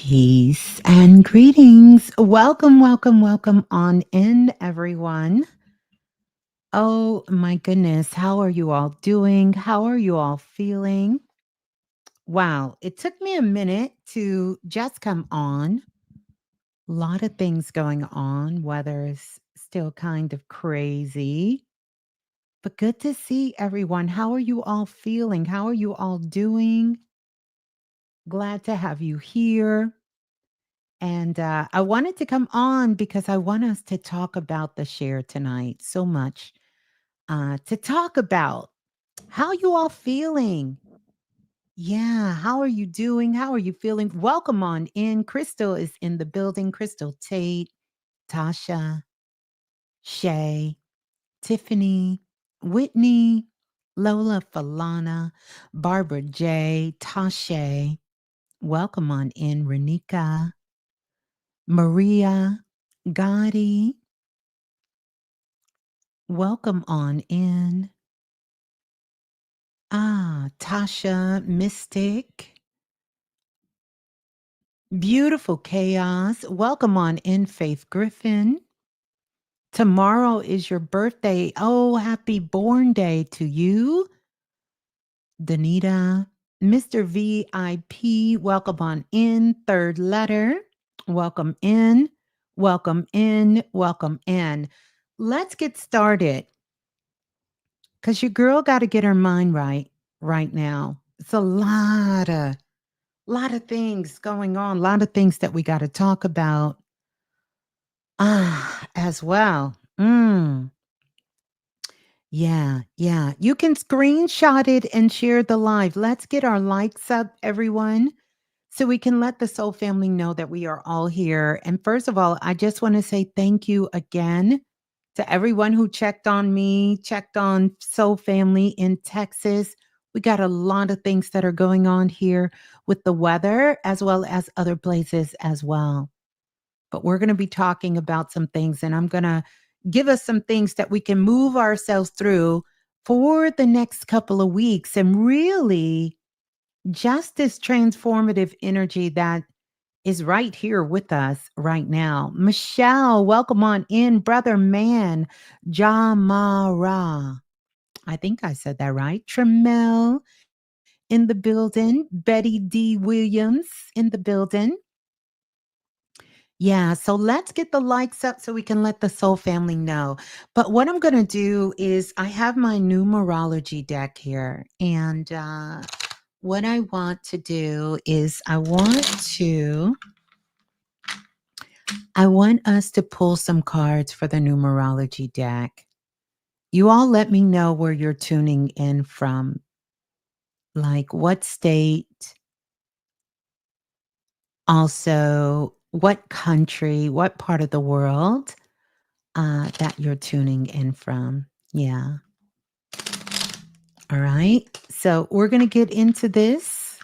Peace and greetings. Welcome, welcome, welcome on in, everyone. Oh my goodness, how are you all doing? How are you all feeling? Wow, it took me a minute to just come on. A lot of things going on. Weather is still kind of crazy, but good to see everyone. How are you all feeling? How are you all doing? Glad to have you here. And I wanted to come on because I want us to talk about the share tonight. So much to talk about. How you all feeling? Yeah, how are you doing? How are you feeling? Welcome on in. Crystal is in the building. Crystal Tate, Tasha, Shay, Tiffany, Whitney, Lola Falana, Barbara J, Tasha. Welcome on in. Renika, Maria, Gotti. Welcome on in. Tasha, Mystic, Beautiful Chaos. Welcome on in, Faith Griffin. Tomorrow is your birthday. Oh, happy born day to you. Danita, Mr. VIP. Welcome on in, third letter. Welcome in, welcome in, welcome in. Let's get started because your girl got to get her mind right now. It's a lot of things going on, a lot of things that we got to talk about as well. Yeah, yeah. You can screenshot it and share the live. Let's get our likes up, everyone, so we can let the Soul family know that we are all here. And first of all, I just want to say thank you again to everyone who checked on me, checked on Soul family in Texas. We got a lot of things that are going on here with the weather as well as other places as well. But we're going to be talking about some things, and I'm going to give us some things that we can move ourselves through for the next couple of weeks and really just this transformative energy that is right here with us right now. Michelle, welcome on in. Brother Man, Jamara. I think I said that right. Tremel in the building. Betty D. Williams in the building. Yeah, so let's get the likes up so we can let the soul family know. But what I'm going to do is I have my numerology deck here. And what I want to do is I want us to pull some cards for the numerology deck. You all let me know where you're tuning in from, like what state, also what country, what part of the world that you're tuning in from. Yeah. All right. So we're going to get into this.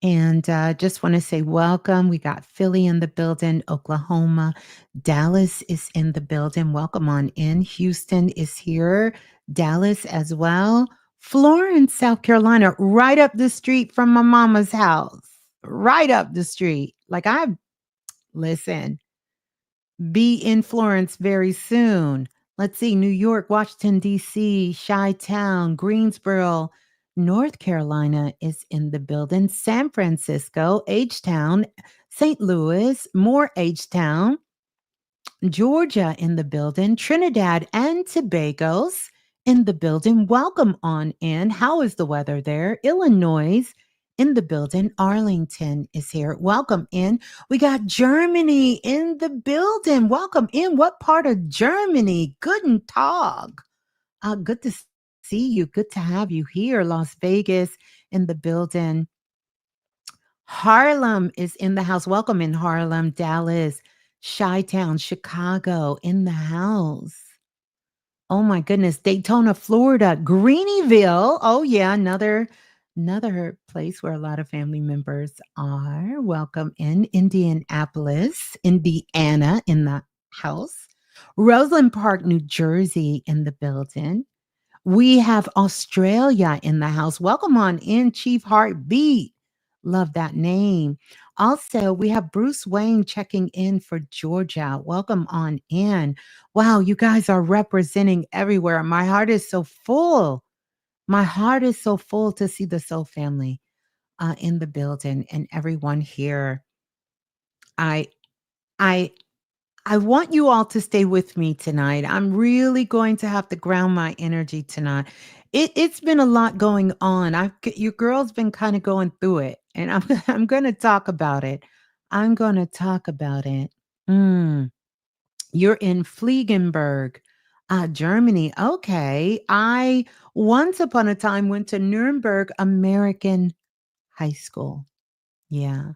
And just want to say welcome. We got Philly in the building, Oklahoma. Dallas is in the building. Welcome on in. Houston is here. Dallas as well. Florence, South Carolina, right up the street from my mama's house. Right up the street. Listen, be in Florence very soon. Let's see, New York, Washington, D.C., Chi-Town, Greensboro, North Carolina is in the building. San Francisco, H-Town, St. Louis, more H-Town, Georgia in the building, Trinidad and Tobago's in the building. Welcome on in. How is the weather there? Illinois in the building. Arlington is here. Welcome in. We got Germany in the building. Welcome in. What part of Germany? Guten Tag. Good to see you. Good to have you here. Las Vegas in the building. Harlem is in the house. Welcome in Harlem, Dallas, Chi-Town, Chicago in the house. Oh my goodness, Daytona, Florida, Greenville. Oh yeah, another place where a lot of family members are. Welcome in Indianapolis, Indiana in the house. Roseland Park, New Jersey in the building. We have Australia in the house. Welcome on in, Chief Heartbeat. Love that name. Also, we have Bruce Wayne checking in for Georgia. Welcome on in. Wow, you guys are representing everywhere. My heart is so full. My heart is so full to see the Soul family in the building and everyone here. I I I want you all to stay with me tonight. I'm really going to have to ground my energy tonight. It's been a lot going on. Your girl's been kind of going through it, and I'm I'm going to talk about it. I'm going to talk about it. Mm, you're in Fliegenberg, Germany. Okay, I once upon a time went to Nuremberg American High School. Yeah,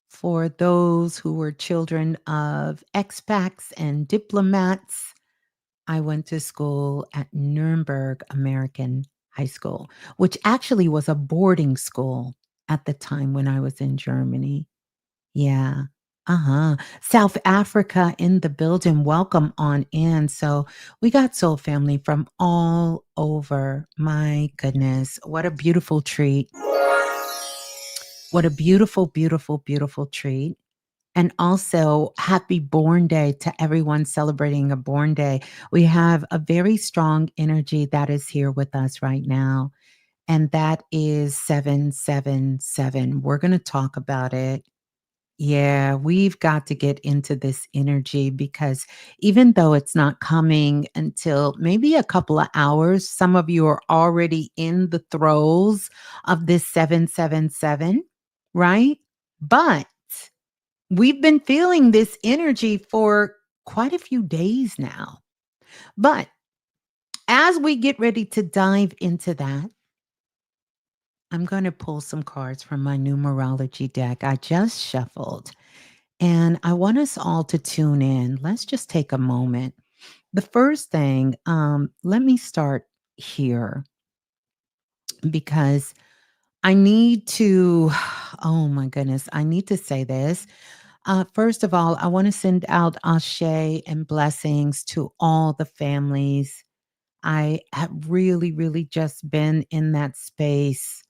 for those who were children of expats and diplomats. I went to school at Nuremberg American High School, which actually was a boarding school at the time when I was in Germany. Yeah. Uh-huh. South Africa in the building. Welcome on in. So we got soul family from all over. My goodness. What a beautiful treat. What a beautiful, beautiful, beautiful treat. And also, happy born day to everyone celebrating a born day. We have a very strong energy that is here with us right now, and that is 777. We're going to talk about it. Yeah, we've got to get into this energy because even though it's not coming until maybe a couple of hours, some of you are already in the throes of this 777, right? But we've been feeling this energy for quite a few days now. But as we get ready to dive into that, I'm going to pull some cards from my numerology deck I just shuffled. And I want us all to tune in. Let's just take a moment. The first thing, let me start here because I need to, oh my goodness, I need to say this. First of all, I want to send out ashe and blessings to all the families. I have really, really just been in that space,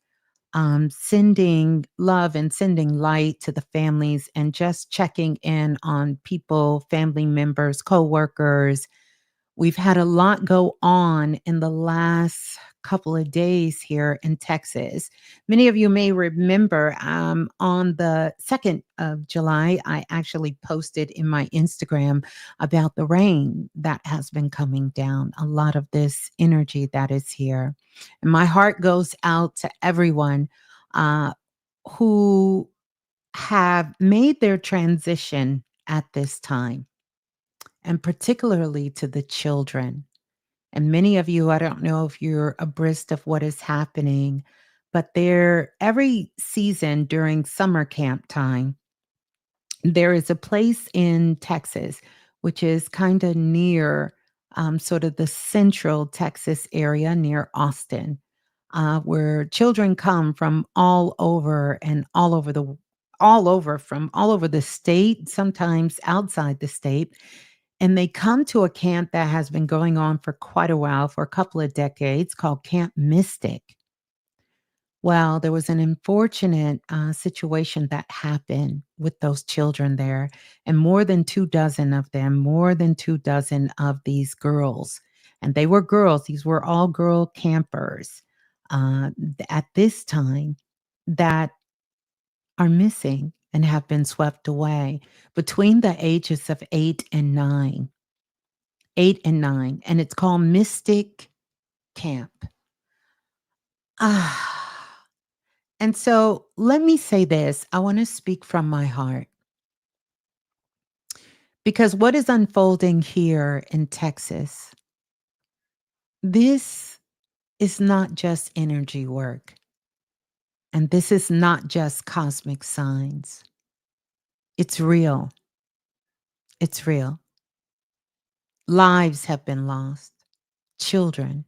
sending love and sending light to the families and just checking in on people, family members, coworkers. We've had a lot go on in the last couple of days here in Texas. Many of you may remember on the 2nd of July, I actually posted in my Instagram about the rain that has been coming down, a lot of this energy that is here. And my heart goes out to everyone uh, who have made their transition at this time, and particularly to the children. And many of you, I don't know if you're abreast of what is happening, but there every season during summer camp time, there is a place in Texas, which is kind of near sort of the central Texas area near Austin, where children come from all over and all over the state, sometimes outside the state, and they come to a camp that has been going on for quite a while, for a couple of decades, called Camp Mystic. Well, there was an unfortunate situation that happened with those children there, and more than 2 dozen of them, more than 2 dozen of these girls, and they were girls, these were all girl campers, at this time, that are missing and have been swept away between the ages of 8 and 9. 8 and 9, and it's called Mystic Camp. Ah, and so let me say this. I want to speak from my heart because what is unfolding here in Texas, this is not just energy work, and this is not just cosmic signs. It's real. It's real. Lives have been lost. Children,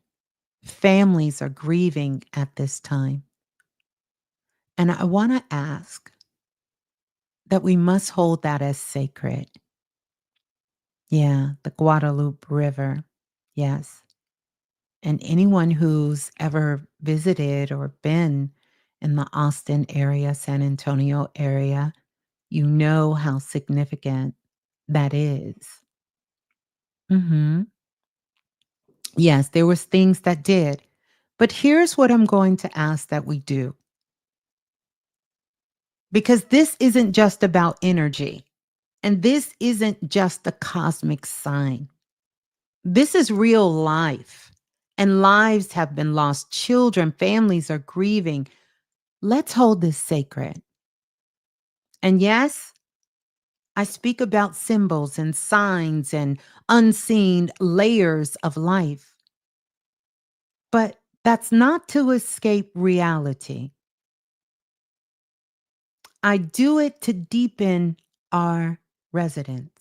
families are grieving at this time. And I want to ask that we must hold that as sacred. Yeah, the Guadalupe River. Yes. And anyone who's ever visited or been in the Austin area, San Antonio area, you know how significant that is. Mhm. Yes, there was things that did. But here's what I'm going to ask that we do, because this isn't just about energy, and this isn't just a cosmic sign. This is real life, and lives have been lost. Children, families are grieving. Let's hold this sacred. And yes, I speak about symbols and signs and unseen layers of life, but that's not to escape reality. I do it to deepen our residence.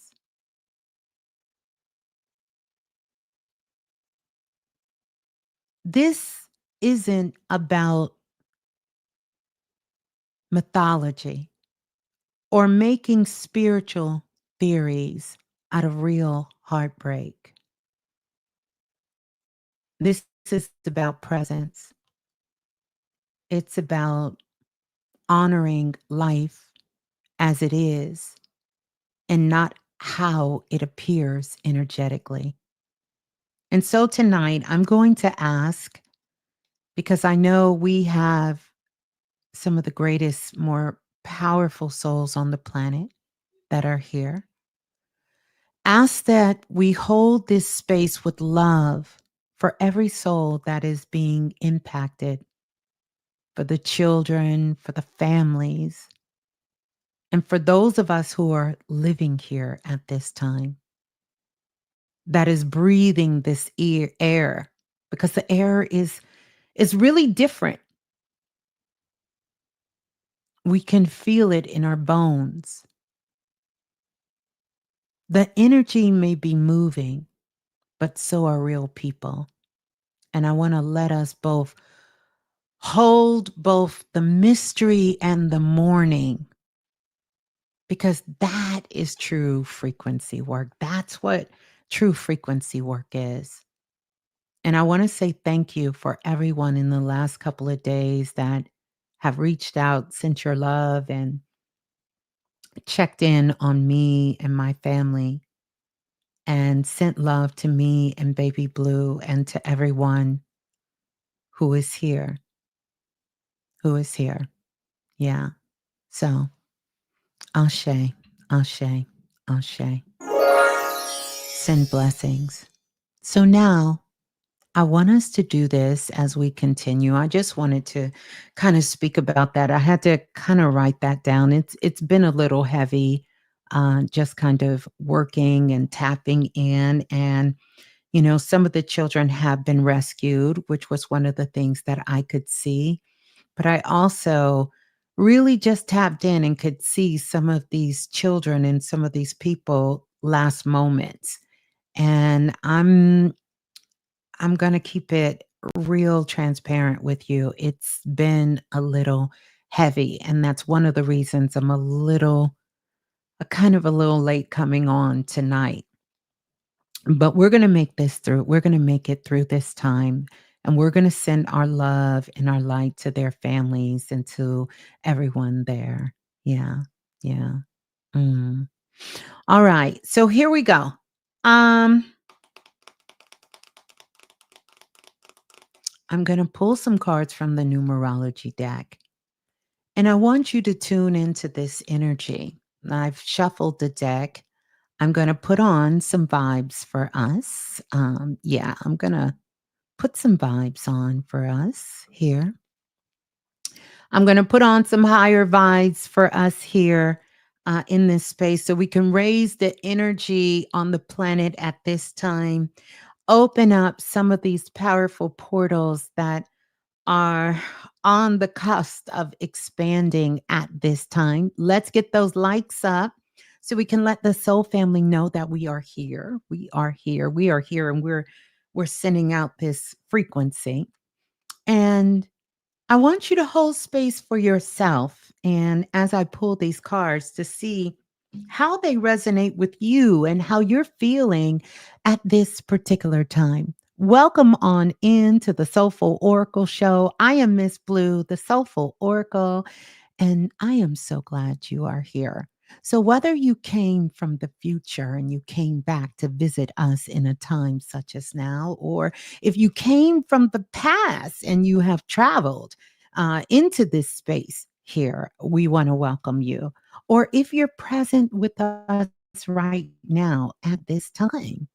This isn't about mythology or making spiritual theories out of real heartbreak. This is about presence. It's about honoring life as it is and not how it appears energetically. And so tonight, I'm going to ask, because I know we have some of the greatest, more powerful souls on the planet that are here. Ask that we hold this space with love for every soul that is being impacted, for the children, for the families, and for those of us who are living here at this time, that is breathing this air, because the air is really different. We can feel it in our bones. The energy may be moving, but so are real people. And I want to let us both hold both the mystery and the mourning, because that is true frequency work. That's what true frequency work is. And I want to say thank you for everyone in the last couple of days that have reached out, sent your love, and checked in on me and my family, and sent love to me and baby Blue and to everyone who is here, who is here. Yeah. So, Ashe, Ashe, Ashe. Send blessings. So now I want us to do this as we continue. I just wanted to kind of speak about that. I had to kind of write that down. It's been a little heavy, just kind of working and tapping in. And, you know, some of the children have been rescued, which was one of the things that I could see. But I also really just tapped in and could see some of these children and some of these people last moments. And I'm going to keep it real transparent with you. It's been a little heavy, and that's one of the reasons I'm a kind of a little late coming on tonight. But we're going to make this through. We're going to make it through this time. And we're going to send our love and our light to their families and to everyone there. Yeah. Yeah. Mm. All right. So here we go. Um, I'm going to pull some cards from the numerology deck. And I want you to tune into this energy. I've shuffled the deck. I'm going to put on some vibes for us. Yeah, I'm going to put some vibes on for us here. I'm going to put on some higher vibes for us here in this space so we can raise the energy on the planet at this time. Open up some of these powerful portals that are on the cusp of expanding at this time. Let's get those likes up so we can let the soul family know that we are here. We are here. We are here, and we're sending out this frequency. And I want you to hold space for yourself. And as I pull these cards to see how they resonate with you and how you're feeling at this particular time. Welcome on into the Soulful Oracle Show. I am Miss Blue, the Soulful Oracle, and I am so glad you are here. So, whether you came from the future and you came back to visit us in a time such as now, or if you came from the past and you have traveled into this space here, we want to welcome you. Or if you're present with us right now at this time,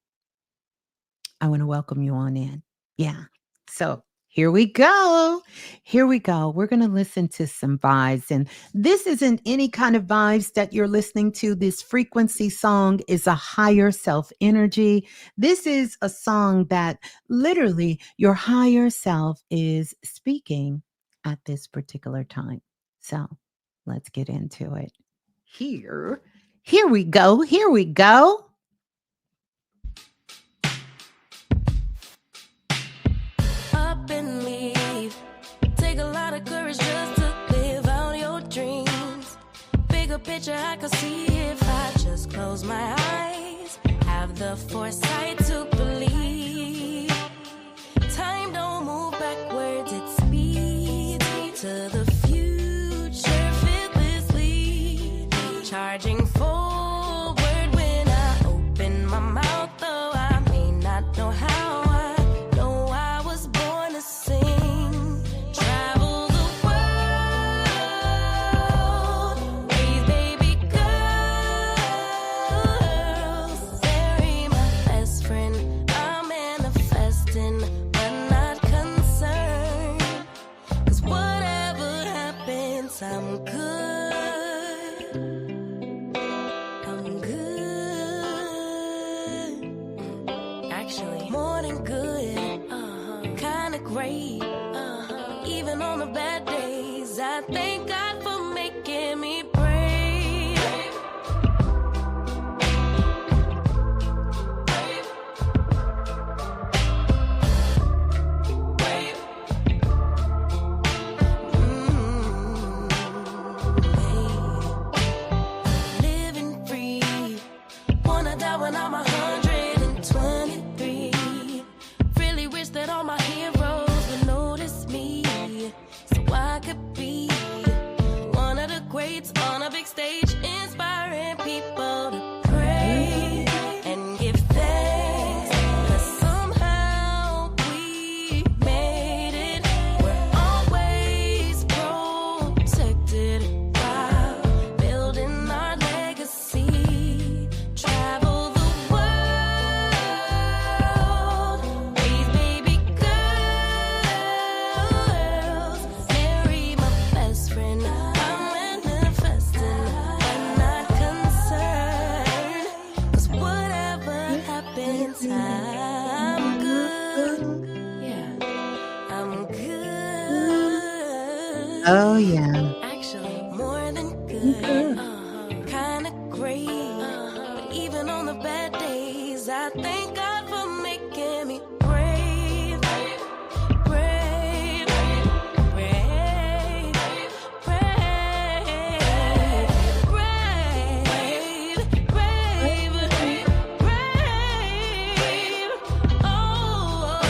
I want to welcome you on in. Yeah. So here we go. Here we go. We're going to listen to some vibes. And this isn't any kind of vibes that you're listening to. This frequency song is a higher self energy. This is a song that literally your higher self is speaking at this particular time. So let's get into it. Here. Here we go. Here we go. Up and leave. Take a lot of courage just to live out your dreams. Bigger picture I could see if I just close my eyes. Have the foresight to believe. Time don't move backwards, it speeds to the future fearlessly. Charging forward when I open my mouth, though I may not know how. I'm good. I'm good. Actually, more than good. Kinda great. Even on the bad days, I thank God for making me brave. When I'm 123, really wish that all my heroes would notice me, so I could be one of the greats on a big stage, inspiring people to pray and give thanks. 'Cause somehow we made it. We're always protected while building our legacy. Travel Oh, yeah. actually, more than good. Kinda great. But even on the bad days, I thank God for making me brave. Brave. Brave. Brave. Brave. Brave. Brave. Oh,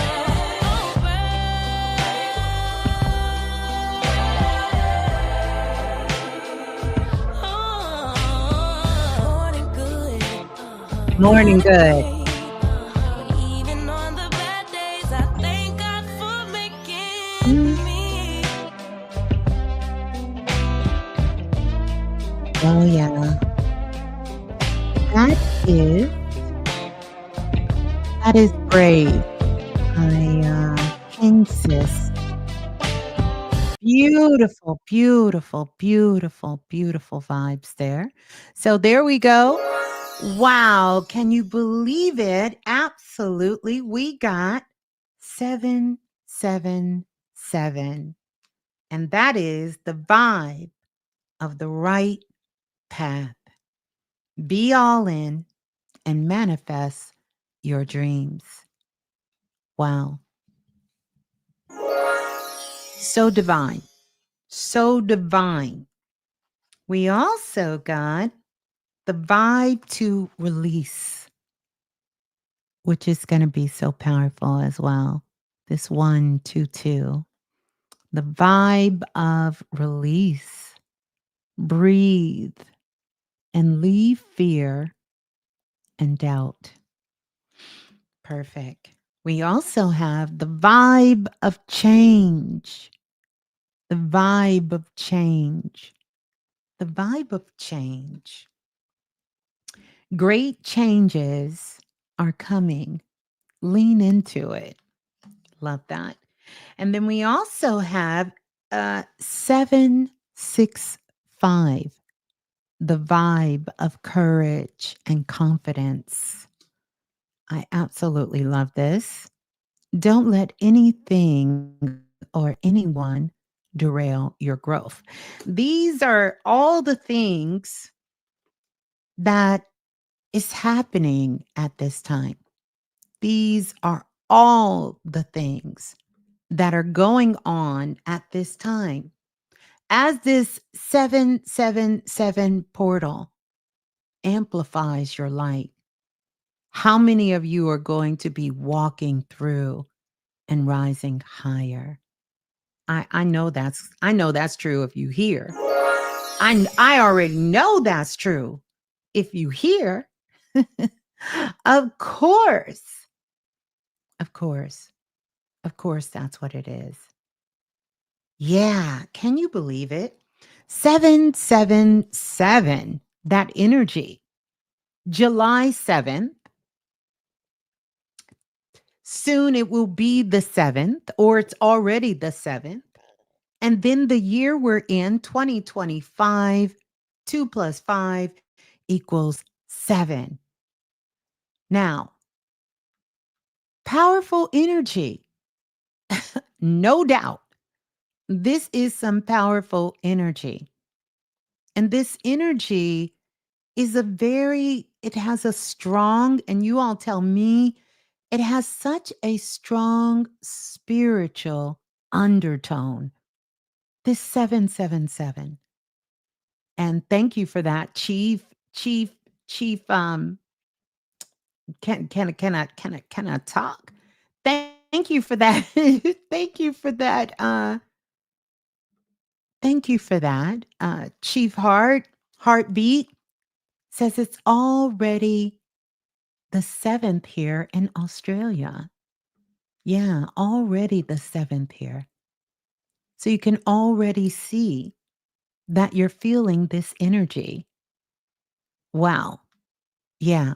Morning good. but even on the bad days, I thank God for making me. Oh, yeah. That is brave. King Sis. Beautiful, beautiful, beautiful, beautiful vibes there. So there we go. Wow. Can you believe it? Absolutely. We got 777. And that is the vibe of the right path. Be all in and manifest your dreams. Wow. So divine. So divine. We also got the vibe to release. which is going to be so powerful as well. This 122, the vibe of release, breathe, and leave fear and doubt. Perfect. We also have the vibe of change. The vibe of change. The vibe of change. Great changes are coming. Lean into it. Love that. And then we also have 765, the vibe of courage and confidence. I absolutely love this. Don't let anything or anyone derail your growth. These are all the things that is happening at this time. These are all the things that are going on at this time. As this 777 portal amplifies your light, how many of you are going to be walking through and rising higher? I know that's true if you hear. I already know that's true if you hear. Of course. Of course. Of course that's what it is. Yeah, can you believe it? 777, that energy. July 7th. Soon it will be the 7th, or it's already the 7th. And then the year we're in, 2025, 2 plus 5 equals 7. Now, powerful energy, no doubt. This is some powerful energy. And this energy is it has a strong, and you all tell me, it has such a strong spiritual undertone. This 777. And thank you for that, Chief, Chief, can I talk? Thank you for that. Thank you for that. Thank you for that. Chief Heartbeat says it's already the 7th here in Australia. Yeah, already the 7th here. So you can already see that you're feeling this energy. Wow. Yeah.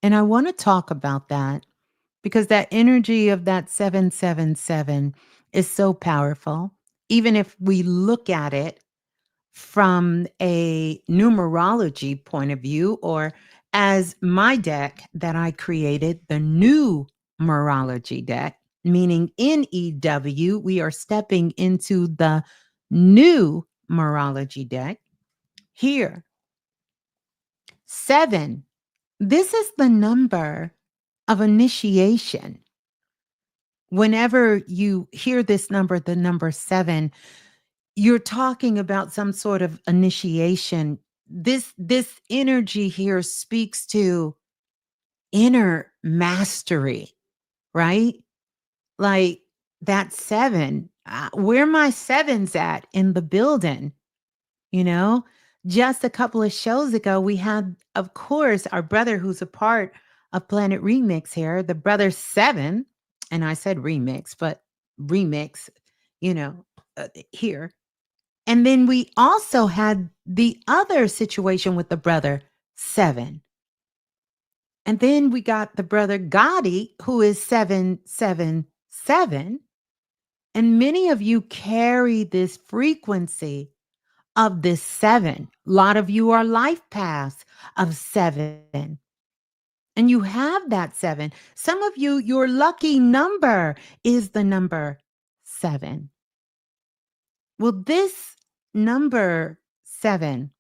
And I want to talk about that because that energy of that 777 is so powerful. Even if we look at it from a numerology point of view, or as my deck that I created, the new Numerology deck, meaning NEW, we are stepping into the new Numerology deck. Here, 7, this is the number of initiation. Whenever you hear this number, the number 7, you're talking about some sort of initiation. This energy here speaks to inner mastery, right? Like that 7, where my 7s at in the building, you know? Just a couple of shows ago, we had, of course, our brother who's a part of Planet Remix here, the brother 7, and I said remix, but remix, you know, here. And then we also had the other situation with the brother 7. And then we got the brother Gotti, who is 777. And many of you carry this frequency of this 7. A lot of you are life paths of 7. And you have that 7. Some of you, your lucky number is the number 7. Well, this number 7,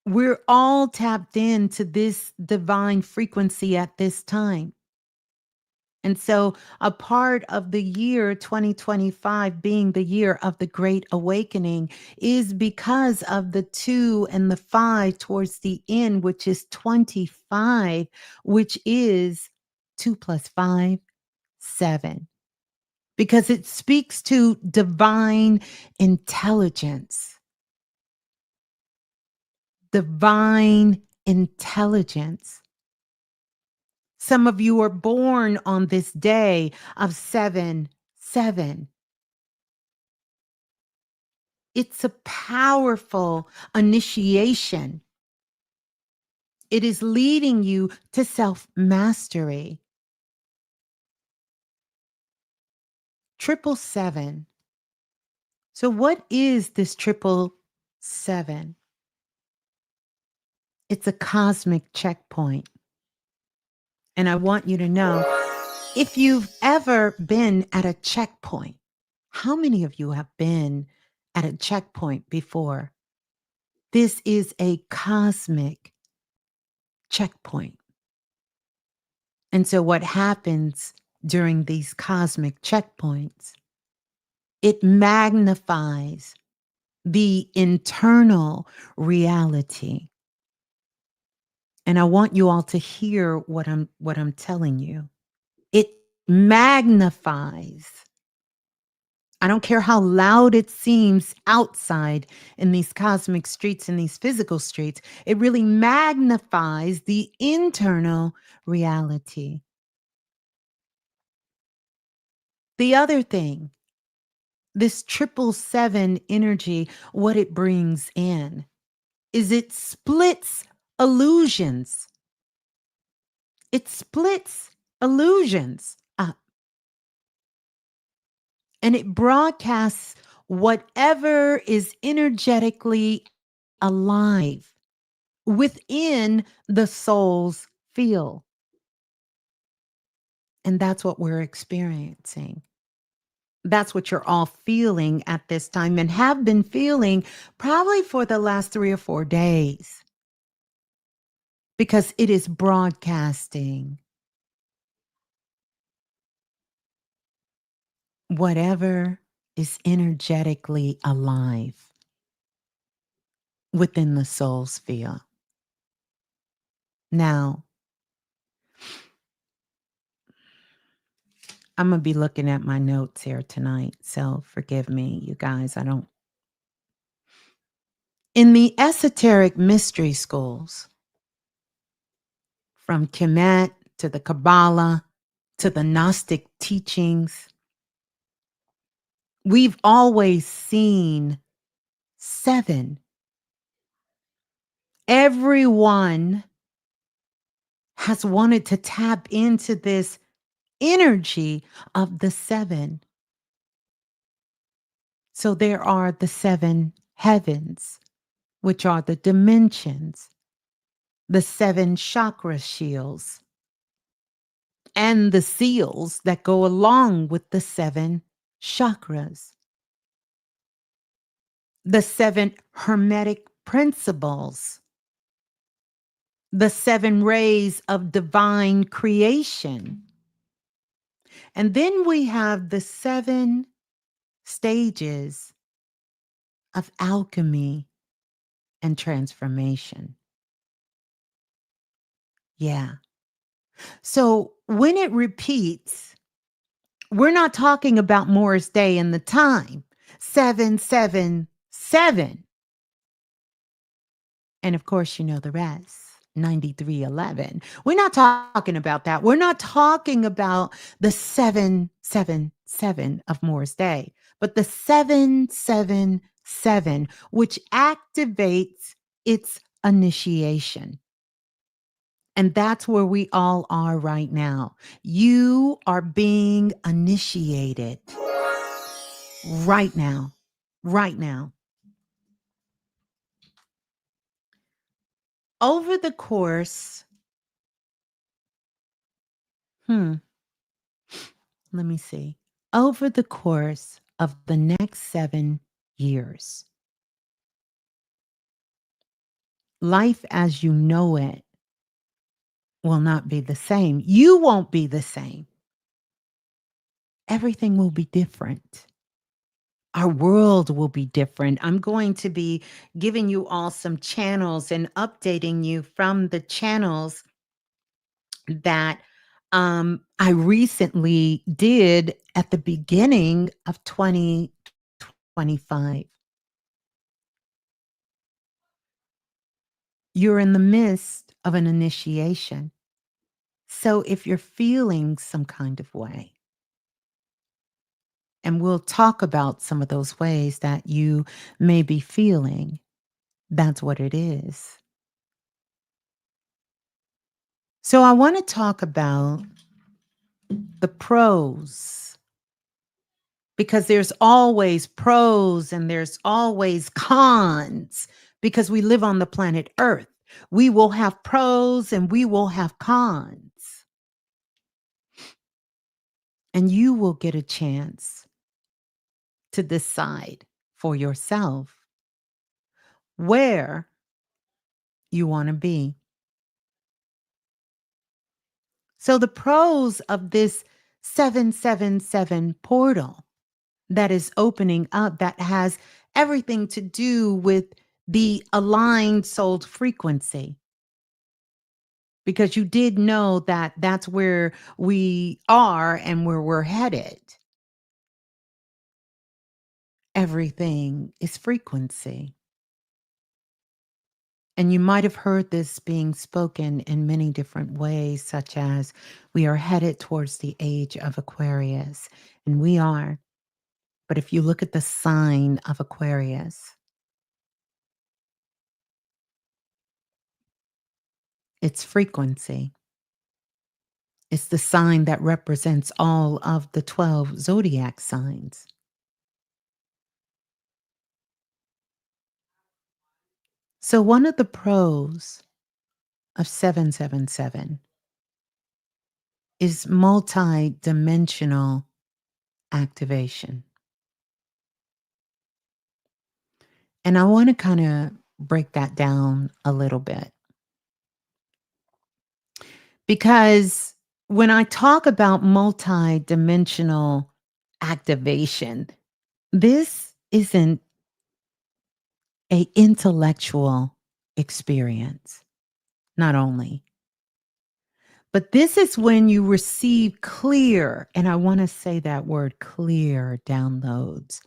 we're all tapped into this divine frequency at this time. And so, a part of the year 2025 being the year of the Great Awakening is because of the 2 and the 5 towards the end, which is 25, which is 2 plus 5, 7, because it speaks to divine intelligence. Divine intelligence. Some of you are born on this day of 7 7. It's a powerful initiation. It is leading you to self mastery. 777. So, what is this 777? It's a cosmic checkpoint. And I want you to know, if you've ever been at a checkpoint, how many of you have been at a checkpoint before? This is a cosmic checkpoint. And so, what happens during these cosmic checkpoints? It magnifies the internal reality. And I want you all to hear what I'm telling you. It magnifies. I don't care how loud it seems outside in these cosmic streets, in these physical streets, it really magnifies the internal reality. The other thing, this 777 energy, what it brings in is it splits illusions. It splits illusions up, and it broadcasts whatever is energetically alive within the soul's field. And that's what we're experiencing. That's what you're all feeling at this time and have been feeling probably for the last 3 or 4 days, because it is broadcasting whatever is energetically alive within the soul's field. Now, I'm going to be looking at my notes here tonight, so forgive me, you guys. In the esoteric mystery schools, from Kemet to the Kabbalah to the Gnostic teachings, we've always seen 7. Everyone has wanted to tap into this energy of the 7. So there are the 7 heavens, which are the dimensions, the 7 chakra shields, and the seals that go along with the 7 chakras, the 7 hermetic principles, the 7 rays of divine creation. And then we have the 7 stages of alchemy and transformation. Yeah. So when it repeats, we're not talking about Morris Day and the time 777. And of course, you know the rest. 9311. We're not talking about that. We're not talking about the 777 of Morris Day, but the 777, which activates its initiation. And that's where we all are right now. You are being initiated right now. Right now. Over the course, let me see. Over the course of the next 7 years, life as you know it will not be the same. You won't be the same. everything will be different. Our world will be different. I'm going to be giving you all some channels and updating you from the channels that I recently did at the beginning of 2025. You're in the midst of an initiation. So if you're feeling some kind of way, and we'll talk about some of those ways that you may be feeling, that's what it is. So I want to talk about the pros because there's always pros and there's always cons because we live on the planet Earth. We will have pros and we will have cons. And you will get a chance to decide for yourself where you want to be. So, the pros of this 777 portal that is opening up, that has everything to do with the aligned soul frequency. Because you did know that that's where we are and where we're headed. Everything is frequency. And you might have heard this being spoken in many different ways, such as we are headed towards the age of Aquarius, and we are. But if you look at the sign of Aquarius, it's frequency. It's the sign that represents all of the 12 zodiac signs. So, one of the pros of 777 is multi-dimensional activation. And I want to kind of break that down a little bit. Because when I talk about multi-dimensional activation, this isn't a intellectual experience, not only, but this is when you receive clear, and I want to say that word clear downloads,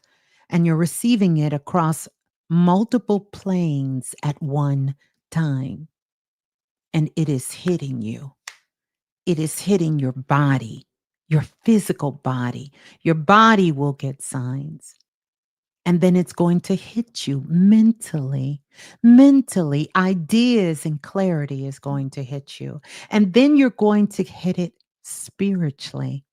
and you're receiving it across multiple planes at one time. And it is hitting you. It is hitting your body, your physical body. Your body will get signs. And then it's going to hit you mentally. Mentally, ideas and clarity is going to hit you. And then you're going to hit it spiritually.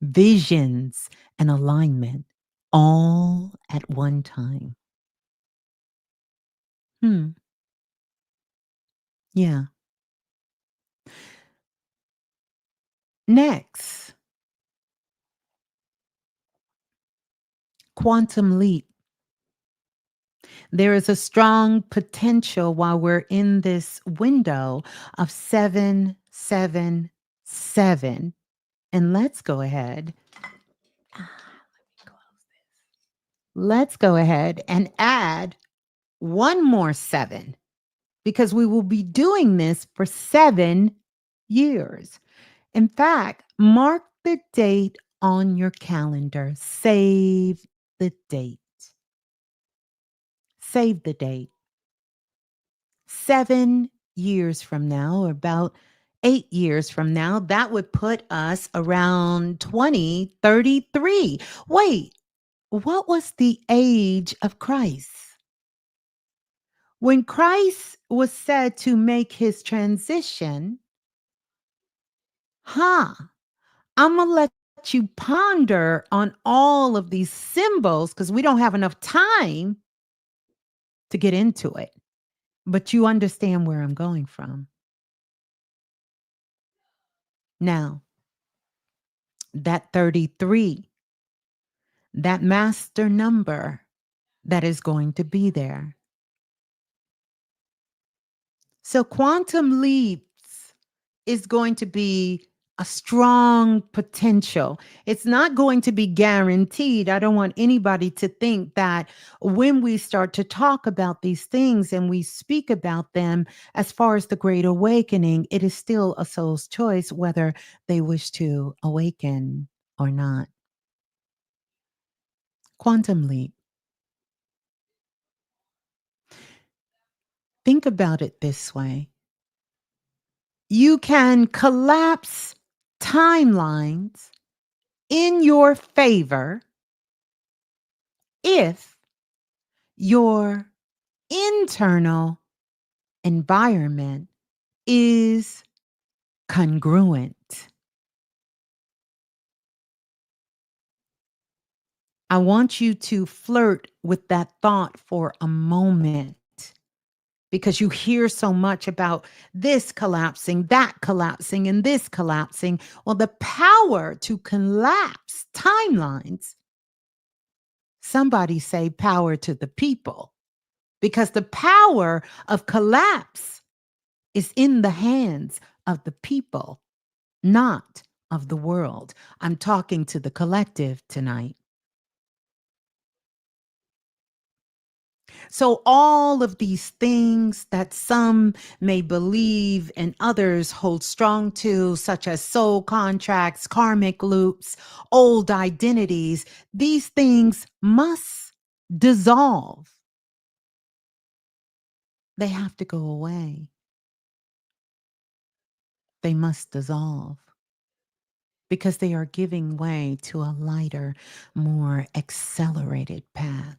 Visions and alignment all at one time. Yeah. Next, quantum leap. There is a strong potential while we're in this window of 777. And let's go ahead. Let's go ahead and add one more 7 because we will be doing this for 7 years. In fact, mark the date on your calendar. Save the date. Save the date. 7 years from now, or about 8 years from now, that would put us around 2033. Wait, what was the age of Christ? When Christ was said to make his transition, huh? I'm going to let you ponder on all of these symbols because we don't have enough time to get into it. But you understand where I'm going from. Now, that 33, that master number that is going to be there. So, quantum leaps is going to be a strong potential. It's not going to be guaranteed. I don't want anybody to think that when we start to talk about these things and we speak about them as far as the Great Awakening, it is still a soul's choice whether they wish to awaken or not. Quantum leap. Think about it this way: you can collapse timelines in your favor if your internal environment is congruent. I want you to flirt with that thought for a moment because you hear so much about this collapsing, that collapsing, and this collapsing. Well, the power to collapse timelines, somebody say power to the people, because the power of collapse is in the hands of the people, not of the world. I'm talking to the collective tonight. So, all of these things that some may believe and others hold strong to, such as soul contracts, karmic loops, old identities, these things must dissolve. They have to go away. They must dissolve because they are giving way to a lighter, more accelerated path.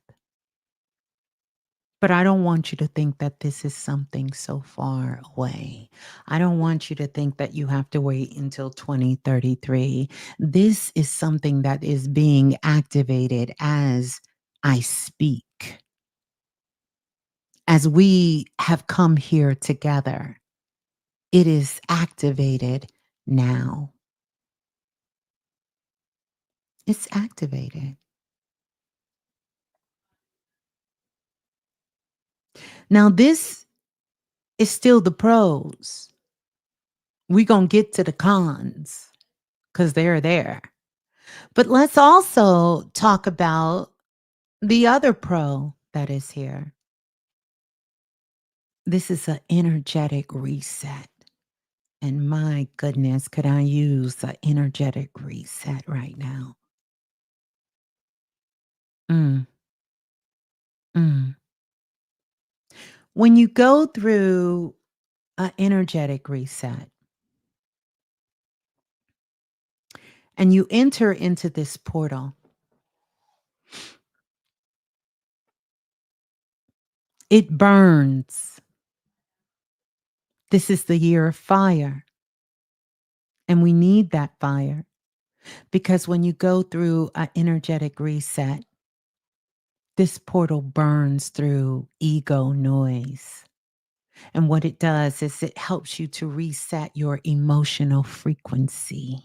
But I don't want you to think that this is something so far away. I don't want you to think that you have to wait until 2033. This is something that is being activated as I speak. As we have come here together, it is activated now. It's activated. Now, this is still the pros. We're going to get to the cons because they're there. But let's also talk about the other pro that is here. This is an energetic reset. And my goodness, could I use an energetic reset right now? Mm, mm. When you go through an energetic reset and you enter into this portal, it burns. This is the year of fire. And we need that fire because when you go through an energetic reset, this portal burns through ego noise. And what it does is it helps you to reset your emotional frequency.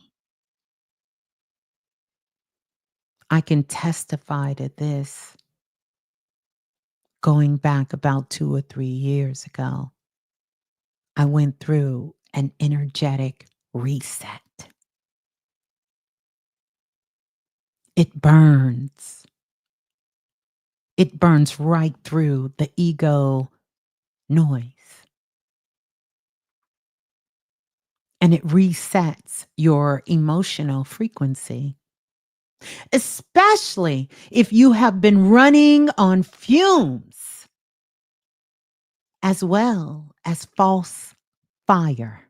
I can testify to this going back about 2 or 3 years ago. I went through an energetic reset. It burns. It burns right through the ego noise. And it resets your emotional frequency, especially if you have been running on fumes as well as false fire.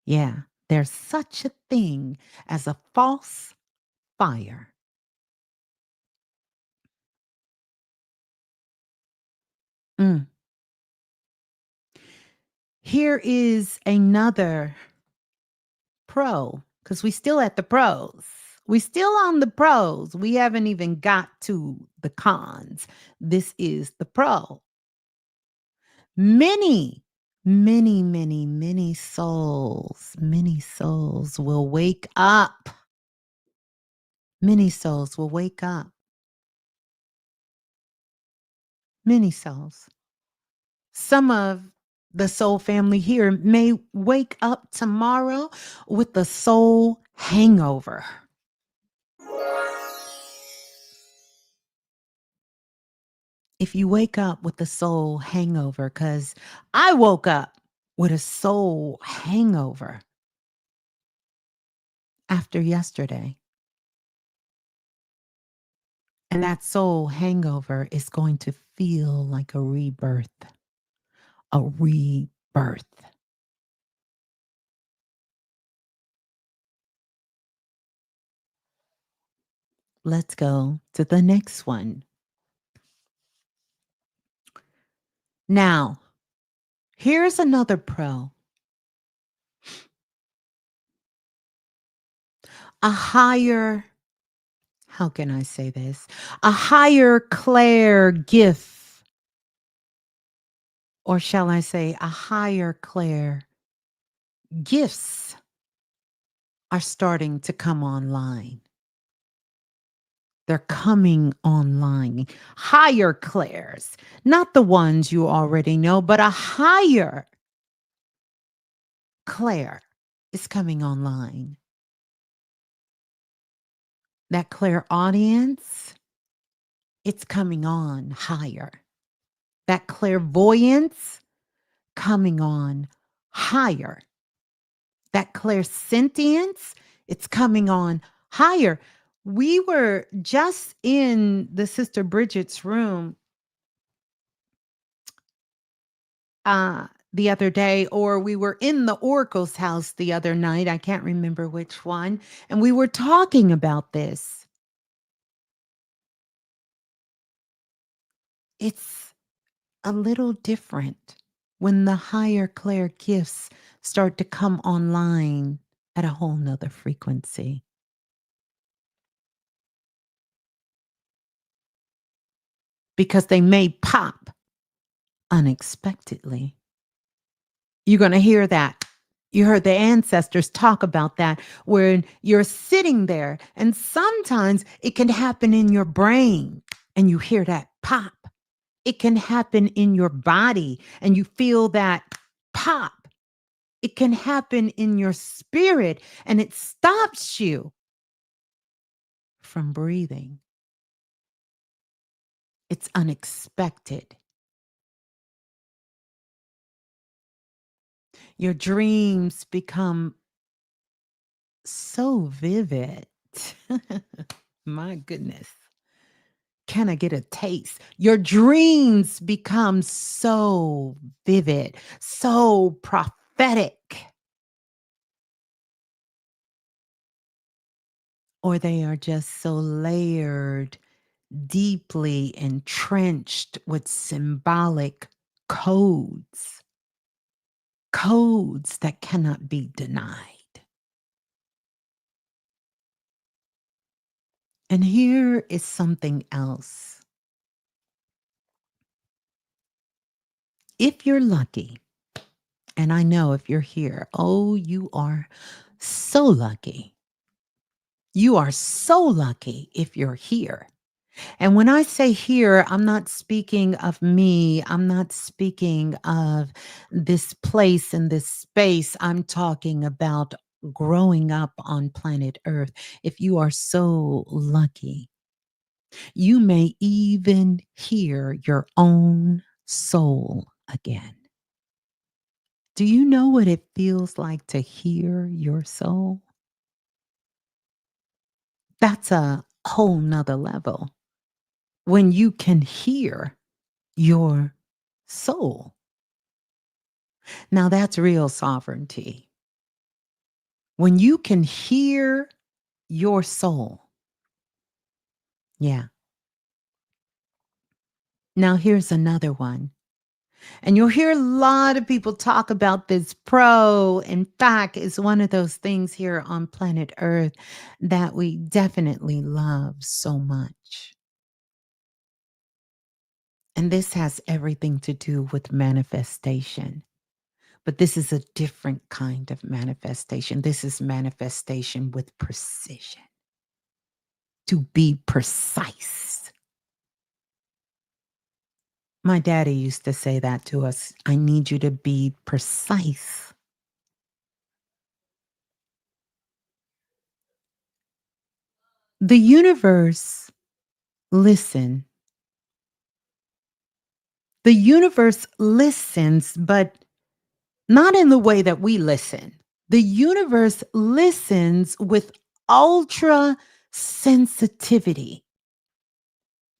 Yeah, there's such a thing as a false fire. Mm. Here is another pro, because we still at the pros. We still on the pros. We haven't even got to the cons. This is the pro. Many, many souls will wake up. Many souls will wake up. Many souls. Some of the soul family here may wake up tomorrow with a soul hangover. If you wake up with a soul hangover, because I woke up with a soul hangover after yesterday. And that soul hangover is going to feel like a rebirth, a rebirth. Let's go to the next one. Now, here's another pro. A higher, how can I say this? A higher Claire gift, or shall I say, a higher Claire gifts are starting to come online. They're coming online. Higher Claires, not the ones you already know, but a higher Claire is coming online. That clairaudience, it's coming on higher. That clairvoyance coming on higher. That clairsentience, it's coming on higher. We were just in the Sister Bridget's room the other day, or we were in the Oracle's house the other night. I can't remember which one. And we were talking about this. It's a little different when the higher Claire gifts start to come online at a whole nother frequency. Because they may pop unexpectedly. You're going to hear that. You heard the ancestors talk about that when you're sitting there, and sometimes it can happen in your brain and you hear that pop. It can happen in your body and you feel that pop. It can happen in your spirit and it stops you from breathing. It's unexpected. Your dreams become so vivid. My goodness. Can I get a taste? Your dreams become so vivid, so prophetic, or they are just so layered, deeply entrenched with symbolic codes, codes that cannot be denied. And here is something else. If you're lucky, and I know if you're here, oh, you are so lucky. You are so lucky if you're here. And when I say here, I'm not speaking of me. I'm not speaking of this place and this space. I'm talking about growing up on planet Earth. If you are so lucky, you may even hear your own soul again. Do you know what it feels like to hear your soul? That's a whole nother level. When you can hear your soul. Now that's real sovereignty. When you can hear your soul. Yeah. Now here's another one. And you'll hear a lot of people talk about this pro. In fact, it's one of those things here on planet Earth that we definitely love so much. And this has everything to do with manifestation. But this is a different kind of manifestation. This is manifestation with precision. To be precise. My daddy used to say that to us. I need you to be precise. The universe, listen. The universe listens, but not in the way that we listen. The universe listens with ultra sensitivity.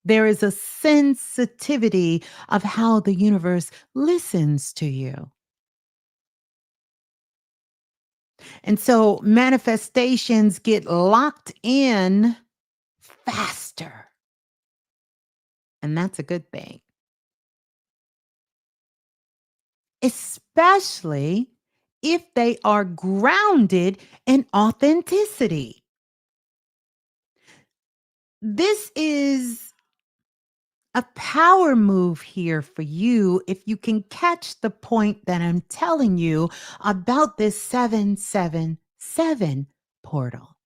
There is a sensitivity of how the universe listens to you. And so manifestations get locked in faster. And that's a good thing, especially if they are grounded in authenticity. This is a power move here for you if you can catch the point that I'm telling you about this 777 portal.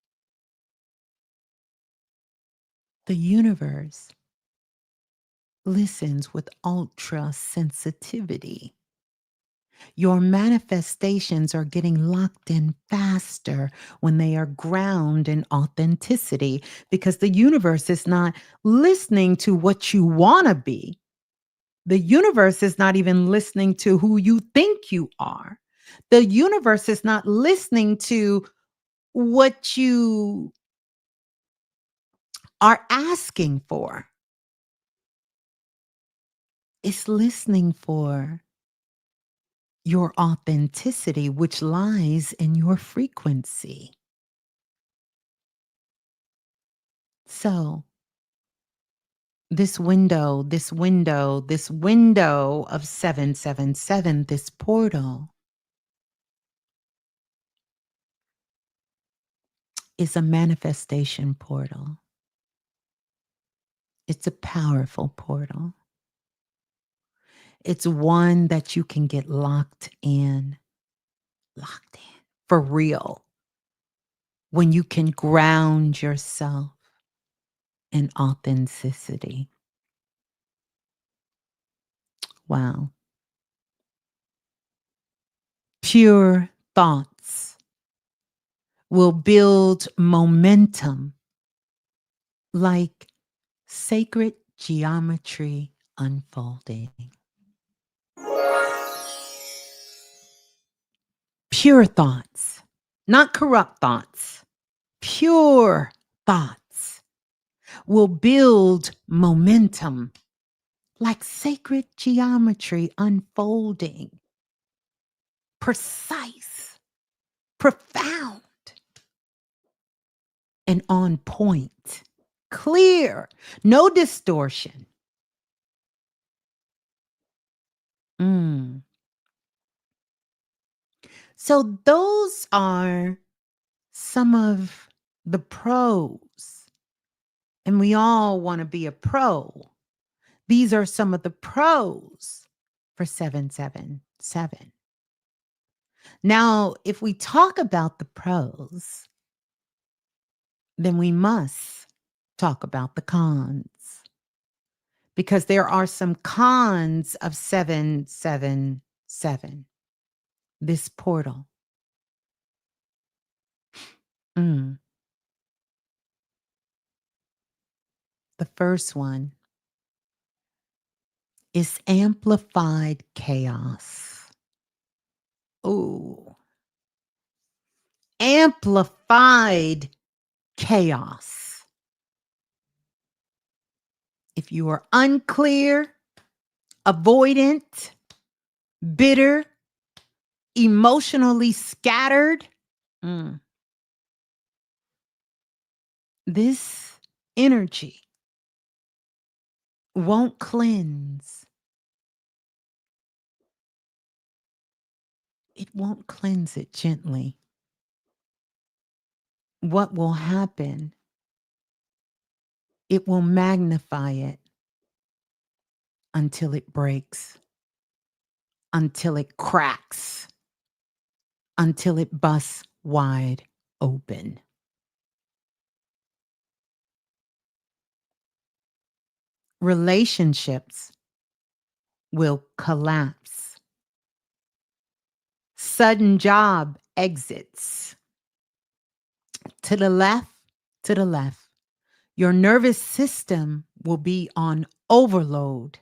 The universe listens with ultra sensitivity. Your manifestations are getting locked in faster when they are ground in authenticity because the universe is not listening to what you want to be. The universe is not even listening to who you think you are. The universe is not listening to what you are asking for. It's listening for your authenticity, which lies in your frequency. So, this window of 777, this portal is a manifestation portal. It's a powerful portal. It's one that you can get locked in for real, when you can ground yourself in authenticity. Wow. Pure thoughts will build momentum like sacred geometry unfolding. Pure thoughts, not corrupt thoughts. Pure thoughts will build momentum like sacred geometry unfolding. Precise, profound, and on point. Clear, no distortion. Mm. So, those are some of the pros, and we all want to be a pro. These are some of the pros for 777. Now, if we talk about the pros, then we must talk about the cons because there are some cons of 777, this portal. Mm. The first one is amplified chaos. Ooh, amplified chaos. If you are unclear, avoidant, bitter, emotionally scattered, mm, this energy won't cleanse. It won't cleanse it gently. What will happen? It will magnify it until it breaks, until it cracks, until it busts wide open. Relationships will collapse. Sudden job exits. To the left, to the left. Your nervous system will be on overload.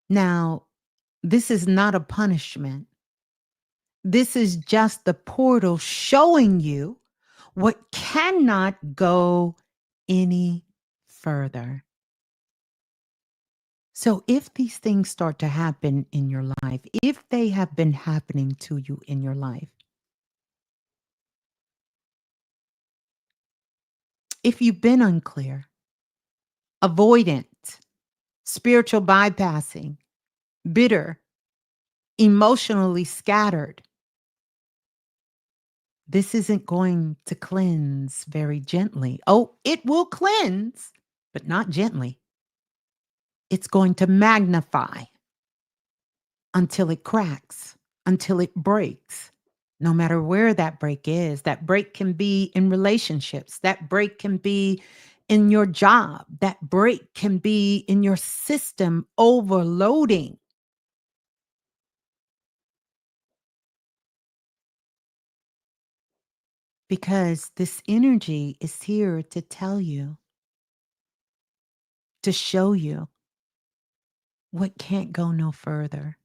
Now, this is not a punishment. This is just the portal showing you what cannot go any further. So, if these things start to happen in your life, if they have been happening to you in your life, if you've been unclear, avoidant, spiritual bypassing, bitter, emotionally scattered, this isn't going to cleanse very gently. Oh, it will cleanse, but not gently. It's going to magnify until it cracks, until it breaks. No matter where that break is, that break can be in relationships, that break can be in your job, that break can be in your system overloading. Because this energy is here to tell you, to show you what can't go no further,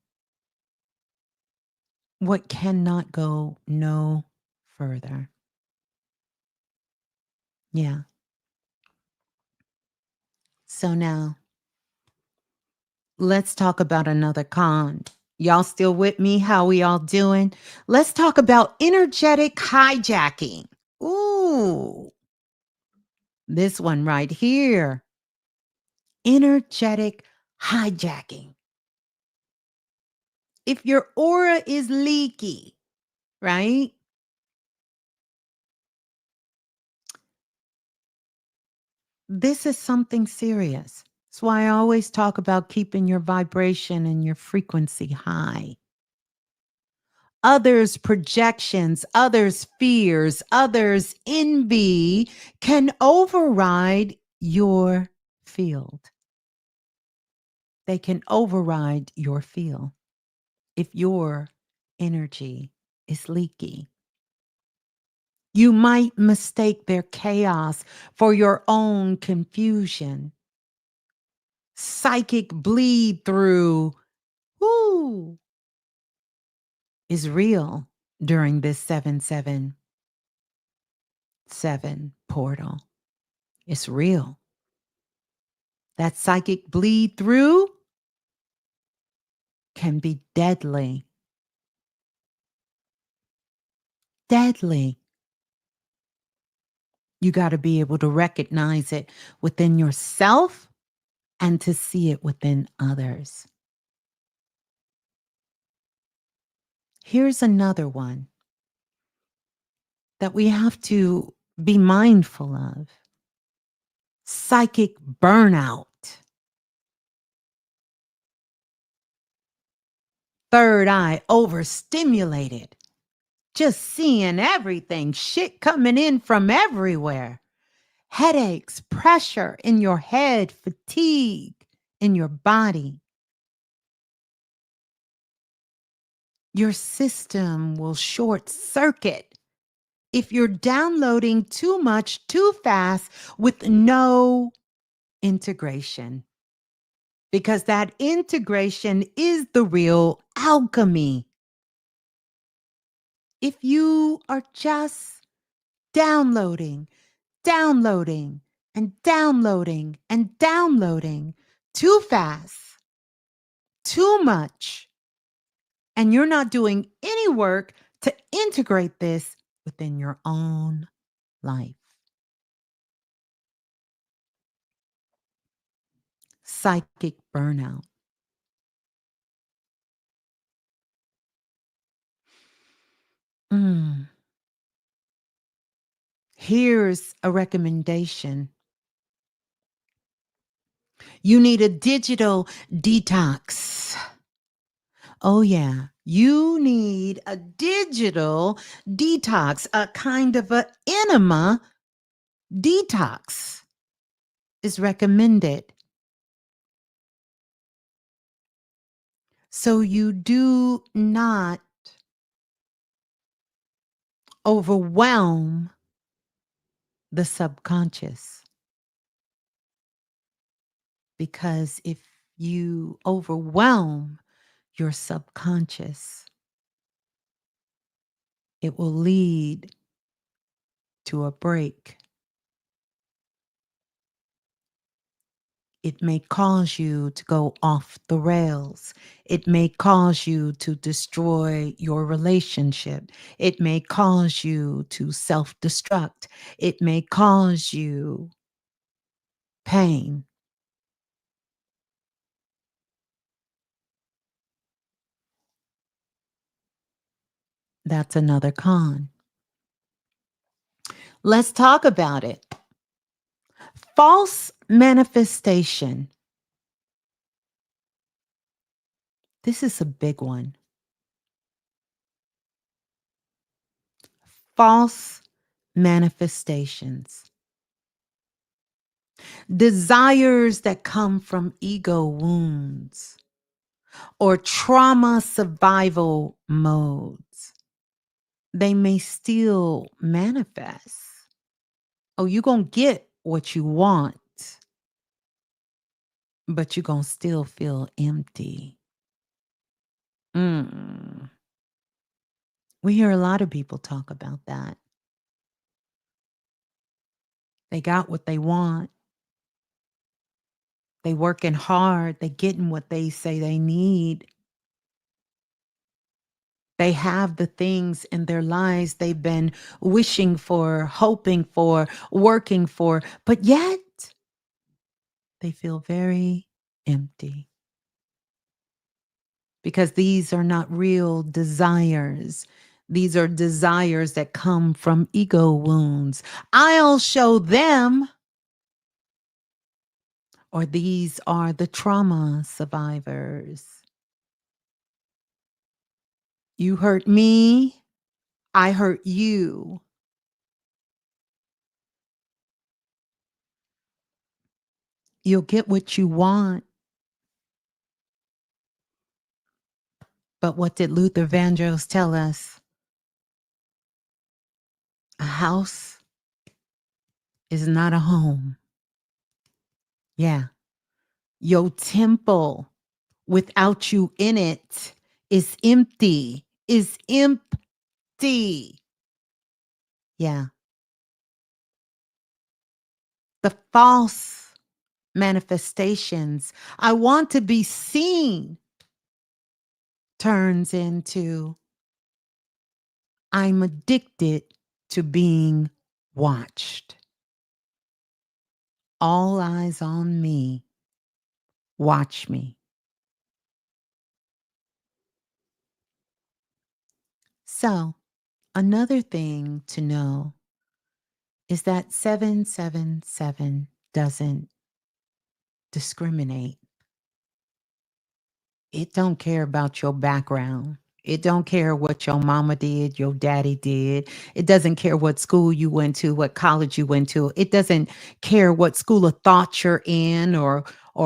what cannot go no further. Yeah. So now let's talk about another con. Y'all still with me? How we all doing? Let's talk about energetic hijacking. Ooh, this one right here. Energetic hijacking. If your aura is leaky, right? This is something serious. That's why I always talk about keeping your vibration and your frequency high. Others' projections, others' fears, others' envy can override your field. They can override your field if your energy is leaky. You might mistake their chaos for your own confusion. Psychic bleed through, whoo, is real during this 777 portal. It's real. That psychic bleed through can be deadly. Deadly. You got to be able to recognize it within yourself and to see it within others. Here's another one that we have to be mindful of: psychic burnout. Third eye overstimulated. Just seeing everything, shit coming in from everywhere. Headaches, pressure in your head, fatigue in your body. Your system will short circuit if you're downloading too much too fast with no integration. Because that integration is the real alchemy. If you are just downloading, downloading, and downloading, and downloading too fast, too much, and you're not doing any work to integrate this within your own life. Psychic burnout. Mm. Here's a recommendation. You need a digital detox. Oh, yeah. You need a digital detox, a kind of an enema detox. is recommended. So you do not overwhelm the subconscious, because if you overwhelm your subconscious, it will lead to a break. It may cause you to go off the rails. It may cause you to destroy your relationship. It may cause you to self destruct. It may cause you pain. That's another con. Let's talk about it. False manifestation. This is a big one. False manifestations. Desires that come from ego wounds or trauma survival modes. They may still manifest. Oh, you're going to get what you want, but you're going to still feel empty. Mm. We hear a lot of people talk about that. They got what they want. They working hard. They getting what they say they need. They have the things in their lives they've been wishing for, hoping for, working for, but yet they feel very empty, because these are not real desires. These are desires that come from ego wounds. I'll show them. Or these are the trauma survivors. You hurt me, I hurt you. You'll get what you want. But what did Luther Vandross tell us? A house is not a home. Yeah. Your temple without you in it is empty. Is empty. Yeah. The false manifestations. I want to be seen turns into I'm addicted to being watched. All eyes on me. Watch me. So, another thing to know is that 777 doesn't discriminate. It don't care about your background. It don't care what your mama did, your daddy did. It doesn't care what school you went to, what college you went to. It doesn't care what school of thought you're in, or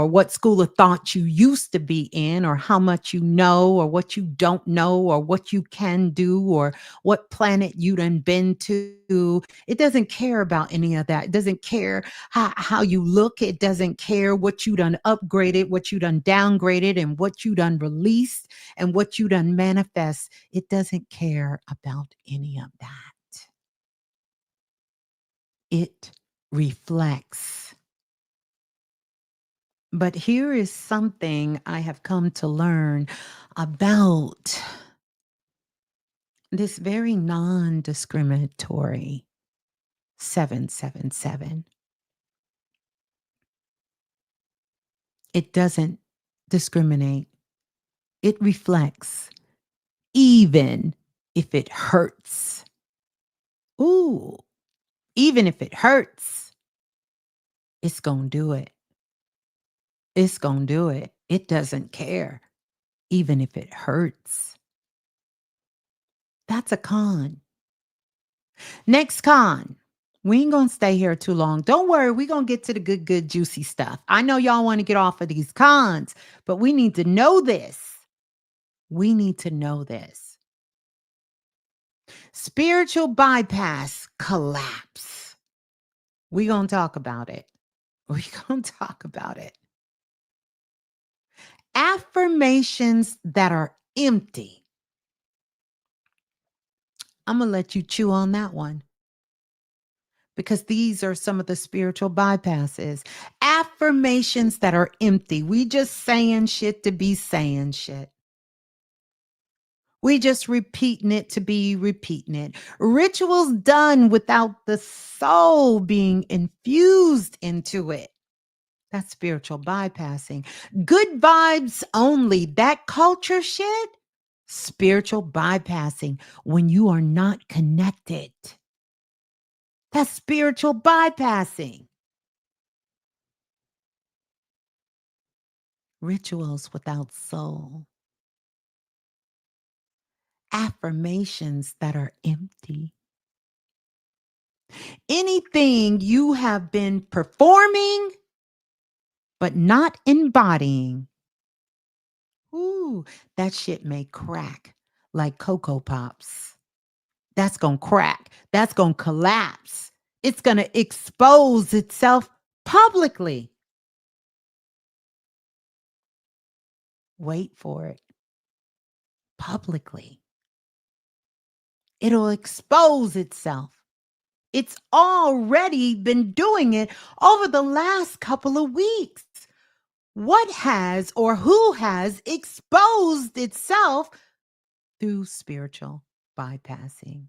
what school of thought you used to be in, or how much you know, or what you don't know, or what you can do, or what planet you done been to. It doesn't care about any of that. It doesn't care how you look. It doesn't care what you done upgraded, what you done downgraded, and what you done released, and what you done manifest. It doesn't care about any of that. It reflects. But here is something I have come to learn about this very non discriminatory 777. It doesn't discriminate, it reflects, even if it hurts. Ooh, even if it hurts, it's going to do it. It's going to do it. It doesn't care, even if it hurts. That's a con. Next con. We ain't gonna stay here too long. Don't worry, we're gonna get to the good, juicy stuff. I know y'all want to get off of these cons, but we need to know this. We need to know this. Spiritual bypass collapse. We gonna talk about it. We gonna talk about it. Affirmations that are empty. I'm gonna let you chew on that one because these are some of the spiritual bypasses. Affirmations that are empty. We just saying shit to be saying shit. We just repeating it to be repeating it. Rituals done without the soul being infused into it. That's spiritual bypassing. Good vibes only. That culture shit, spiritual bypassing when you are not connected. That's spiritual bypassing. Rituals without soul. Affirmations that are empty. Anything you have been performing but not embodying. Ooh, that shit may crack like Cocoa Pops. That's going to crack. That's going to collapse. It's going to expose itself publicly. Wait for it. Publicly. It'll expose itself. It's already been doing it over the last couple of weeks. What has or who has exposed itself through spiritual bypassing?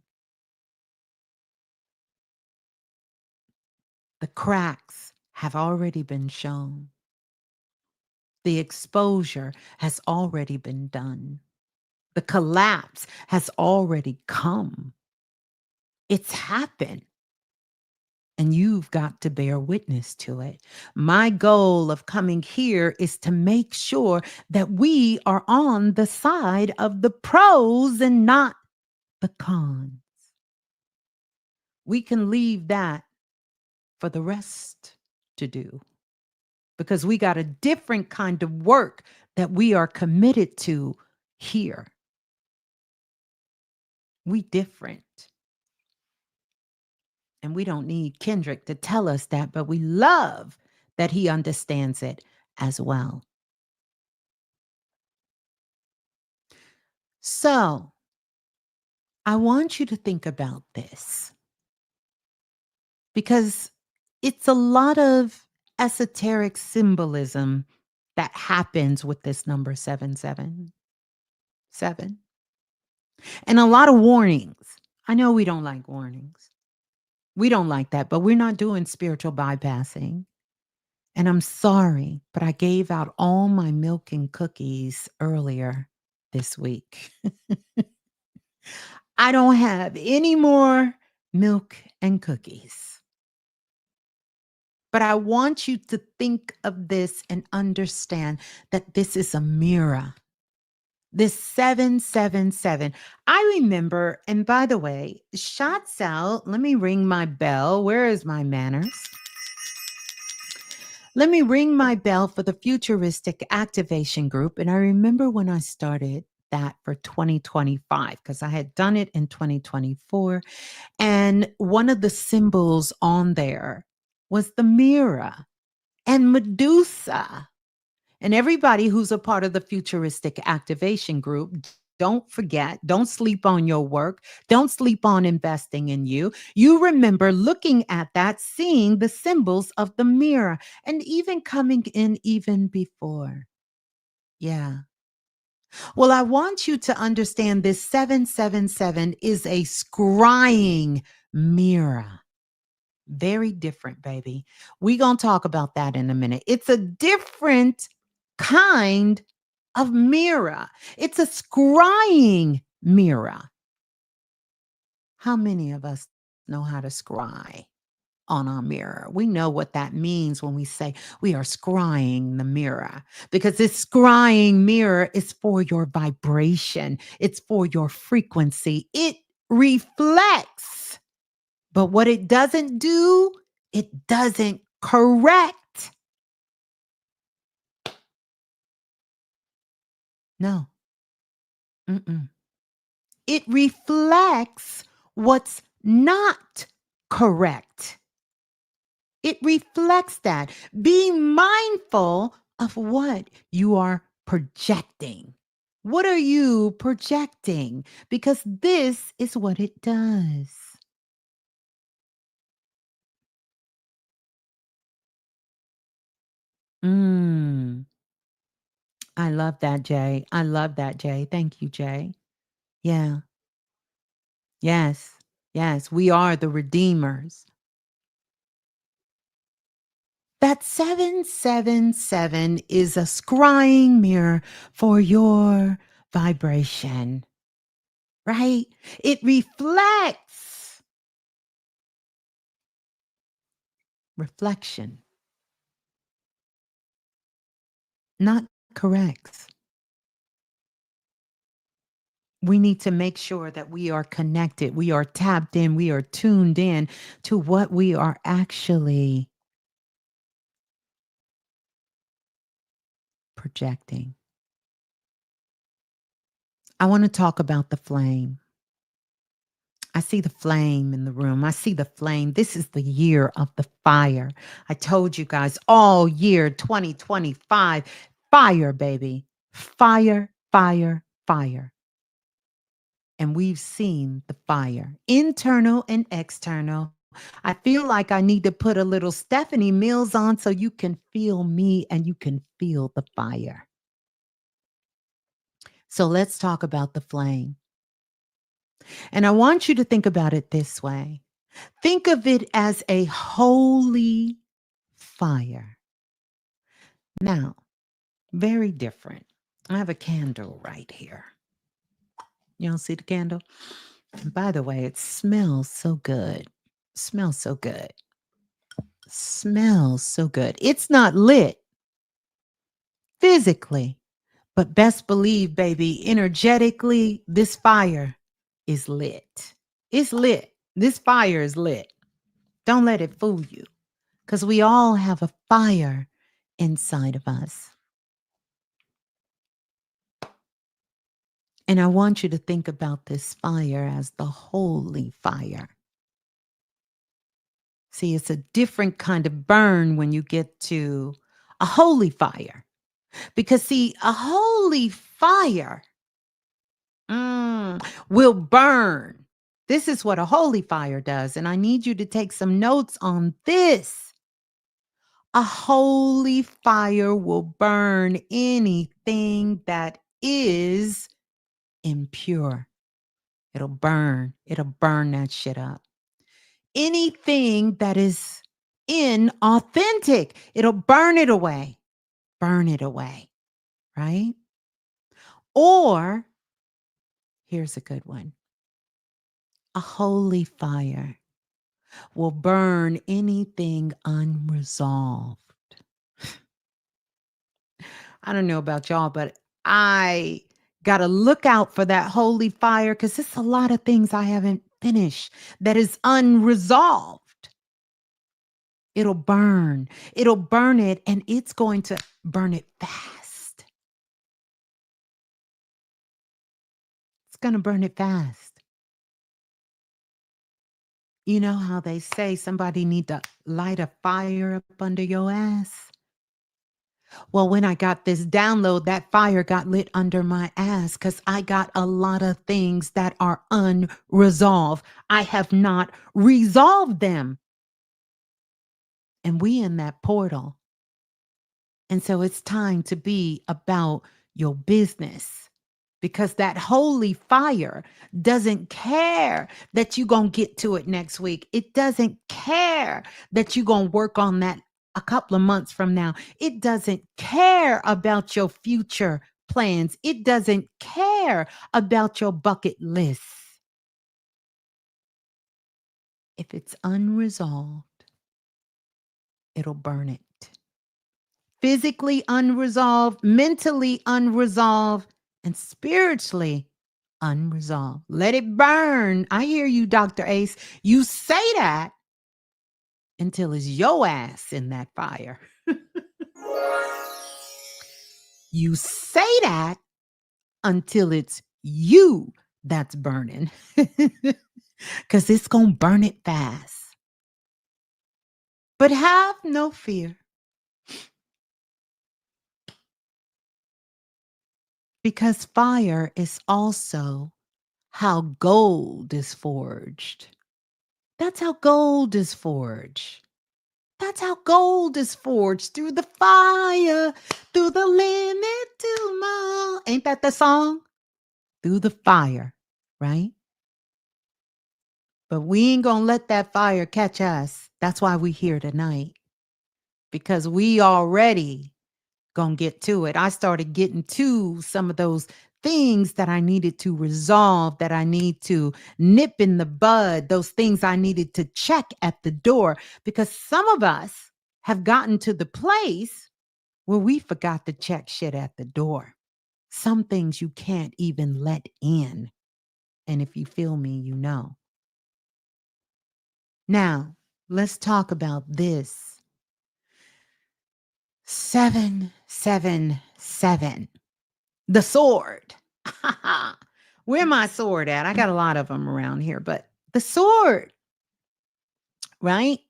The cracks have already been shown. The exposure has already been done. The collapse has already come. It's happened. And you've got to bear witness to it. My goal of coming here is to make sure that we are on the side of the pros and not the cons. We can leave that for the rest to do because we got a different kind of work that we are committed to here. We different. And we don't need Kendrick to tell us that, but we love that he understands it as well. So I want you to think about this because it's a lot of esoteric symbolism that happens with this number 777. And a lot of warnings. I know we don't like warnings. We don't like that, but we're not doing spiritual bypassing. And I'm sorry, but I gave out all my milk and cookies earlier this week. I don't have any more milk and cookies. But I want you to think of this and understand that this is a mirror. This 777. I remember, and by the way, shots out. Let me ring my bell. Where is my manners? Let me ring my bell for the Futuristic Activation Group. And I remember when I started that for 2025, because I had done it in 2024. And one of the symbols on there was the mirror and Medusa. And everybody who's a part of the Futuristic Activation Group, don't forget, don't sleep on your work. Don't sleep on investing in you. You remember looking at that, seeing the symbols of the mirror, and even coming in even before. Yeah. Well, I want you to understand this 777 is a scrying mirror. Very different, baby. We're going to talk about that in a minute. It's a different kind of mirror. It's a scrying mirror. How many of us know how to scry on our mirror? We know what that means when we say we are scrying the mirror, because this scrying mirror is for your vibration. It's for your frequency. It reflects But what it doesn't do, it doesn't correct. No. Mm-mm. It reflects what's not correct. It reflects that. Be mindful of what you are projecting. What are you projecting? Because this is what it does. Mm, I love that, Jay. I love that, Jay. Thank you, Jay. Yeah. Yes. Yes. We are the redeemers. That 777 is a scrying mirror for your vibration, right? It reflects reflection, not corrects. We need to make sure that we are connected, we are tapped in, we are tuned in to what we are actually projecting. I want to talk about the flame. I see the flame in the room. I see the flame. This is the year of the fire. I told you guys all year 2025, fire, baby. Fire, fire, fire. And we've seen the fire, internal and external. I feel like I need to put a little Stephanie Mills on so you can feel me and you can feel the fire. So let's talk about the flame. And I want you to think about it this way. Think of it as a holy fire. Now, very different. I have a candle right here. You don't see the candle? And by the way, it smells so good. Smells so good. Smells so good. It's not lit physically, but best believe, baby, energetically, this fire is lit. It's lit. This fire is lit. Don't let it fool you because we all have a fire inside of us. And I want you to think about this fire as the holy fire. See, it's a different kind of burn when you get to a holy fire. Because, see, a holy fire will burn. This is what a holy fire does. And I need you to take some notes on this. A holy fire will burn anything that is impure. It'll burn. It'll burn that shit up. Anything that is inauthentic, it'll burn it away. Burn it away. Right? Or here's a good one. A holy fire will burn anything unresolved. I don't know about y'all, but I got to look out for that holy fire because it's a lot of things I haven't finished that is unresolved. It'll burn. It'll burn it, and it's going to burn it fast. It's going to burn it fast. You know how they say somebody need to light a fire up under your ass? Well, when I got this download, that fire got lit under my ass because I got a lot of things that are unresolved. I have not resolved them. And we in that portal. And so it's time to be about your business because that holy fire doesn't care that you're going to get to it next week. It doesn't care that you're going to work on that a couple of months from now. It doesn't care about your future plans. It doesn't care about your bucket list. If it's unresolved, it'll burn it. Physically unresolved, mentally unresolved, and spiritually unresolved. Let it burn. I hear you, Dr. Ace. You say that until it's your ass in that fire. You say that until it's you that's burning. Because it's going to burn it fast. But have no fear. Because fire is also how gold is forged. That's how gold is forged. That's how gold is forged through the fire, through the limit to my. Ain't that the song? Through the fire, right? But we ain't gonna let that fire catch us. That's why we here tonight. Because we already gonna get to it. I started getting to some of those things that I needed to resolve, that I need to nip in the bud, those things I needed to check at the door, because some of us have gotten to the place where we forgot to check shit at the door. Some things you can't even let in. And if you feel me, you know. Now, let's talk about this. 777. The sword. Where my sword at? I got a lot of them around here, but the sword, right?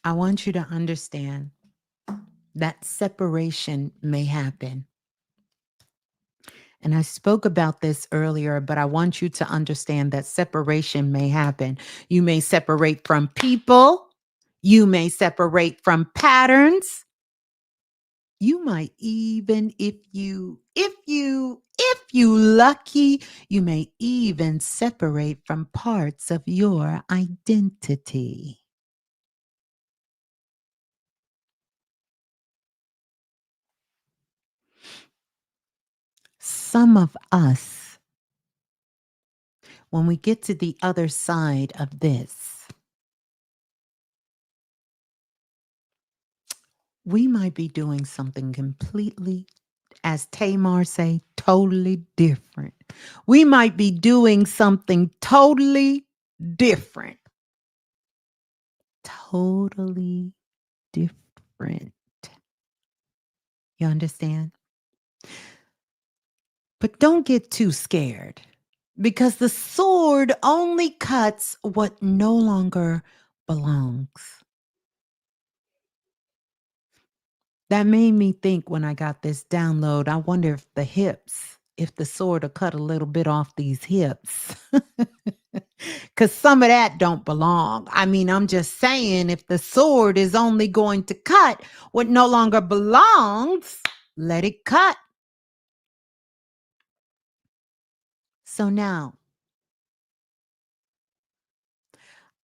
I want you to understand that separation may happen. And I spoke about this earlier, but I want you to understand that separation may happen. You may separate from people. You may separate from patterns. You might even, if you lucky, you may even separate from parts of your identity. Some of us, when we get to the other side of this, we might be doing something completely, as Tamar say, totally different. We might be doing something totally different. Totally different. You understand? But don't get too scared, because the sword only cuts what no longer belongs. That made me think when I got this download, I wonder if the sword will cut a little bit off these hips. Because some of that don't belong. I mean, I'm just saying, if the sword is only going to cut what no longer belongs, let it cut. So now,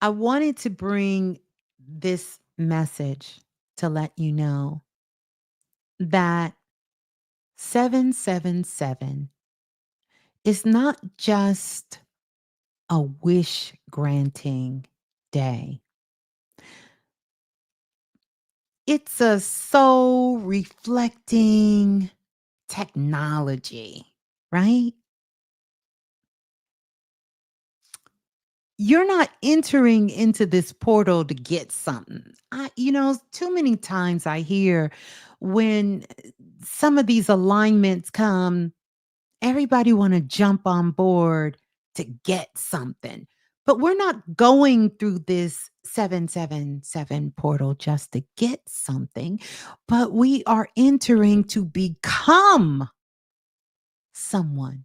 I wanted to bring this message to let you know that 777 is not just a wish granting day. It's a soul reflecting technology, right? You're not entering into this portal to get something. Too many times I hear when some of these alignments come, everybody want to jump on board to get something. But we're not going through this 777 portal just to get something, but we are entering to become someone.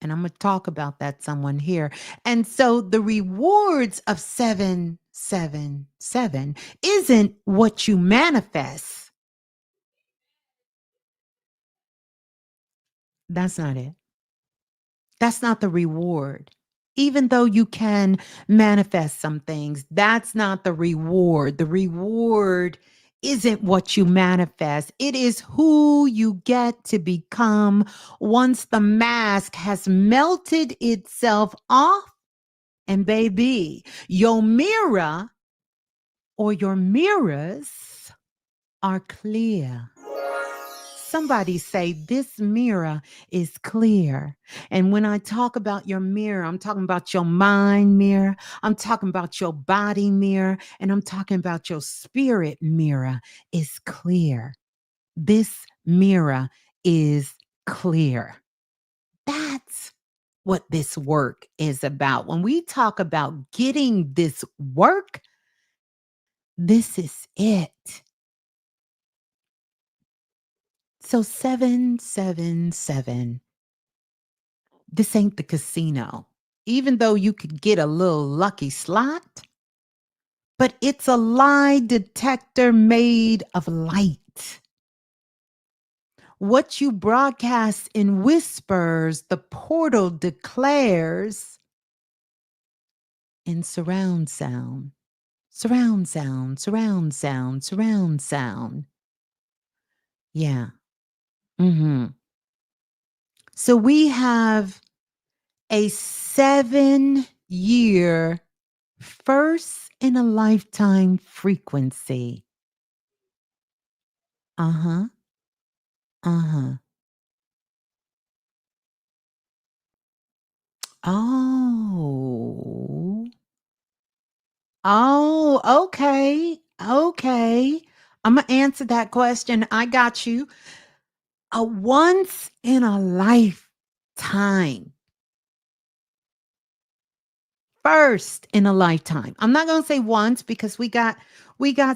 And I'm going to talk about that someone here. And so the rewards of 777 isn't what you manifest. That's not it. That's not the reward. Even though you can manifest some things, that's not the reward. The reward isn't what you manifest. It is who you get to become once the mask has melted itself off. And baby, your mirror or your mirrors are clear. Somebody say, this mirror is clear. And when I talk about your mirror, I'm talking about your mind mirror, I'm talking about your body mirror, and I'm talking about your spirit mirror is clear. This mirror is clear. That's what this work is about. When we talk about getting this work, this is it. So 777. This ain't the casino. Even though you could get a little lucky slot, but it's a lie detector made of light. What you broadcast in whispers, the portal declares in surround sound, surround sound, surround sound, surround sound. Yeah. So we have a 7-year first in a lifetime frequency. Uh-huh. Uh-huh. Oh. Oh, okay. Okay. Imma answer that question. I got you. A once in a lifetime. First in a lifetime. I'm not going to say once because we got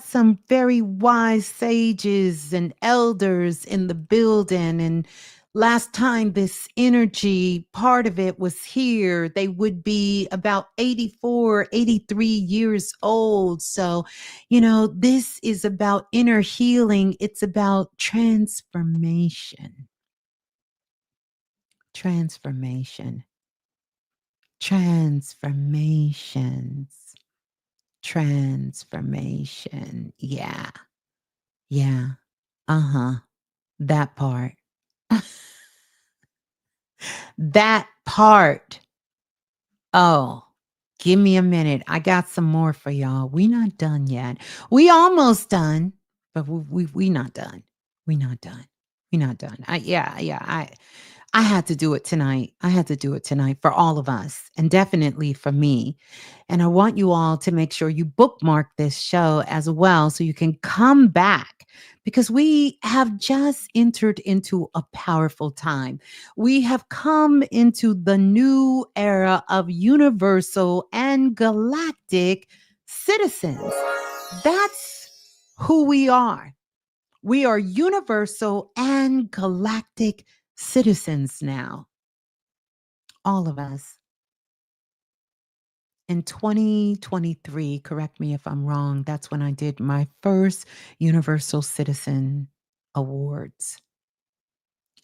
some very wise sages and elders in the building, and last time this energy part of it was here, they would be about 84, 83 years old. So, this is about inner healing. It's about transformation. Transformation. Transformations. Transformation. Yeah. Yeah. Uh-huh. That part. That part. Oh, give me a minute. I got some more for y'all. We not done yet. We almost done, but we not done. We not done. We not done. I had to do it tonight. I had to do it tonight for all of us and definitely for me. And I want you all to make sure you bookmark this show as well so you can come back because we have just entered into a powerful time. We have come into the new era of universal and galactic citizens. That's who we are. We are universal and galactic citizens now, all of us. In 2023, correct me if I'm wrong, that's when I did my first Universal Citizen Awards.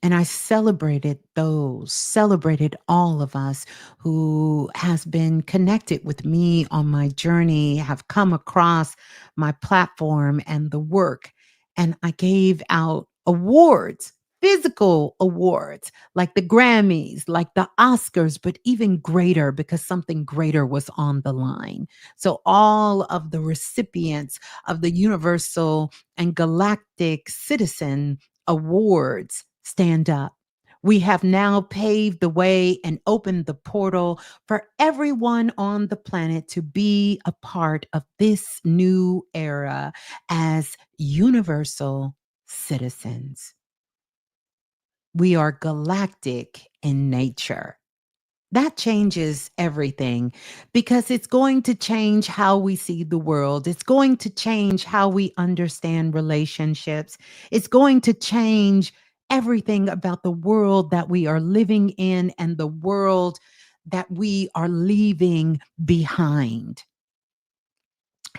And I celebrated all of us who has been connected with me on my journey, have come across my platform and the work. And I gave out awards, physical awards, like the Grammys, like the Oscars, but even greater because something greater was on the line. So all of the recipients of the Universal and Galactic Citizen Awards stand up. We have now paved the way and opened the portal for everyone on the planet to be a part of this new era as universal citizens. We are galactic in nature. That changes everything because it's going to change how we see the world. It's going to change how we understand relationships. It's going to change everything about the world that we are living in and the world that we are leaving behind.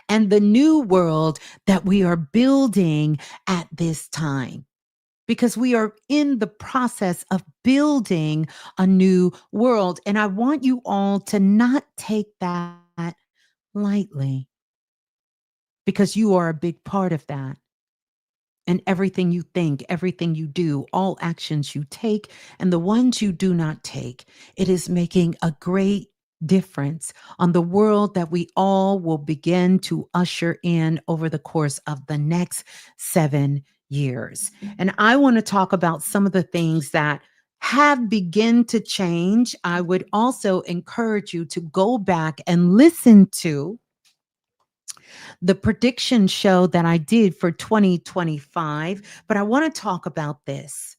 And the new world that we are building at this time because we are in the process of building a new world. And I want you all to not take that lightly because you are a big part of that. And everything you think, everything you do, all actions you take, and the ones you do not take, it is making a great difference on the world that we all will begin to usher in over the course of the next 7 years. And I want to talk about some of the things that have begun to change. I would also encourage you to go back and listen to the prediction show that I did for 2025. But I want to talk about this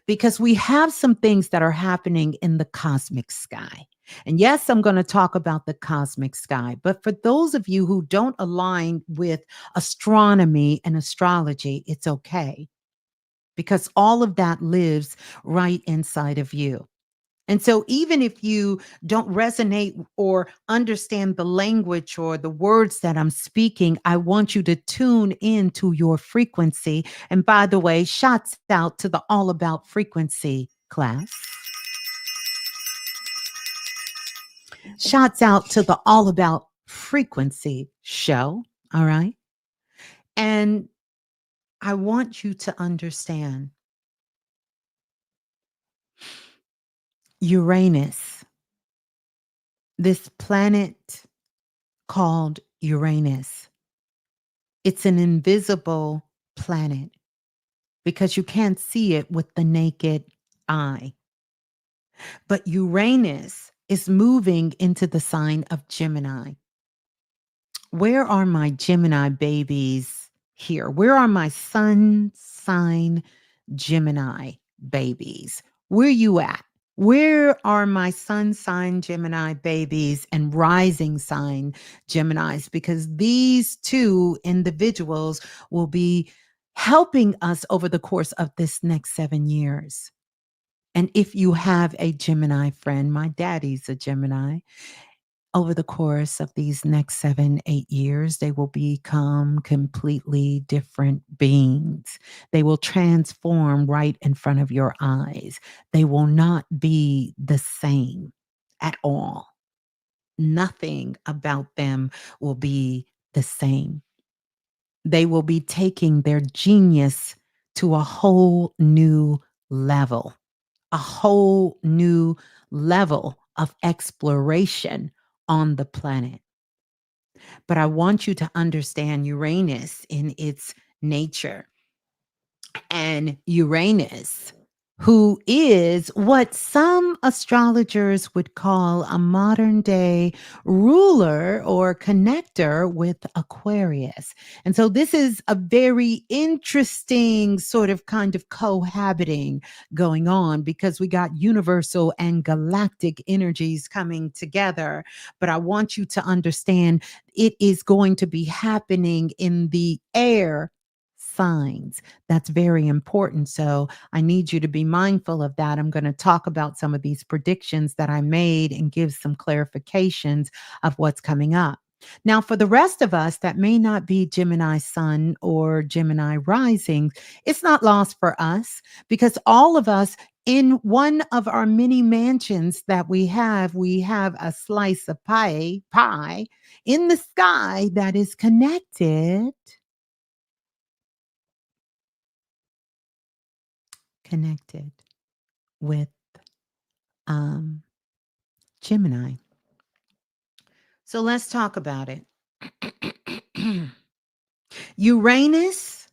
because we have some things that are happening in the cosmic sky. And yes, I'm going to talk about the cosmic sky. But for those of you who don't align with astronomy and astrology, it's okay because all of that lives right inside of you. And so, even if you don't resonate or understand the language or the words that I'm speaking, I want you to tune into your frequency. And by the way, shots out to the All About Frequency class. Shots out to the All About Frequency show. All right. And I want you to understand Uranus, this planet called Uranus. It's an invisible planet because you can't see it with the naked eye. But Uranus is moving into the sign of Gemini. Where are my Gemini babies here? Where are my sun sign Gemini babies? Where you at? Where are my sun sign Gemini babies and rising sign Geminis? Because these two individuals will be helping us over the course of this next 7 years. And if you have a Gemini friend, my daddy's a Gemini, over the course of these next 7, 8 years, they will become completely different beings. They will transform right in front of your eyes. They will not be the same at all. Nothing about them will be the same. They will be taking their genius to a whole new level, a whole new level of exploration on the planet. But I want you to understand Uranus in its nature. And Uranus, who is what some astrologers would call a modern day ruler or connector with Aquarius. And so this is a very interesting sort of kind of cohabiting going on because we got universal and galactic energies coming together. But I want you to understand it is going to be happening in the air signs. That's very important. So I need you to be mindful of that. I'm going to talk about some of these predictions that I made and give some clarifications of what's coming up. Now, for the rest of us that may not be Gemini sun or Gemini rising, it's not lost for us because all of us in one of our many mansions that we have a slice of pie in the sky that is connected with um, Gemini. So let's talk about it. Uranus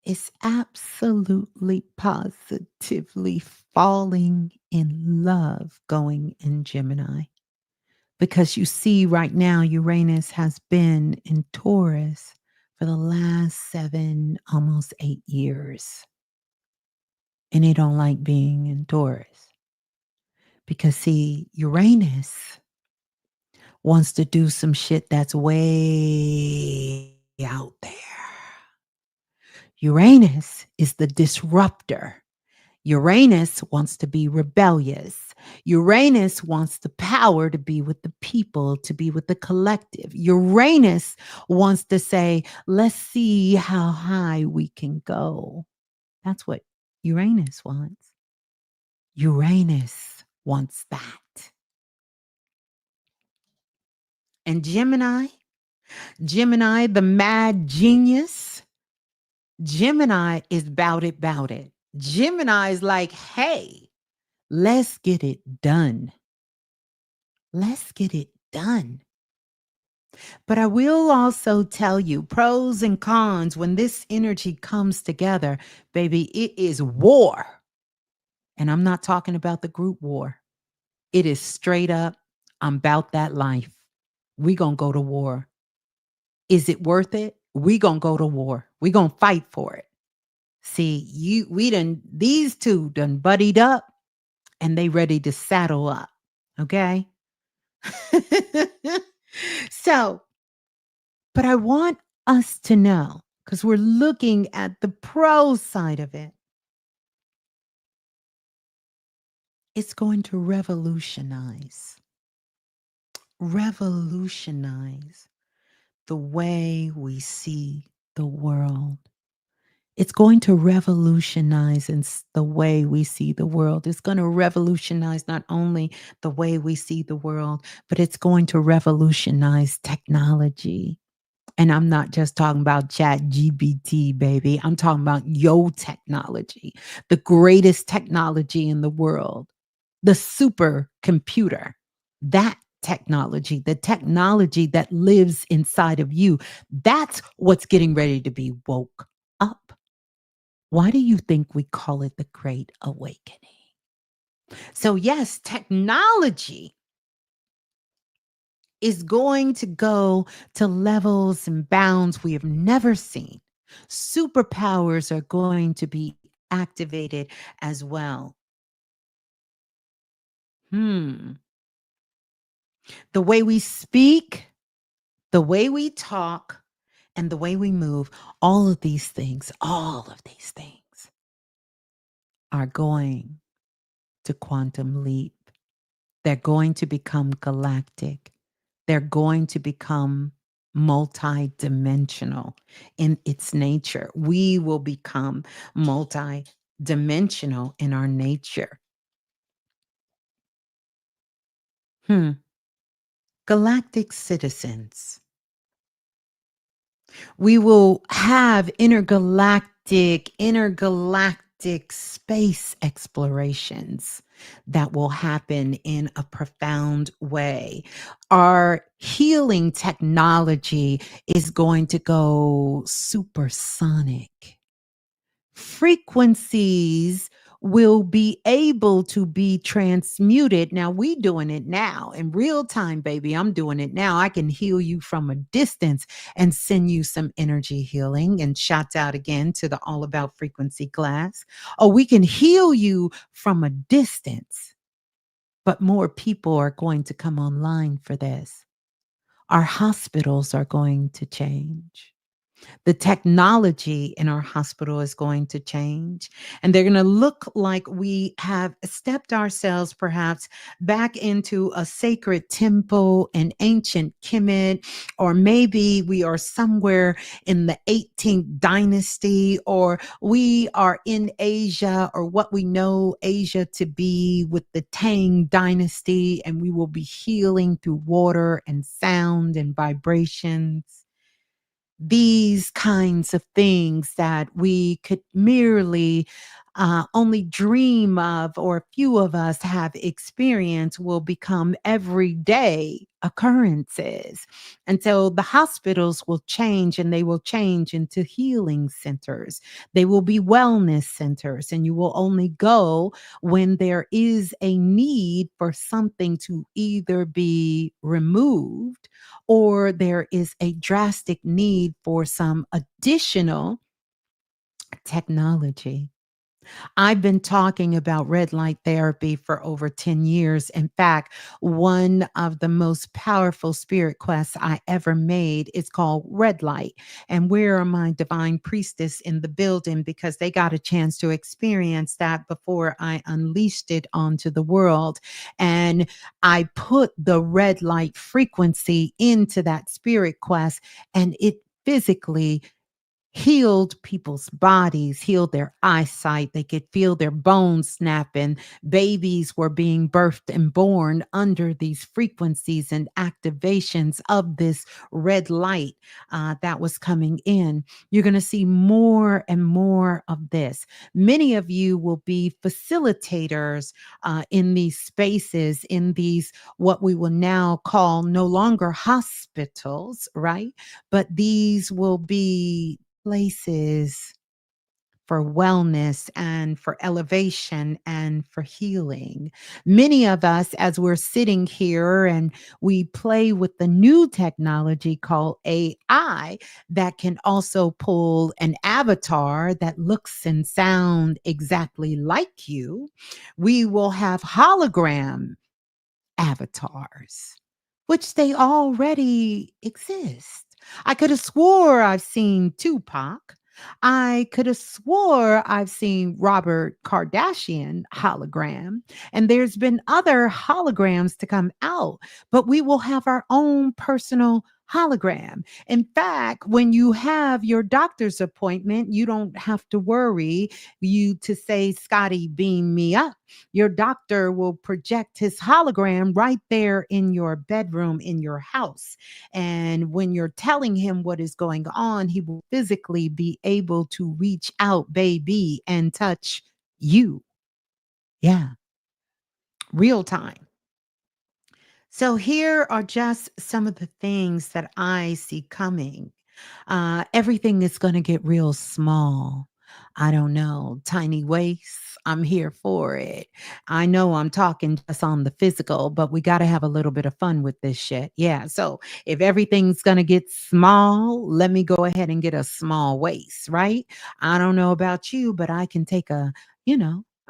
is absolutely positively falling in love going in Gemini because you see right now Uranus has been in Taurus for the last 7 almost 8 years and they don't like being in Taurus because see Uranus wants to do some shit that's way out there. Uranus is the disruptor. Uranus wants to be rebellious. Uranus wants the power to be with the people, to be with the collective. Uranus wants to say, let's see how high we can go. That's what Uranus wants. Uranus wants that. And Gemini, the mad genius, Gemini is bout it, bout it. Gemini is like, hey, let's get it done. Let's get it done. But I will also tell you pros and cons when this energy comes together, baby, it is war. And I'm not talking about the group war. It is straight up, I'm about that life. We going to go to war. Is it worth it? We going to go to war. We going to fight for it. See, these two done buddied up and they ready to saddle up. Okay? So, but I want us to know, because we're looking at the pro side of it, it's going to revolutionize the way we see the world. It's going to revolutionize the way we see the world. It's going to revolutionize not only the way we see the world, but it's going to revolutionize technology. And I'm not just talking about Chat GBT, baby. I'm talking about yo technology, the greatest technology in the world, the supercomputer, that technology, the technology that lives inside of you. That's what's getting ready to be woke up. Why do you think we call it the Great Awakening? So, yes, technology is going to go to levels and bounds we have never seen. Superpowers are going to be activated as well. The way we speak, the way we talk, and the way we move, all of these things are going to quantum leap. They're going to become galactic. They're going to become multidimensional in its nature. We will become multidimensional in our nature. Galactic citizens. We will have intergalactic space explorations that will happen in a profound way. Our healing technology is going to go supersonic. Frequencies will be able to be transmuted. Now we doing it now in real time, baby. I'm doing it now. I can heal you from a distance and send you some energy healing. And shouts out again to the All About Frequency class. Oh, we can heal you from a distance, but more people are going to come online for this. Our hospitals are going to change. The technology in our hospital is going to change, and they're going to look like we have stepped ourselves perhaps back into a sacred temple, an ancient Kemet, or maybe we are somewhere in the 18th dynasty, or we are in Asia, or what we know Asia to be with the Tang dynasty, and we will be healing through water and sound and vibrations. These kinds of things that we could merely only dream of, or a few of us have experienced, will become everyday occurrences. And so the hospitals will change, and they will change into healing centers. They will be wellness centers, and you will only go when there is a need for something to either be removed or there is a drastic need for some additional technology. I've been talking about red light therapy for over 10 years. In fact, one of the most powerful spirit quests I ever made is called Red Light. And where are my divine priestess in the building? Because they got a chance to experience that before I unleashed it onto the world. And I put the red light frequency into that spirit quest, and it physically healed people's bodies, healed their eyesight. They could feel their bones snapping. Babies were being birthed and born under these frequencies and activations of this red light that was coming in. You're going to see more and more of this. Many of you will be facilitators in these spaces, in these what we will now call no longer hospitals, right? But these will be places for wellness and for elevation and for healing. Many of us, as we're sitting here and we play with the new technology called AI, that can also pull an avatar that looks and sound exactly like you, we will have hologram avatars, which they already exist. I could have swore I've seen Tupac. I could have swore I've seen Robert Kardashian hologram. And there's been other holograms to come out, but we will have our own personal hologram. In fact, when you have your doctor's appointment, you don't have to worry you to say, Scotty, beam me up. Your doctor will project his hologram right there in your bedroom in your house. And when you're telling him what is going on, he will physically be able to reach out, baby, and touch you. Yeah, real time. So here are just some of the things that I see coming. Everything is going to get real small. I don't know, tiny wastes. I'm here for it. I know I'm talking just on the physical, but we got to have a little bit of fun with this shit. Yeah. So if everything's going to get small, let me go ahead and get a small waist, right? I don't know about you, but I can take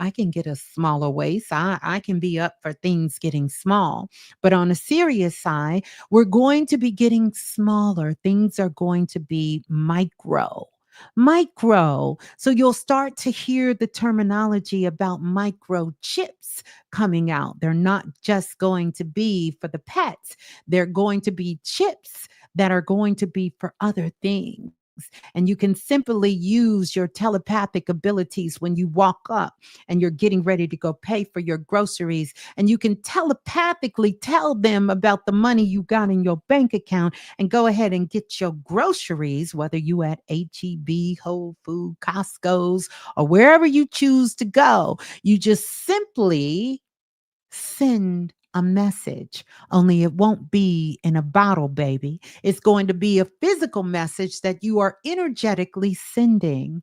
I can get a smaller waist. I can be up for things getting small. But on a serious side, we're going to be getting smaller. Things are going to be micro. Micro. So you'll start to hear the terminology about microchips coming out. They're not just going to be for the pets, they're going to be chips that are going to be for other things. And you can simply use your telepathic abilities when you walk up and you're getting ready to go pay for your groceries. And you can telepathically tell them about the money you got in your bank account and go ahead and get your groceries, whether you at HEB, Whole Food, Costco's, or wherever you choose to go. You just simply send a message, only it won't be in a bottle, baby. It's going to be a physical message that you are energetically sending.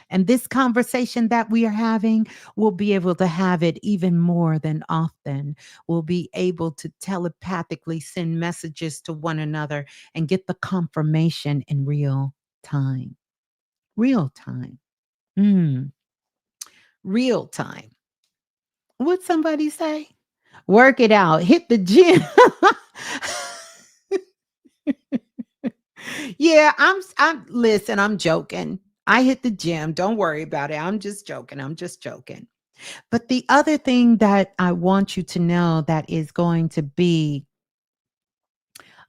And this conversation that we are having, we'll be able to have it even more than often. We'll be able to telepathically send messages to one another and get the confirmation in real time. Real time. Mm, real time. What'd somebody say? Work it out. Hit the gym. Yeah, I'm listen, I'm joking. I hit the gym. Don't worry about it. I'm just joking. I'm just joking. But the other thing that I want you to know that is going to be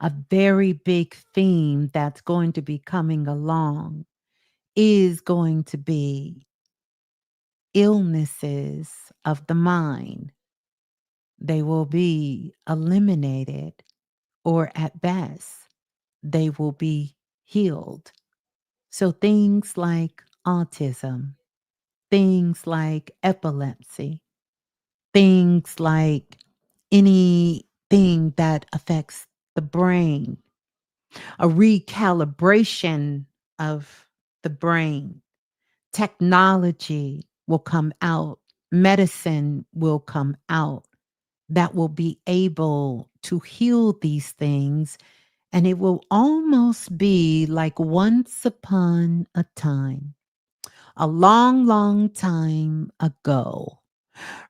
a very big theme that's going to be coming along is going to be illnesses of the mind. They will be eliminated, or at best, they will be healed. So things like autism, things like epilepsy, things like anything that affects the brain, a recalibration of the brain, technology will come out, medicine will come out that will be able to heal these things. And it will almost be like once upon a time, a long, long time ago.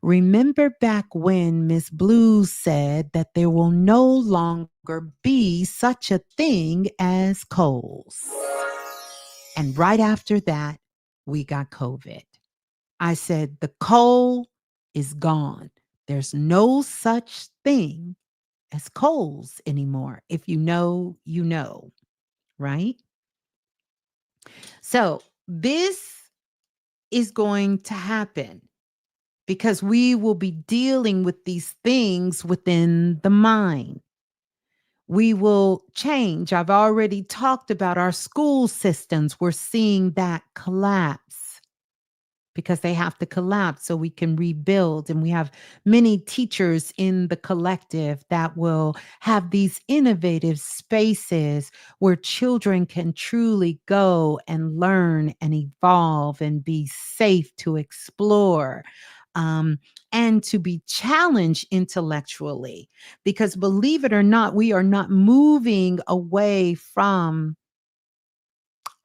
Remember back when Ms.Blue said that there will no longer be such a thing as colds. And right after that, we got COVID. I said, the cold is gone. There's no such thing as colds anymore. If you know, you know, right? So, this is going to happen because we will be dealing with these things within the mind. We will change. I've already talked about our school systems. We're seeing that collapse because they have to collapse so we can rebuild. And we have many teachers in the collective that will have these innovative spaces where children can truly go and learn and evolve and be safe to explore. Um, and to be challenged intellectually. Because believe it or not, we are not moving away from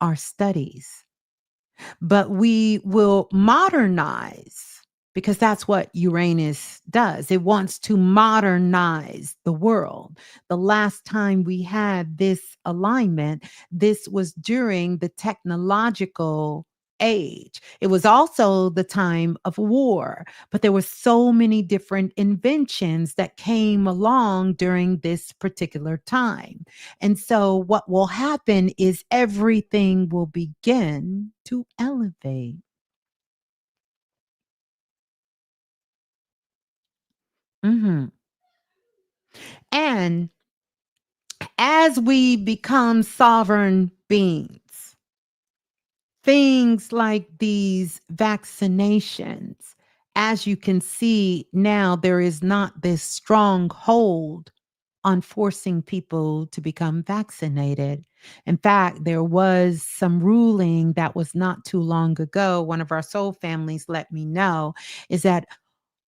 our studies, but we will modernize because that's what Uranus does. It wants to modernize the world. The last time we had this alignment, this was during the technological age. It was also the time of war, but there were so many different inventions that came along during this particular time. And so, what will happen is everything will begin to elevate. Mhm. And as we become sovereign beings, things like these vaccinations, as you can see now, there is not this strong hold on forcing people to become vaccinated. In fact, there was some ruling that was not too long ago. One of our soul families let me know is that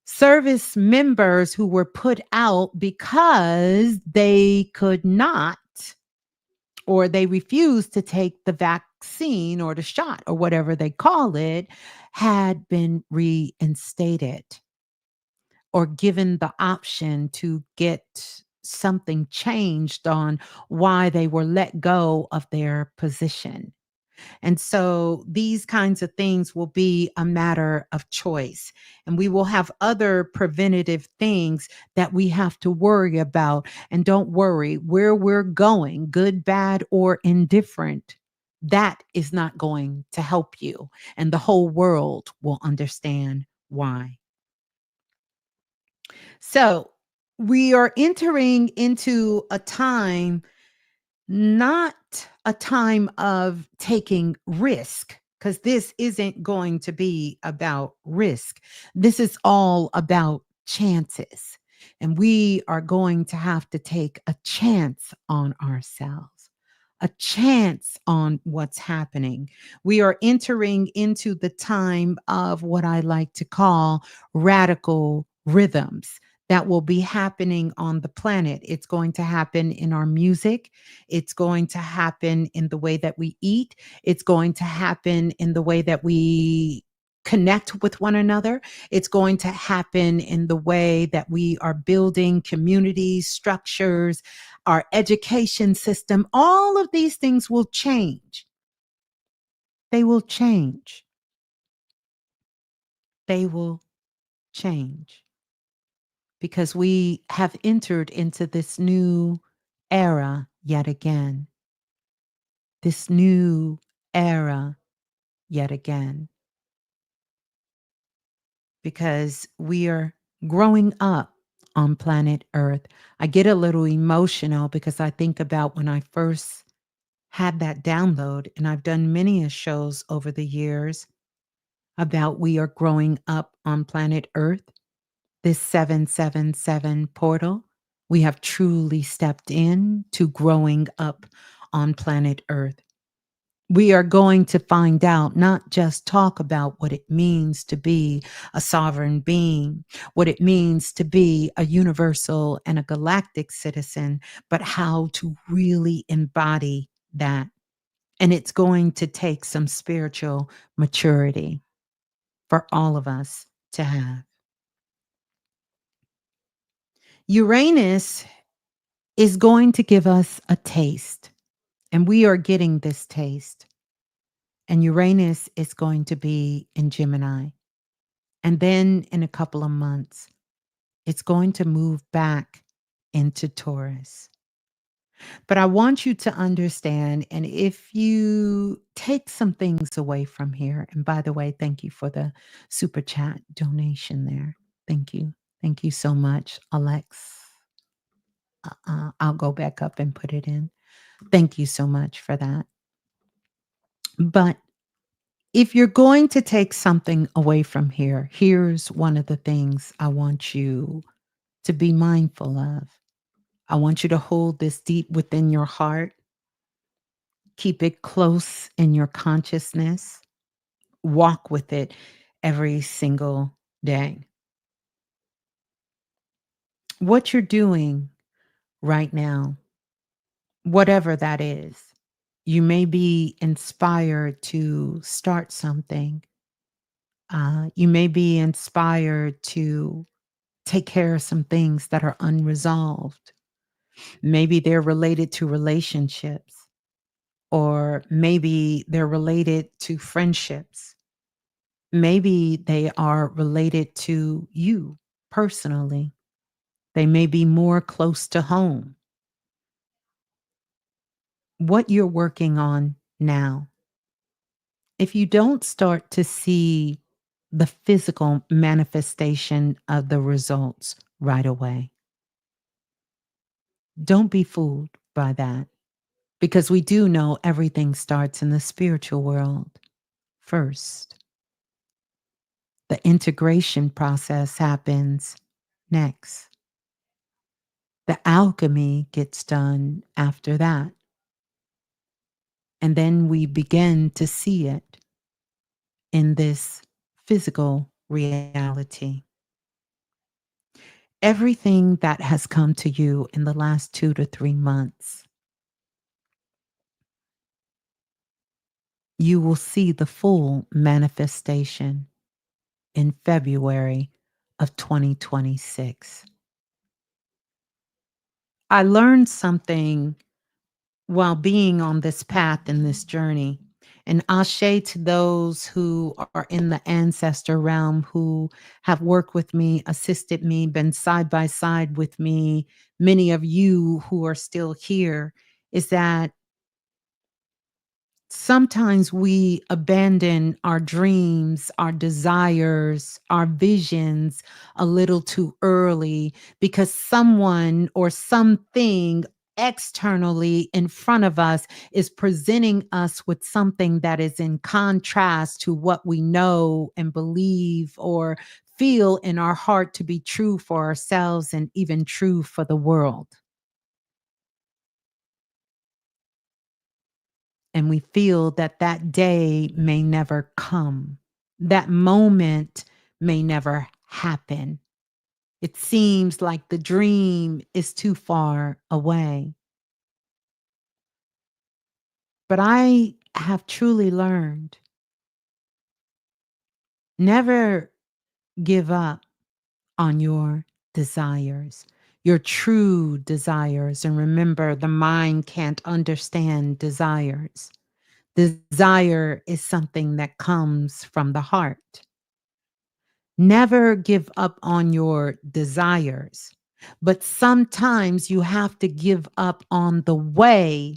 service members who were put out because they could not or they refused to take the vaccine or the shot or whatever they call it had been reinstated or given the option to get something changed on why they were let go of their position. And so these kinds of things will be a matter of choice. And we will have other preventative things that we have to worry about. And don't worry, where we're going, good, bad, or indifferent, that is not going to help you. And the whole world will understand why. So we are entering into a time, not a time of taking risk, because this isn't going to be about risk. This is all about chances. And we are going to have to take a chance on ourselves, a chance on what's happening. We are entering into the time of what I like to call radical rhythms that will be happening on the planet. It's going to happen in our music. It's going to happen in the way that we eat. It's going to happen in the way that we connect with one another. It's going to happen in the way that we are building communities, structures, our education system. All of these things will change. They will change. They will change because we have entered into this new era yet again. This new era yet again. Because we are growing up on planet Earth. I get a little emotional because I think about when I first had that download, and I've done many a shows over the years about we are growing up on planet Earth, this 777 portal. We have truly stepped in to growing up on planet Earth. We are going to find out, not just talk about what it means to be a sovereign being, what it means to be a universal and a galactic citizen, but how to really embody that. And it's going to take some spiritual maturity for all of us to have. Uranus is going to give us a taste, and we are getting this taste. And Uranus is going to be in Gemini. And then in a couple of months, it's going to move back into Taurus. But I want you to understand, and if you take some things away from here, and by the way, thank you for the super chat donation there. Thank you. Thank you so much, Alex. I'll go back up and put it in. Thank you so much for that. But if you're going to take something away from here, here's one of the things I want you to be mindful of. I want you to hold this deep within your heart, keep it close in your consciousness, walk with it every single day. What you're doing right now, whatever that is, you may be inspired to start something. You may be inspired to take care of some things that are unresolved. Maybe they're related to relationships, or maybe they're related to friendships. Maybe they are related to you personally. They may be more close to home. What you're working on now, if you don't start to see the physical manifestation of the results right away, don't be fooled by that, because we do know everything starts in the spiritual world first. The integration process happens next. The alchemy gets done after that. And then we begin to see it in this physical reality. Everything that has come to you in the last 2 to 3 months, you will see the full manifestation in February of 2026. I learned something while being on this path and this journey. And ashe to those who are in the ancestor realm, who have worked with me, assisted me, been side by side with me, many of you who are still here, is that sometimes we abandon our dreams, our desires, our visions a little too early because someone or something externally in front of us is presenting us with something that is in contrast to what we know and believe or feel in our heart to be true for ourselves and even true for the world. And we feel that that day may never come. That moment may never happen. It seems like the dream is too far away. But I have truly learned, never give up on your desires, your true desires. And remember, the mind can't understand desires. Desire is something that comes from the heart. Never give up on your desires, but sometimes you have to give up on the way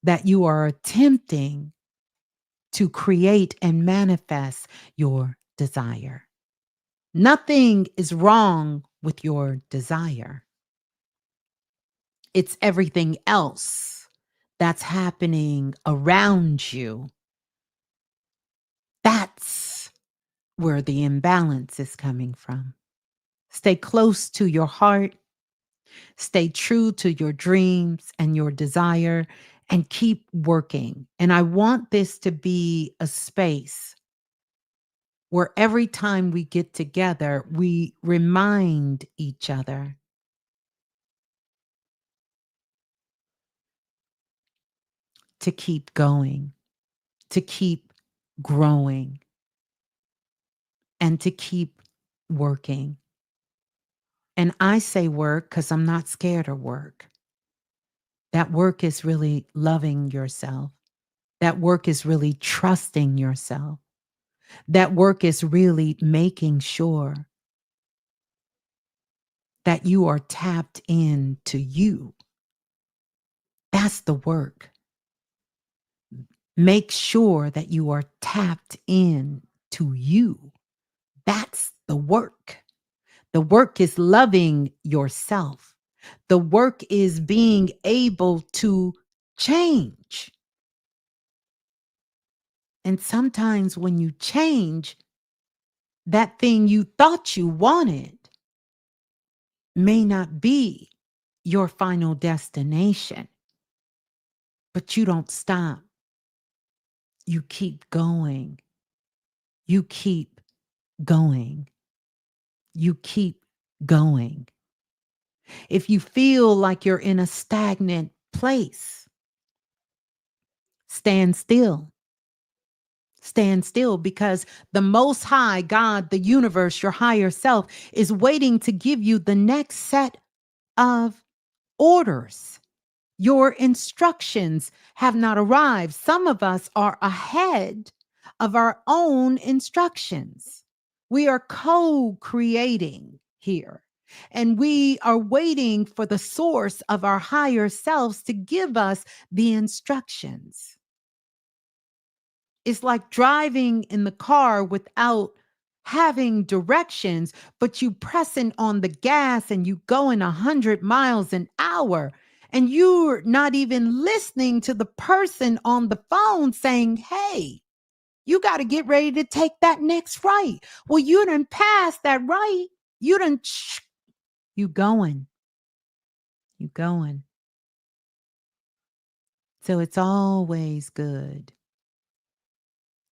that you are attempting to create and manifest your desire. Nothing is wrong with your desire. It's everything else that's happening around you. That's where the imbalance is coming from. Stay close to your heart. Stay true to your dreams and your desire and keep working. And I want this to be a space where every time we get together, we remind each other to keep going, to keep growing, and to keep working. And I say work because I'm not scared of work. That work is really loving yourself. That work is really trusting yourself. That work is really making sure that you are tapped into you That's the work. Make sure that you are tapped in to you. That's the work. The work is loving yourself. The work is being able to change. And sometimes when you change, that thing you thought you wanted may not be your final destination, but you don't stop. You keep going. You keep going. You keep going. If you feel like you're in a stagnant place, stand still. Stand still because the Most High, God, the universe, your higher self, is waiting to give you the next set of orders. Your instructions have not arrived. Some of us are ahead of our own instructions. We are co creating here, and we are waiting for the source of our higher selves to give us the instructions. It's like driving in the car without having directions, but you pressing on the gas and you going 100 miles an hour and you're not even listening to the person on the phone saying, hey, you got to get ready to take that next right. Well, you done passed that right. You done, you going, you going. So it's always good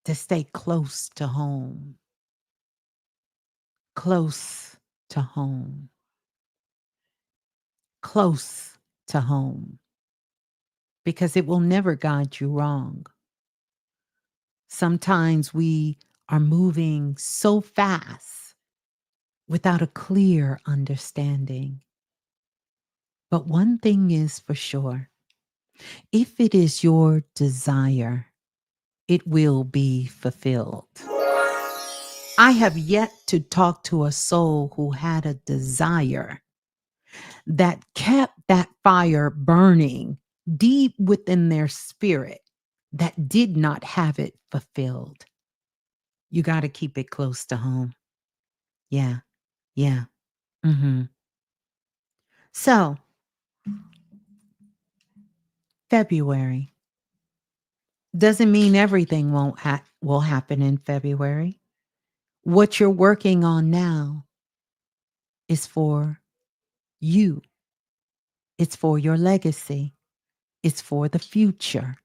to stay close to home, close to home, close to home, because it will never guide you wrong. Sometimes we are moving so fast without a clear understanding. But one thing is for sure, if it is your desire, it will be fulfilled. I have yet to talk to a soul who had a desire that kept that fire burning deep within their spirit that did not have it fulfilled. You got to keep it close to home. Yeah. Yeah. So, February doesn't mean everything will happen in February. What you're working on now is for you. It's for your legacy. It's for the future.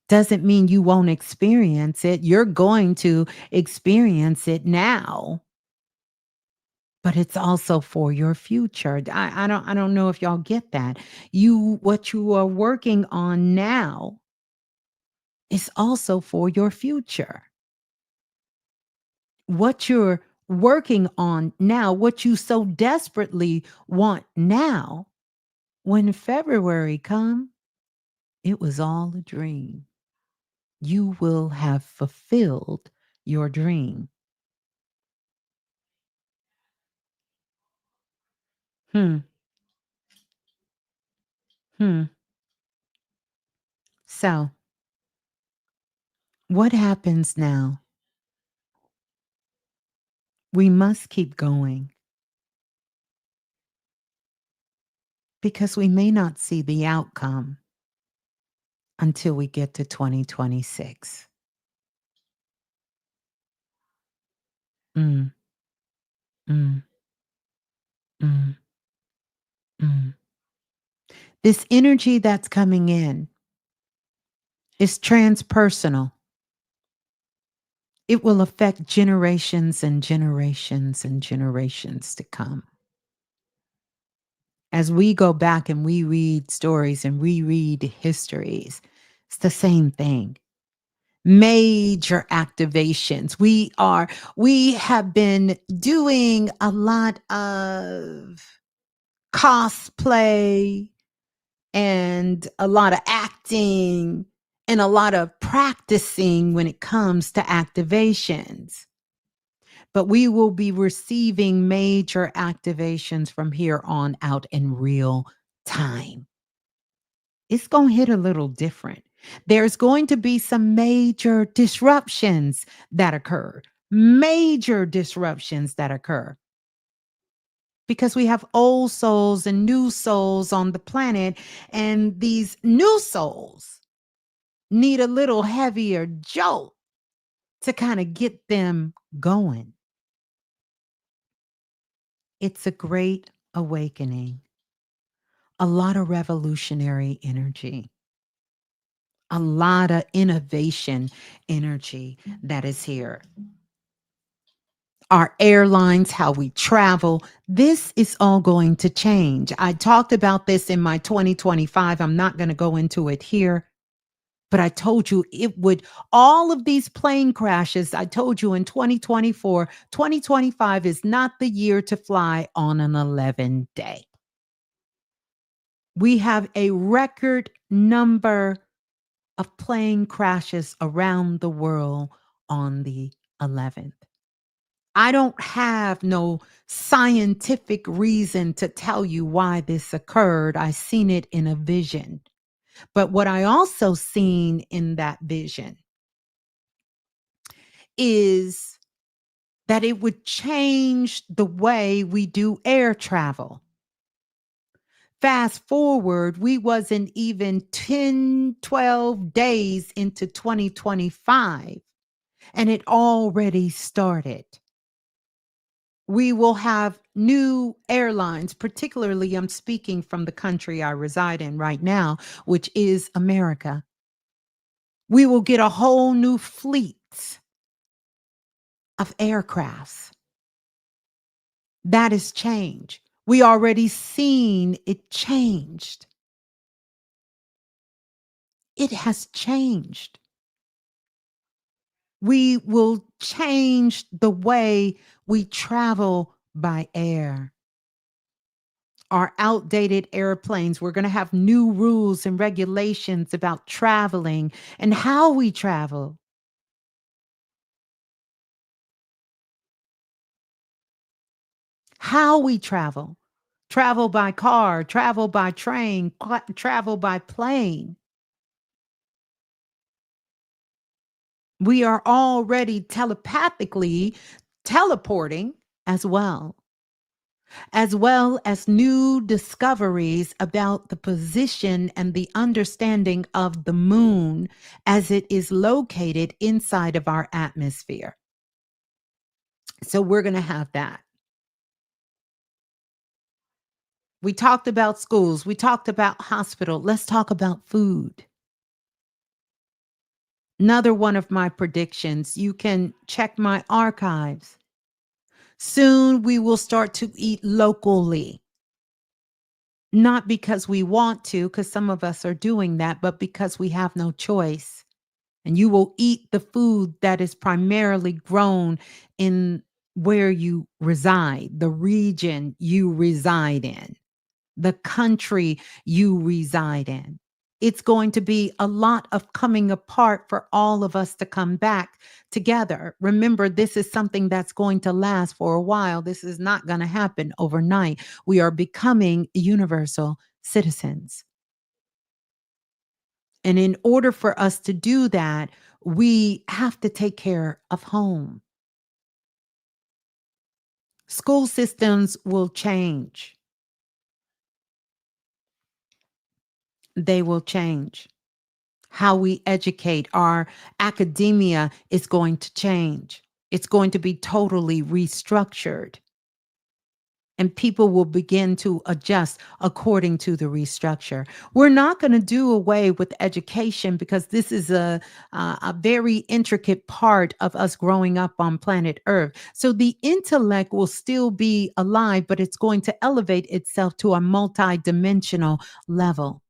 Doesn't mean you won't experience it. You're going to experience it now, but it's also for your future. I don't know if y'all get that. What you are working on now is also for your future. What you're working on now, what you so desperately want now, when February come, it was all a dream. You will have fulfilled your dream. Hmm. Hmm. So, what happens now? We must keep going because we may not see the outcome until we get to 2026. Mm, mm, mm, mm. This energy that's coming in is transpersonal. It will affect generations and generations and generations to come. As we go back and we read stories and reread histories, it's the same thing. Major activations. We have been doing a lot of cosplay and a lot of acting and a lot of practicing when it comes to activations. But we will be receiving major activations from here on out in real time. it's going to hit a little different. There's going to be some major disruptions that occur, major disruptions that occur because we have old souls and new souls on the planet, and these new souls need a little heavier jolt to kind of get them going. It's a great awakening, a lot of revolutionary energy, a lot of innovation energy that is here. Our airlines, how we travel, this is all going to change. I talked about this in my 2025. I'm not going to go into it here, but I told you it would, all of these plane crashes, I told you in 2024, 2025 is not the year to fly on an 11 day. We have a record number of plane crashes around the world on the 11th. I don't have no scientific reason to tell you why this occurred. I seen it in a vision. But what I also seen in that vision is that it would change the way we do air travel. Fast forward, we wasn't even 10, 12 days into 2025, and it already started. We will have new airlines, particularly I'm speaking from the country I reside in right now, which is America. We will get a whole new fleet of aircrafts. That is change. We already seen it changed. It has changed. We will change the way we travel by air. Our outdated airplanes, we're going to have new rules and regulations about traveling and how we travel. How we travel. Travel by car, travel by train, travel by plane. We are already telepathically teleporting as well as new discoveries about the position and the understanding of the moon as it is located inside of our atmosphere. So we're going to have that. We talked about schools, we talked about hospital. Let's talk about food. Another one of my predictions, you can check my archives. Soon we will start to eat locally. Not because we want to, because some of us are doing that, but because we have no choice. And you will eat the food that is primarily grown in where you reside, the region you reside in, the country you reside in. It's going to be a lot of coming apart for all of us to come back together. Remember, this is something that's going to last for a while. This is not going to happen overnight. We are becoming universal citizens. And in order for us to do that, we have to take care of home. School systems will change. They will change. How we educate, our academia is going to change. It's going to be totally restructured. And people will begin to adjust according to the restructure. We're not going to do away with education because this is a very intricate part of us growing up on planet Earth. So the intellect will still be alive, but it's going to elevate itself to a multidimensional level.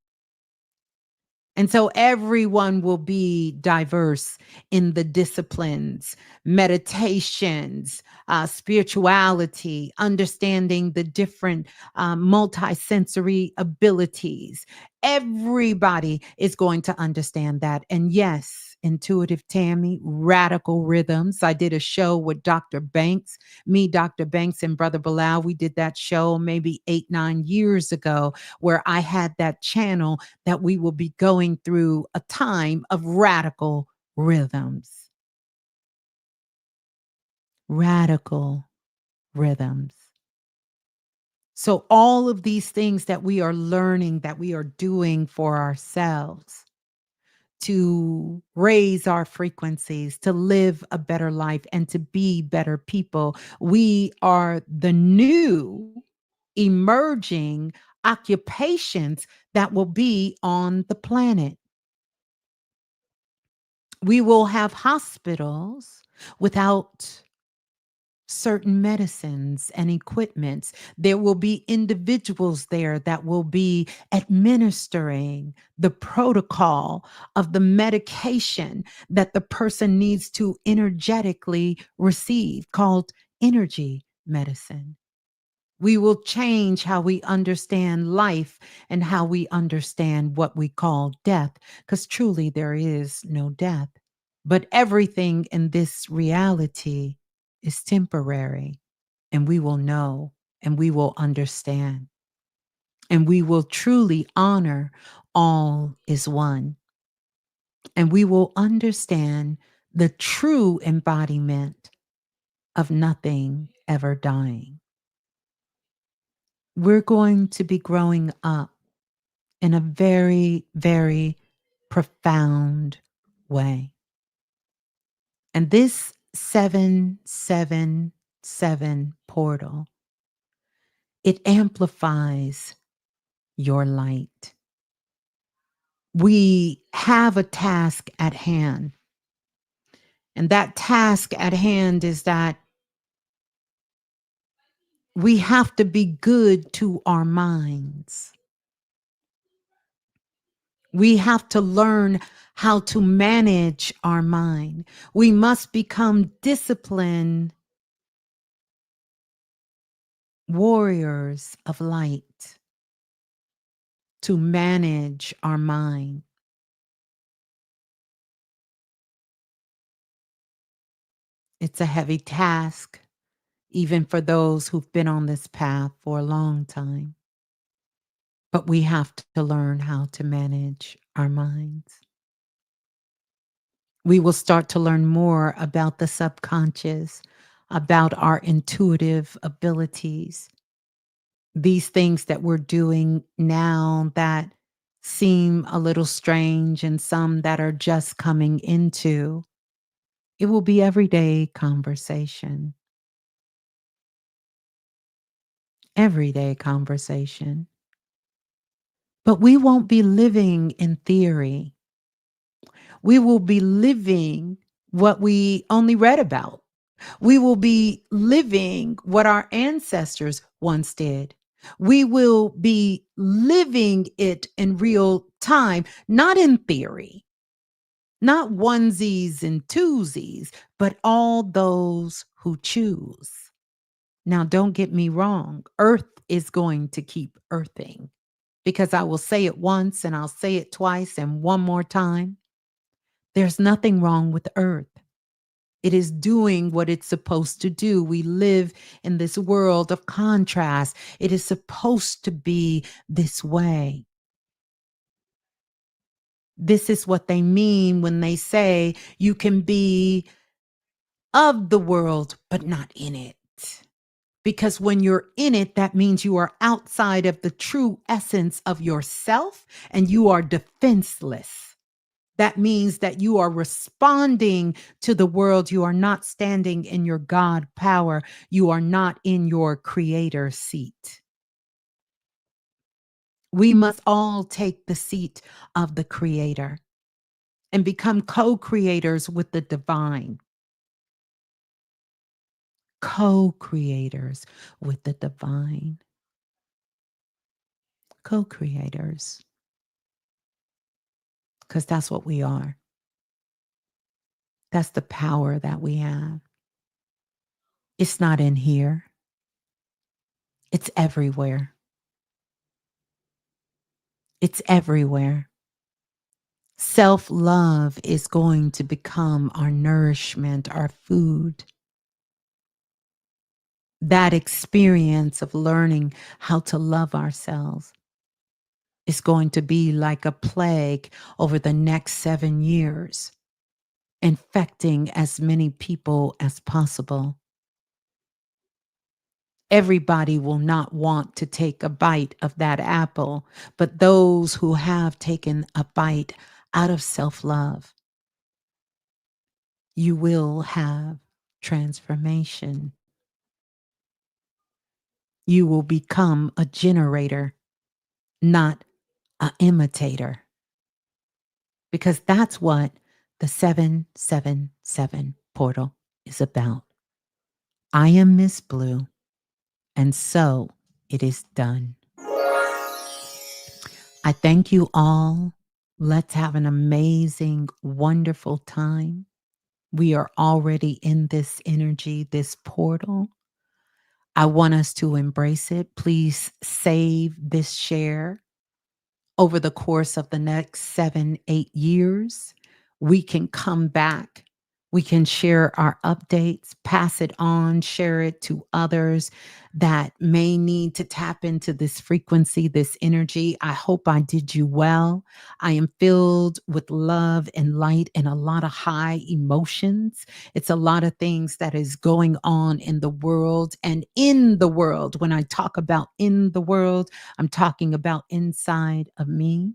And so everyone will be diverse in the disciplines, meditations, spirituality, understanding the different multisensory abilities. Everybody is going to understand that. And yes, Intuitive Tammy, Radical Rhythms. I did a show with Dr. Banks, me, Dr. Banks, and Brother Bilal. We did that show maybe 8, 9 years ago, where I had that channel that we will be going through a time of radical rhythms. Radical rhythms. So, all of these things that we are learning, that we are doing for ourselves to raise our frequencies, to live a better life, and to be better people, we are the new emerging occupations that will be on the planet. We will have hospitals without certain medicines and equipments. There will be individuals there that will be administering the protocol of the medication that the person needs to energetically receive, called energy medicine. We will change how we understand life and how we understand what we call death, because truly there is no death. But everything in this reality is temporary, and we will know and we will understand and we will truly honor all is one. And we will understand the true embodiment of nothing ever dying. We're going to be growing up in a very, very profound way. And this 777 portal, it amplifies your light. We have a task at hand. And that task at hand is that we have to be good to our minds. We have to learn how to manage our mind. We must become disciplined warriors of light to manage our mind. It's a heavy task, even for those who've been on this path for a long time. But we have to learn how to manage our minds. We will start to learn more about the subconscious, about our intuitive abilities, these things that we're doing now that seem a little strange and some that are just coming into. It will be everyday conversation. Everyday conversation. But we won't be living in theory. We will be living what we only read about. We will be living what our ancestors once did. We will be living it in real time, not in theory, not onesies and twosies, but all those who choose. Now, don't get me wrong. Earth is going to keep earthing, because I will say it once and I'll say it twice and one more time. There's nothing wrong with Earth. It is doing what it's supposed to do. We live in this world of contrast. It is supposed to be this way. This is what they mean when they say you can be of the world, but not in it. Because when you're in it, that means you are outside of the true essence of yourself and you are defenseless. That means that you are responding to the world. You are not standing in your God power. You are not in your creator seat. We must all take the seat of the creator and become co-creators with the divine. Co-creators with the divine. Co-creators. Because that's what we are. That's the power that we have. It's not in here. It's everywhere. It's everywhere. Self love is going to become our nourishment, our food. That experience of learning how to love ourselves is going to be like a plague over the next 7 years, infecting as many people as possible. Everybody will not want to take a bite of that apple, but those who have taken a bite out of self love, you will have transformation. You will become a generator, not an imitator, because that's what the 777 portal is about. I am Miss Blue, and so it is done. I thank you all. Let's have an amazing, wonderful time. We are already in this energy, this portal. I want us to embrace it. Please save this share over the course of the next 7, 8 years. We can come back. We can share our updates, pass it on, share it to others that may need to tap into this frequency, this energy. I hope I did you well. I am filled with love and light and a lot of high emotions. It's a lot of things that is going on in the world and in the world. When I talk about in the world, I'm talking about inside of me.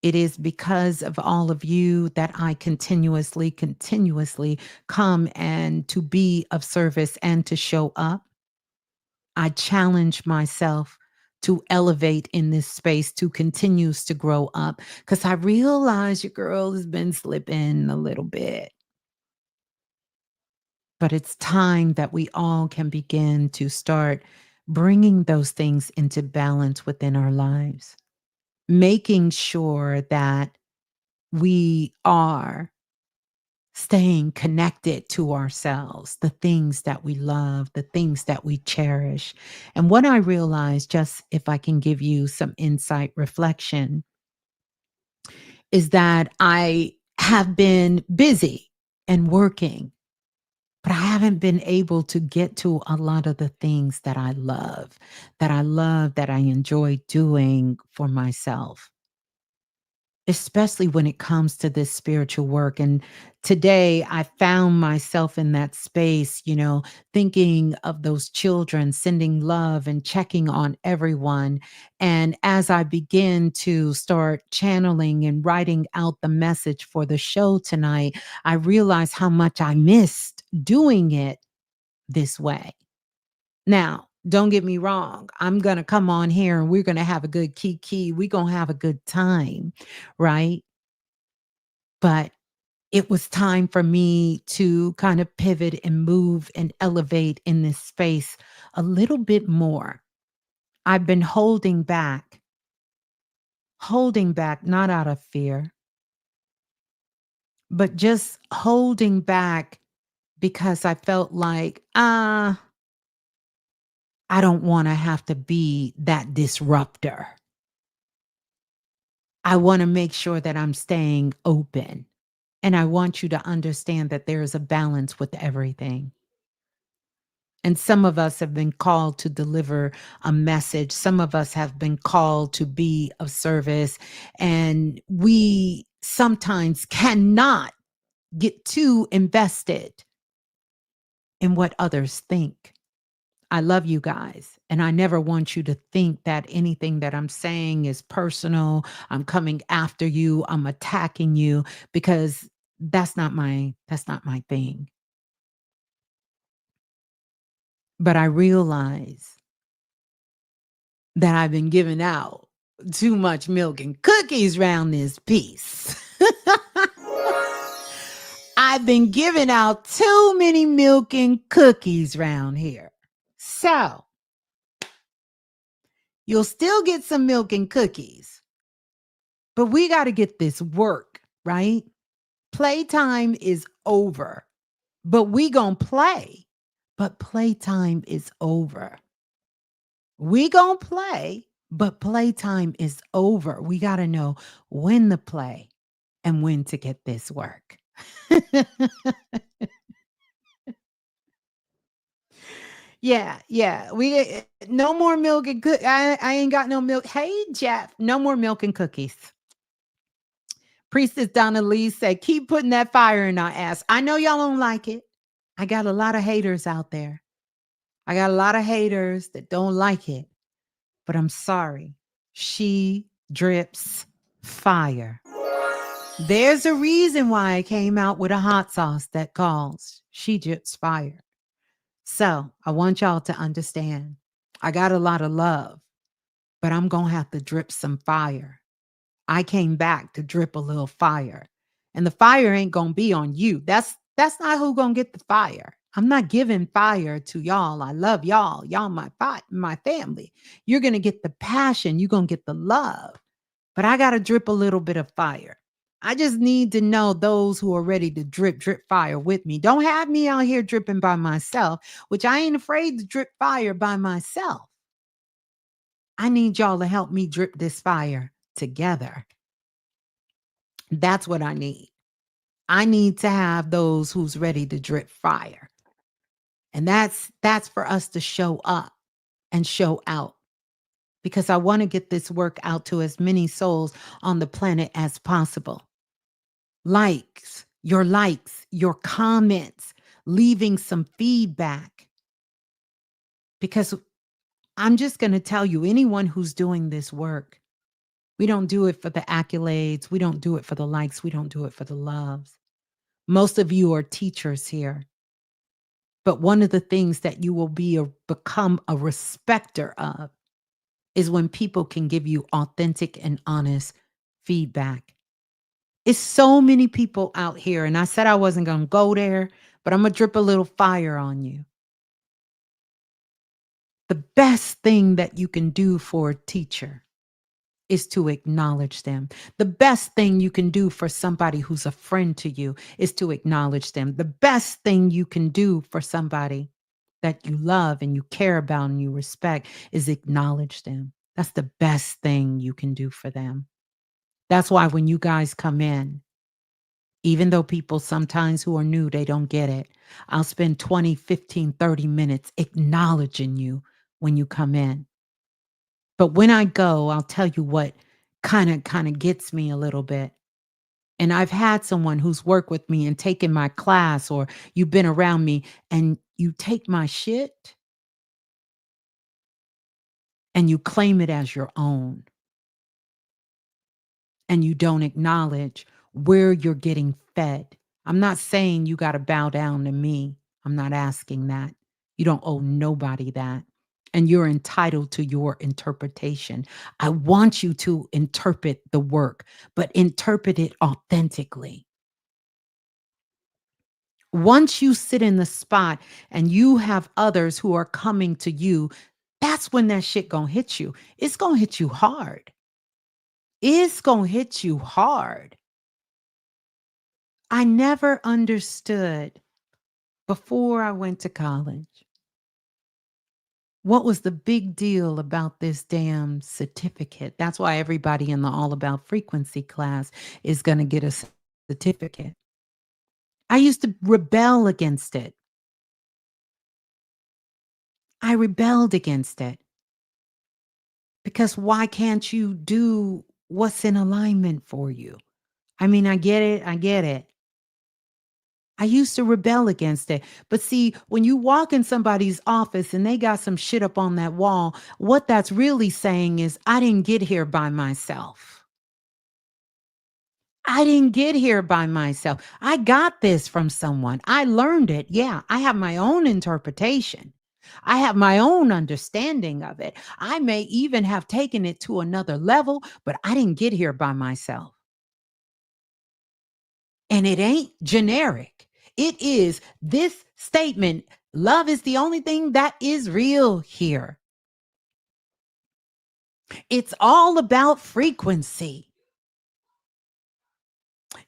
It is because of all of you that I continuously come and to be of service and to show up. I challenge myself to elevate in this space, to continues to grow up, because I realize your girl has been slipping a little bit. But it's time that we all can begin to start bringing those things into balance within our lives, making sure that we are staying connected to ourselves, the things that we love, the things that we cherish. And what I realized, just if I can give you some insight reflection, is that I have been busy and working, but I haven't been able to get to a lot of the things that I enjoy doing for myself, especially when it comes to this spiritual work. And today I found myself in that space, thinking of those children, sending love and checking on everyone. And as I begin to start channeling and writing out the message for the show tonight, I realized how much I missed doing it this way. Now, don't get me wrong. I'm going to come on here and we're going to have a good kiki. We're going to have a good time, right? But it was time for me to kind of pivot and move and elevate in this space a little bit more. I've been holding back, not out of fear, but just holding back because I felt like, I don't want to have to be that disruptor. I want to make sure that I'm staying open. And I want you to understand that there is a balance with everything. And some of us have been called to deliver a message. Some of us have been called to be of service. And we sometimes cannot get too invested in what others think. I love you guys. And I never want you to think that anything that I'm saying is personal. I'm coming after you. I'm attacking you, because that's not my thing. But I realize that I've been giving out too much milk and cookies round this piece. I've been giving out too many milk and cookies round here. So you'll still get some milk and cookies, but we got to get this work, right? Playtime is over, but we gonna play. But playtime is over. We gonna play, But playtime is over. We got to know when to play and when to get this work. Yeah, yeah. No more milk and I ain't got no milk. Hey, Jeff, no more milk and cookies. Priestess Donna Lee said, keep putting that fire in our ass. I know y'all don't like it. I got a lot of haters out there. I got a lot of haters that don't like it, but I'm sorry. She drips fire. There's a reason why I came out with a hot sauce that calls She Drips Fire. So I want y'all to understand I got a lot of love, but I'm going to have to drip some fire. I came back to drip a little fire. And the fire ain't going to be on you. That's not who going to get the fire. I'm not giving fire to y'all. I love y'all. Y'all my family. You're going to get the passion, you're going to get the love. But I got to drip a little bit of fire. I just need to know those who are ready to drip fire with me. Don't have me out here dripping by myself, which I ain't afraid to drip fire by myself. I need y'all to help me drip this fire together. That's what I need. I need to have those who's ready to drip fire. And that's for us to show up and show out because I want to get this work out to as many souls on the planet as possible. Likes, your comments, leaving some feedback. Because I'm just going to tell you, anyone who's doing this work, we don't do it for the accolades. We don't do it for the likes. We don't do it for the loves. Most of you are teachers here. But one of the things that you will become a respecter of is when people can give you authentic and honest feedback. It's so many people out here, and I said I wasn't going to go there, but I'm going to drip a little fire on you. The best thing that you can do for a teacher is to acknowledge them. The best thing you can do for somebody who's a friend to you is to acknowledge them. The best thing you can do for somebody that you love and you care about and you respect is acknowledge them. That's the best thing you can do for them. That's why when you guys come in, even though people sometimes who are new, they don't get it, I'll spend 20, 15, 30 minutes acknowledging you when you come in. But when I go, I'll tell you what kind of gets me a little bit. And I've had someone who's worked with me and taken my class, or you've been around me and you take my shit and you claim it as your own. And you don't acknowledge where you're getting fed. I'm not saying you got to bow down to me. I'm not asking that. You don't owe nobody that. And you're entitled to your interpretation. I want you to interpret the work, but interpret it authentically. Once you sit in the spot and you have others who are coming to you, that's when that shit gonna hit you. It's gonna hit you hard. It's gonna hit you hard. I never understood before I went to college what was the big deal about this damn certificate. That's why everybody in the All About Frequency class is going to get a certificate. I used to rebel against it. I rebelled against it because why can't you do what's in alignment for you? I mean, I get it. I get it. I used to rebel against it. But see, when you walk in somebody's office and they got some shit up on that wall, what that's really saying is, I didn't get here by myself. I didn't get here by myself. I got this from someone. I learned it. Yeah, I have my own interpretation. I have my own understanding of it. I may even have taken it to another level, but I didn't get here by myself. And it ain't generic. It is this statement: love is the only thing that is real here. It's all about frequency.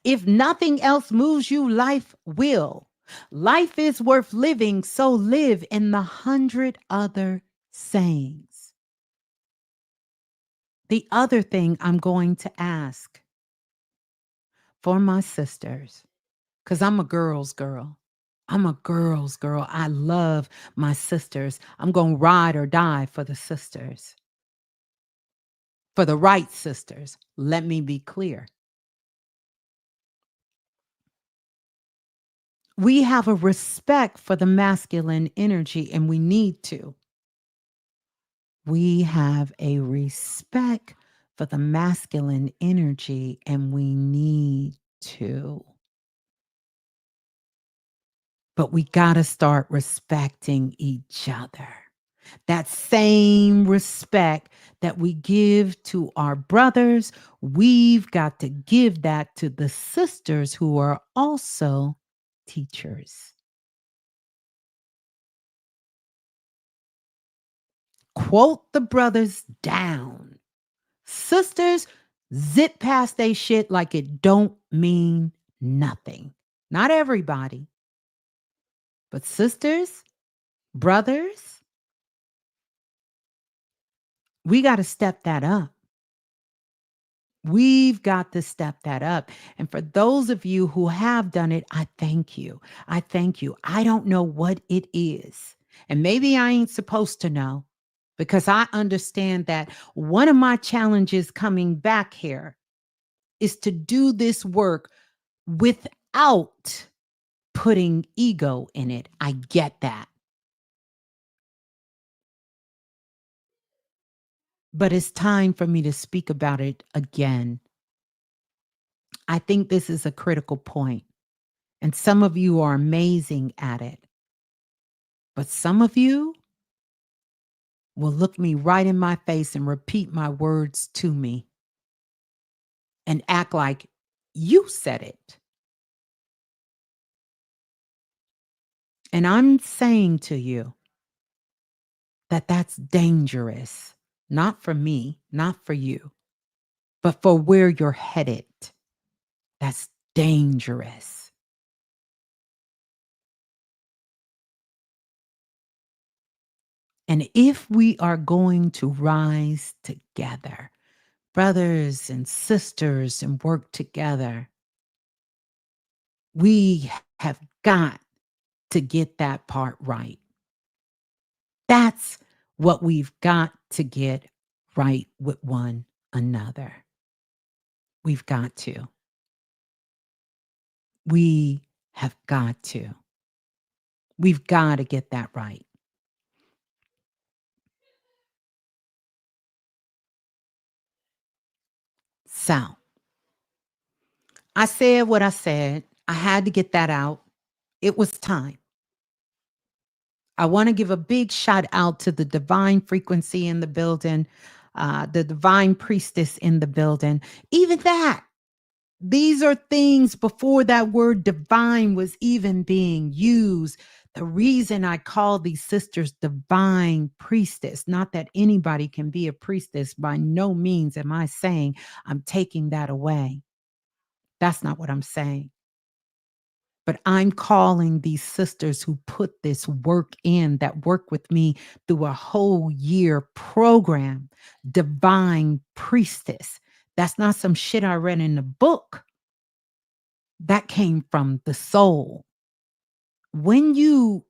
If nothing else moves you, life will. Life is worth living, so live in the 100 other sayings. The other thing I'm going to ask for my sisters, because I'm a girl's girl. I'm a girl's girl. I love my sisters. I'm going to ride or die for the sisters, for the right sisters. Let me be clear. We have a respect for the masculine energy, and we need to. We have a respect for the masculine energy, and we need to. But we got to start respecting each other. That same respect that we give to our brothers, we've got to give that to the sisters who are also teachers. Quote the brothers down. Sisters, zip past they shit like it don't mean nothing. Not everybody, but sisters, brothers, we got to step that up. We've got to step that up. And for those of you who have done it, I thank you. I thank you. I don't know what it is. And maybe I ain't supposed to know, because I understand that one of my challenges coming back here is to do this work without putting ego in it. I get that. But it's time for me to speak about it again. I think this is a critical point, and some of you are amazing at it. But some of you will look me right in my face and repeat my words to me and act like you said it. And I'm saying to you that that's dangerous, not for me, not for you, but for where you're headed. That's dangerous. And if we are going to rise together, brothers and sisters, and work together, we have got to get that part right. That's what we've got to get right with one another. We've got to. We have got to. We've got to get that right. So, I said what I said. I had to get that out. It was time. I want to give a big shout out to the divine frequency in the building, the divine priestess in the building. Even that, these are things before that word divine was even being used. The reason I call these sisters divine priestess, not that anybody can be a priestess, by no means am I saying I'm taking that away. That's not what I'm saying. But I'm calling these sisters who put this work in, that work with me through a whole year program, divine priestess. That's not some shit I read in a book. That came from the soul. When you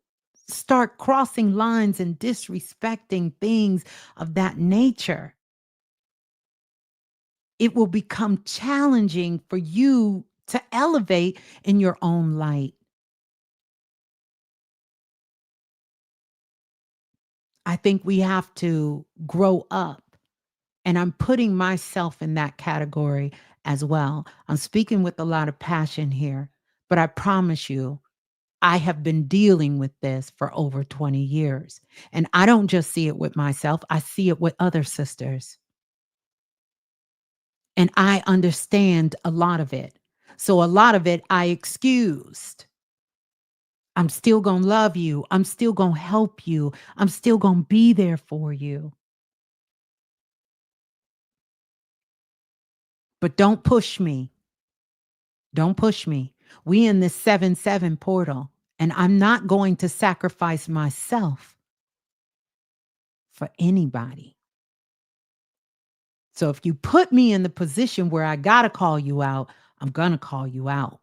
start crossing lines and disrespecting things of that nature, it will become challenging for you to elevate in your own light. I think we have to grow up. And I'm putting myself in that category as well. I'm speaking with a lot of passion here, but I promise you, I have been dealing with this for over 20 years. And I don't just see it with myself, I see it with other sisters. And I understand a lot of it. So a lot of it I excused. I'm still going to love you. I'm still going to help you. I'm still going to be there for you. But don't push me. Don't push me. We in this 7-7 portal, and I'm not going to sacrifice myself for anybody. So if you put me in the position where I got to call you out, I'm going to call you out.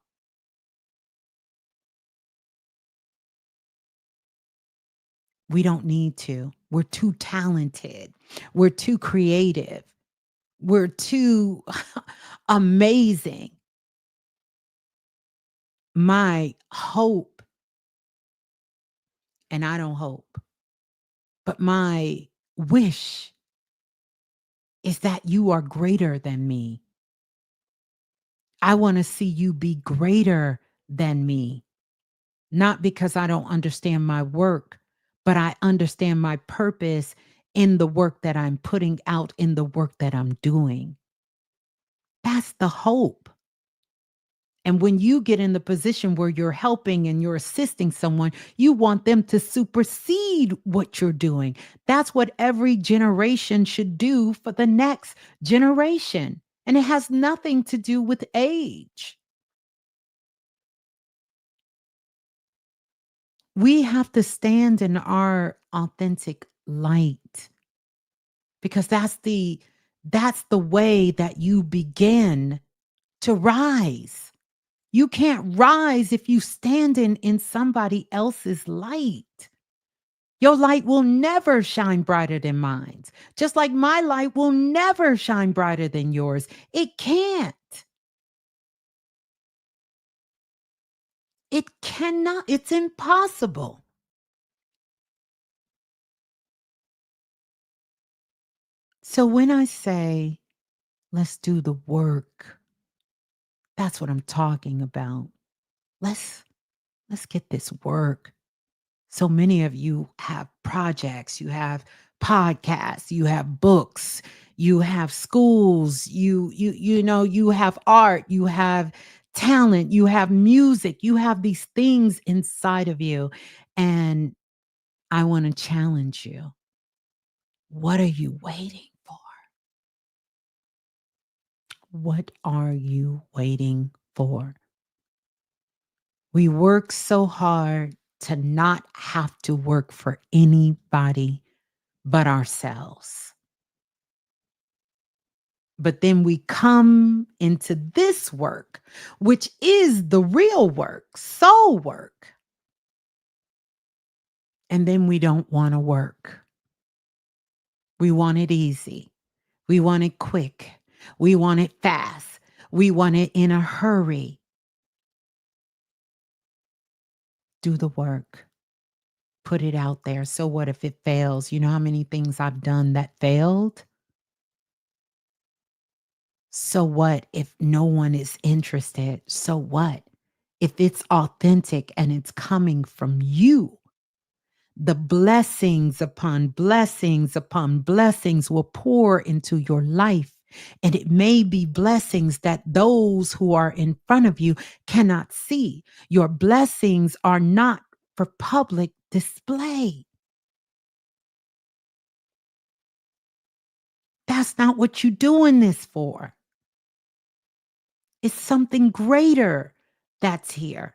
We don't need to. We're too talented. We're too creative. We're too amazing. My hope, and I don't hope, but my wish is that you are greater than me. I want to see you be greater than me, not because I don't understand my work, but I understand my purpose in the work that I'm putting out, in the work that I'm doing. That's the hope. And when you get in the position where you're helping and you're assisting someone, you want them to supersede what you're doing. That's what every generation should do for the next generation. And it has nothing to do with age. We have to stand in our authentic light because that's the way that you begin to rise. You can't rise if you stand in somebody else's light. Your light will never shine brighter than mine. Just like my light will never shine brighter than yours. It can't. It cannot. It's impossible. So when I say, let's do the work, that's what I'm talking about. Let's let's get this work. So many of you have projects, you have podcasts, you have books, you have schools, you have art, you have talent, you have music, you have these things inside of you, and I want to challenge you. What are you waiting for? What are you waiting for? We work so hard to not have to work for anybody but ourselves. But then we come into this work, which is the real work, soul work. And then we don't want to work. We want it easy. We want it quick. We want it fast. We want it in a hurry. Do the work. Put it out there. So what if it fails? You know how many things I've done that failed? So what if no one is interested? So what if it's authentic and it's coming from you? The blessings upon blessings upon blessings will pour into your life. And it may be blessings that those who are in front of you cannot see. Your blessings are not for public display. That's not what you're doing this for. It's something greater that's here.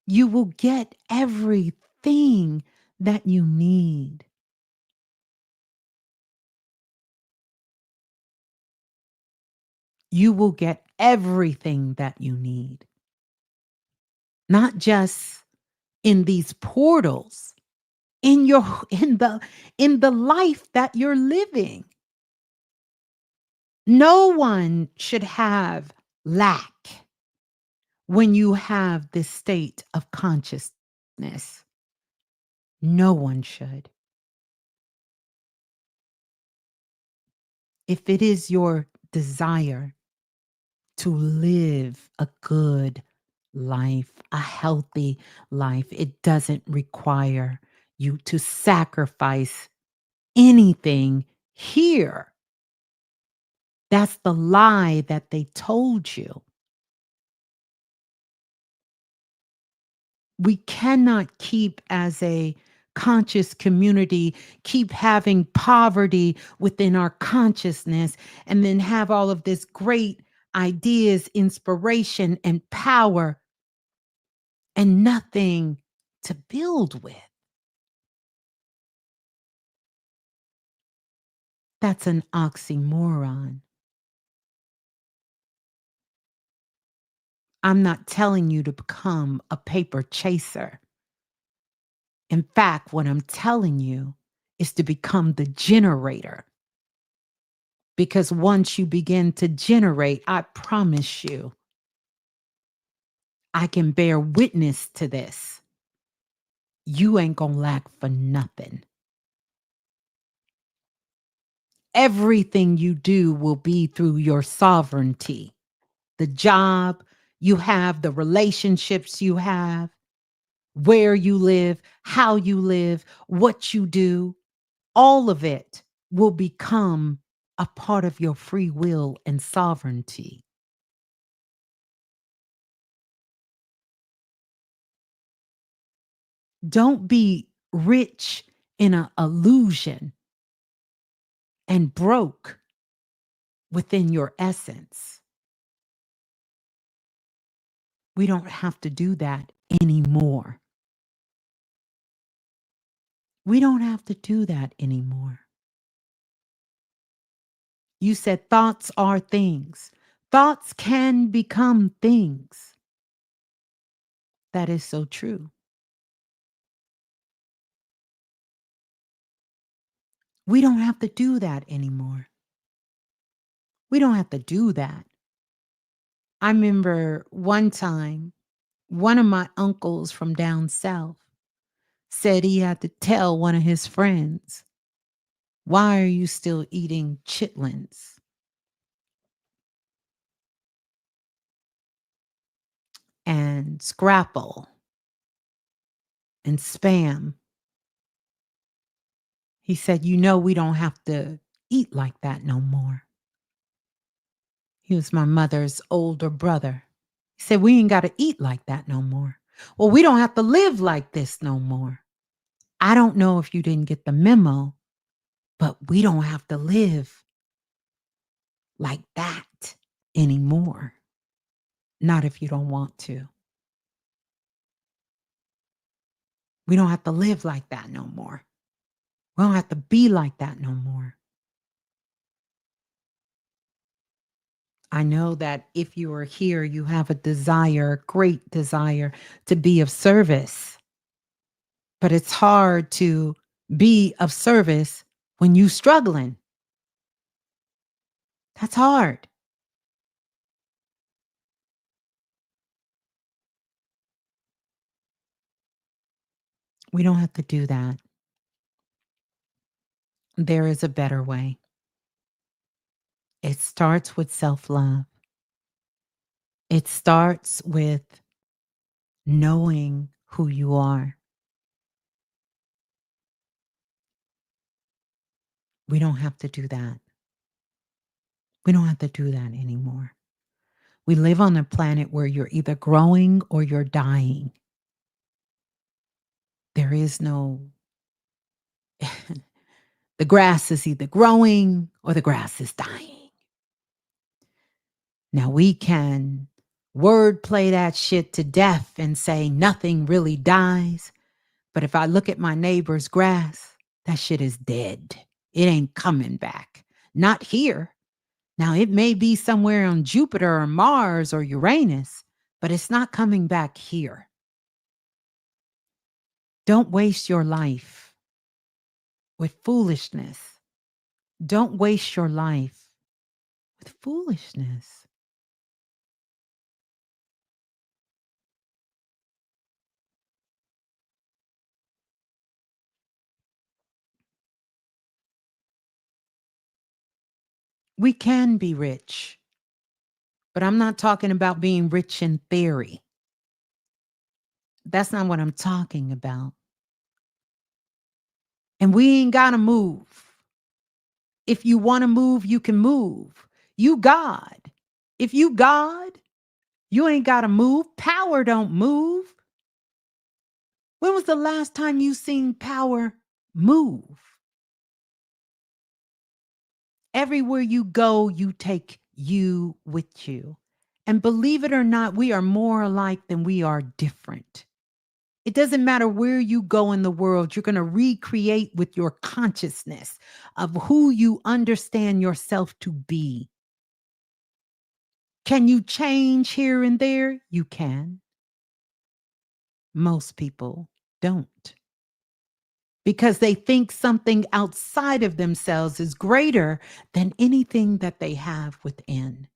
You will get everything that you need. You will get everything that you need. Not just in these portals, in your in the life that you're living. No one should have lack when you have this state of consciousness. No one should. If it is your desire to live a good life, a healthy life, it doesn't require you to sacrifice anything here. That's the lie that they told you. We cannot keep as a conscious community, keep having poverty within our consciousness, and then have all of this great ideas, inspiration, and power, and nothing to build with. That's an oxymoron. I'm not telling you to become a paper chaser. In fact, what I'm telling you is to become the generator. Because once you begin to generate, I promise you, I can bear witness to this. You ain't gonna lack for nothing. Everything you do will be through your sovereignty. The job you have, the relationships you have, where you live, how you live, what you do, all of it will become a part of your free will and sovereignty. Don't be rich in an illusion and broke within your essence. We don't have to do that anymore. We don't have to do that anymore. You said thoughts are things. Thoughts can become things. That is so true. We don't have to do that anymore. We don't have to do that. I remember one time, one of my uncles from down south said he had to tell one of his friends, "Why are you still eating chitlins?" And scrapple and spam. He said, we don't have to eat like that no more. He was my mother's older brother. He said, we ain't got to eat like that no more. Well, we don't have to live like this no more. I don't know if you didn't get the memo, but we don't have to live like that anymore. Not if you don't want to. We don't have to live like that no more. We don't have to be like that no more. I know that if you are here, you have a desire, great desire to be of service. But it's hard to be of service when you're struggling. That's hard. We don't have to do that. There is a better way. It starts with self love, it starts with knowing who you are. We don't have to do that. We don't have to do that anymore. We live on a planet where you're either growing or you're dying. There is no, the grass is either growing or the grass is dying. Now we can word play that shit to death and say nothing really dies. But if I look at my neighbor's grass, that shit is dead. It ain't coming back. Not here. Now, it may be somewhere on Jupiter or Mars or Uranus, but it's not coming back here. Don't waste your life with foolishness. Don't waste your life with foolishness. We can be rich, but I'm not talking about being rich in theory. That's not what I'm talking about. And we ain't got to move. If you want to move, you can move. You God. If you God, you ain't got to move. Power don't move. When was the last time you seen power move? Everywhere you go, you take you with you. And believe it or not, we are more alike than we are different. It doesn't matter where you go in the world, you're going to recreate with your consciousness of who you understand yourself to be. Can you change here and there? You can. Most people don't because they think something outside of themselves is greater than anything that they have within.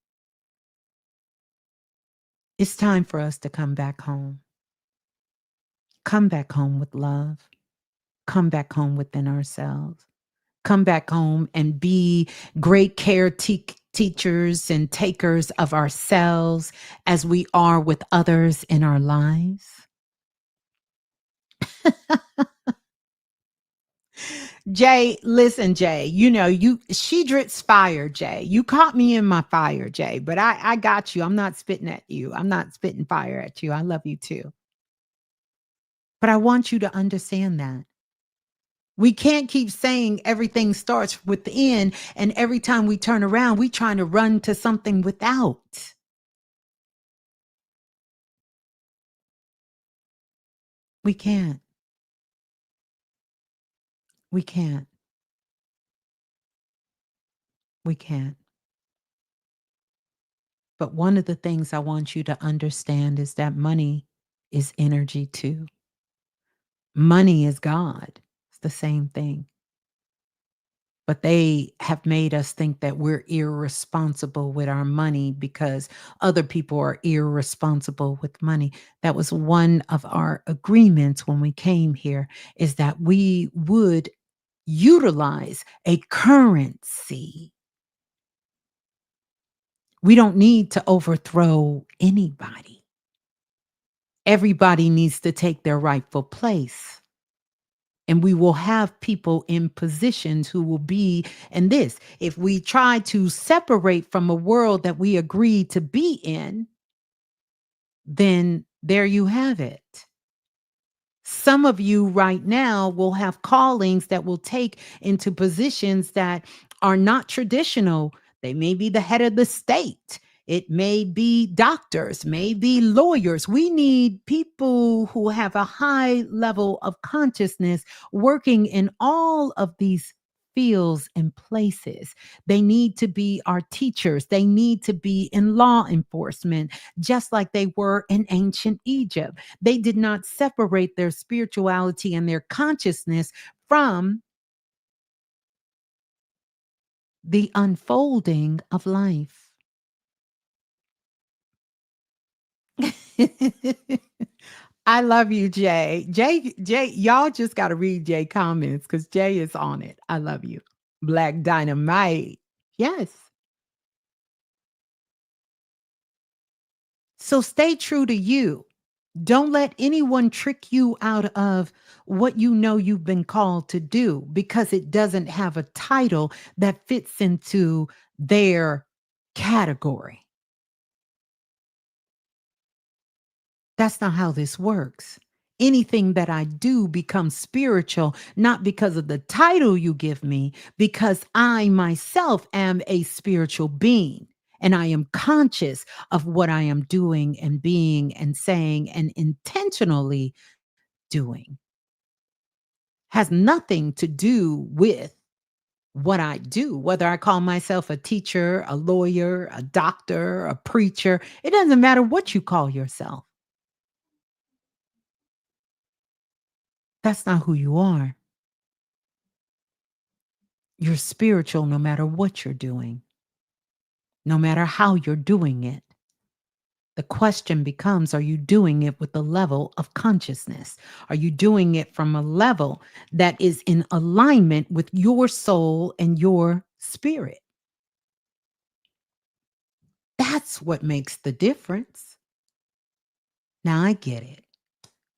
It's time for us to come back home. Come back home with love. Come back home within ourselves. Come back home and be great teachers and takers of ourselves as we are with others in our lives. Jay, listen, Jay, she drips fire, Jay. You caught me in my fire, Jay, but I got you. I'm not spitting at you. I'm not spitting fire at you. I love you too. But I want you to understand that. We can't keep saying everything starts within, and every time we turn around, we trying to run to something without. We can't. We can't. We can't. But one of the things I want you to understand is that money is energy too. Money is God. It's the same thing. But they have made us think that we're irresponsible with our money because other people are irresponsible with money. That was one of our agreements when we came here, is that we would utilize a currency. We don't need to overthrow anybody. Everybody needs to take their rightful place. And we will have people in positions who will be in this. If we try to separate from a world that we agree to be in, then there you have it. Some of you right now will have callings that will take into positions that are not traditional. They may be the head of the state. It may be doctors, may be lawyers. We need people who have a high level of consciousness working in all of these fields and places. They need to be our teachers. They need to be in law enforcement, just like they were in ancient Egypt. They did not separate their spirituality and their consciousness from the unfolding of life. I love you, Jay. Jay, y'all just got to read Jay comments because Jay is on it. I love you. Black Dynamite. Yes. So stay true to you. Don't let anyone trick you out of what you know you've been called to do because it doesn't have a title that fits into their category. That's not how this works. Anything that I do becomes spiritual, not because of the title you give me, because I myself am a spiritual being and I am conscious of what I am doing and being and saying and intentionally doing. Has nothing to do with what I do, whether I call myself a teacher, a lawyer, a doctor, a preacher. It doesn't matter what you call yourself. That's not who you are. You're spiritual no matter what you're doing, no matter how you're doing it. The question becomes, are you doing it with a level of consciousness? Are you doing it from a level that is in alignment with your soul and your spirit? That's what makes the difference. Now I get it.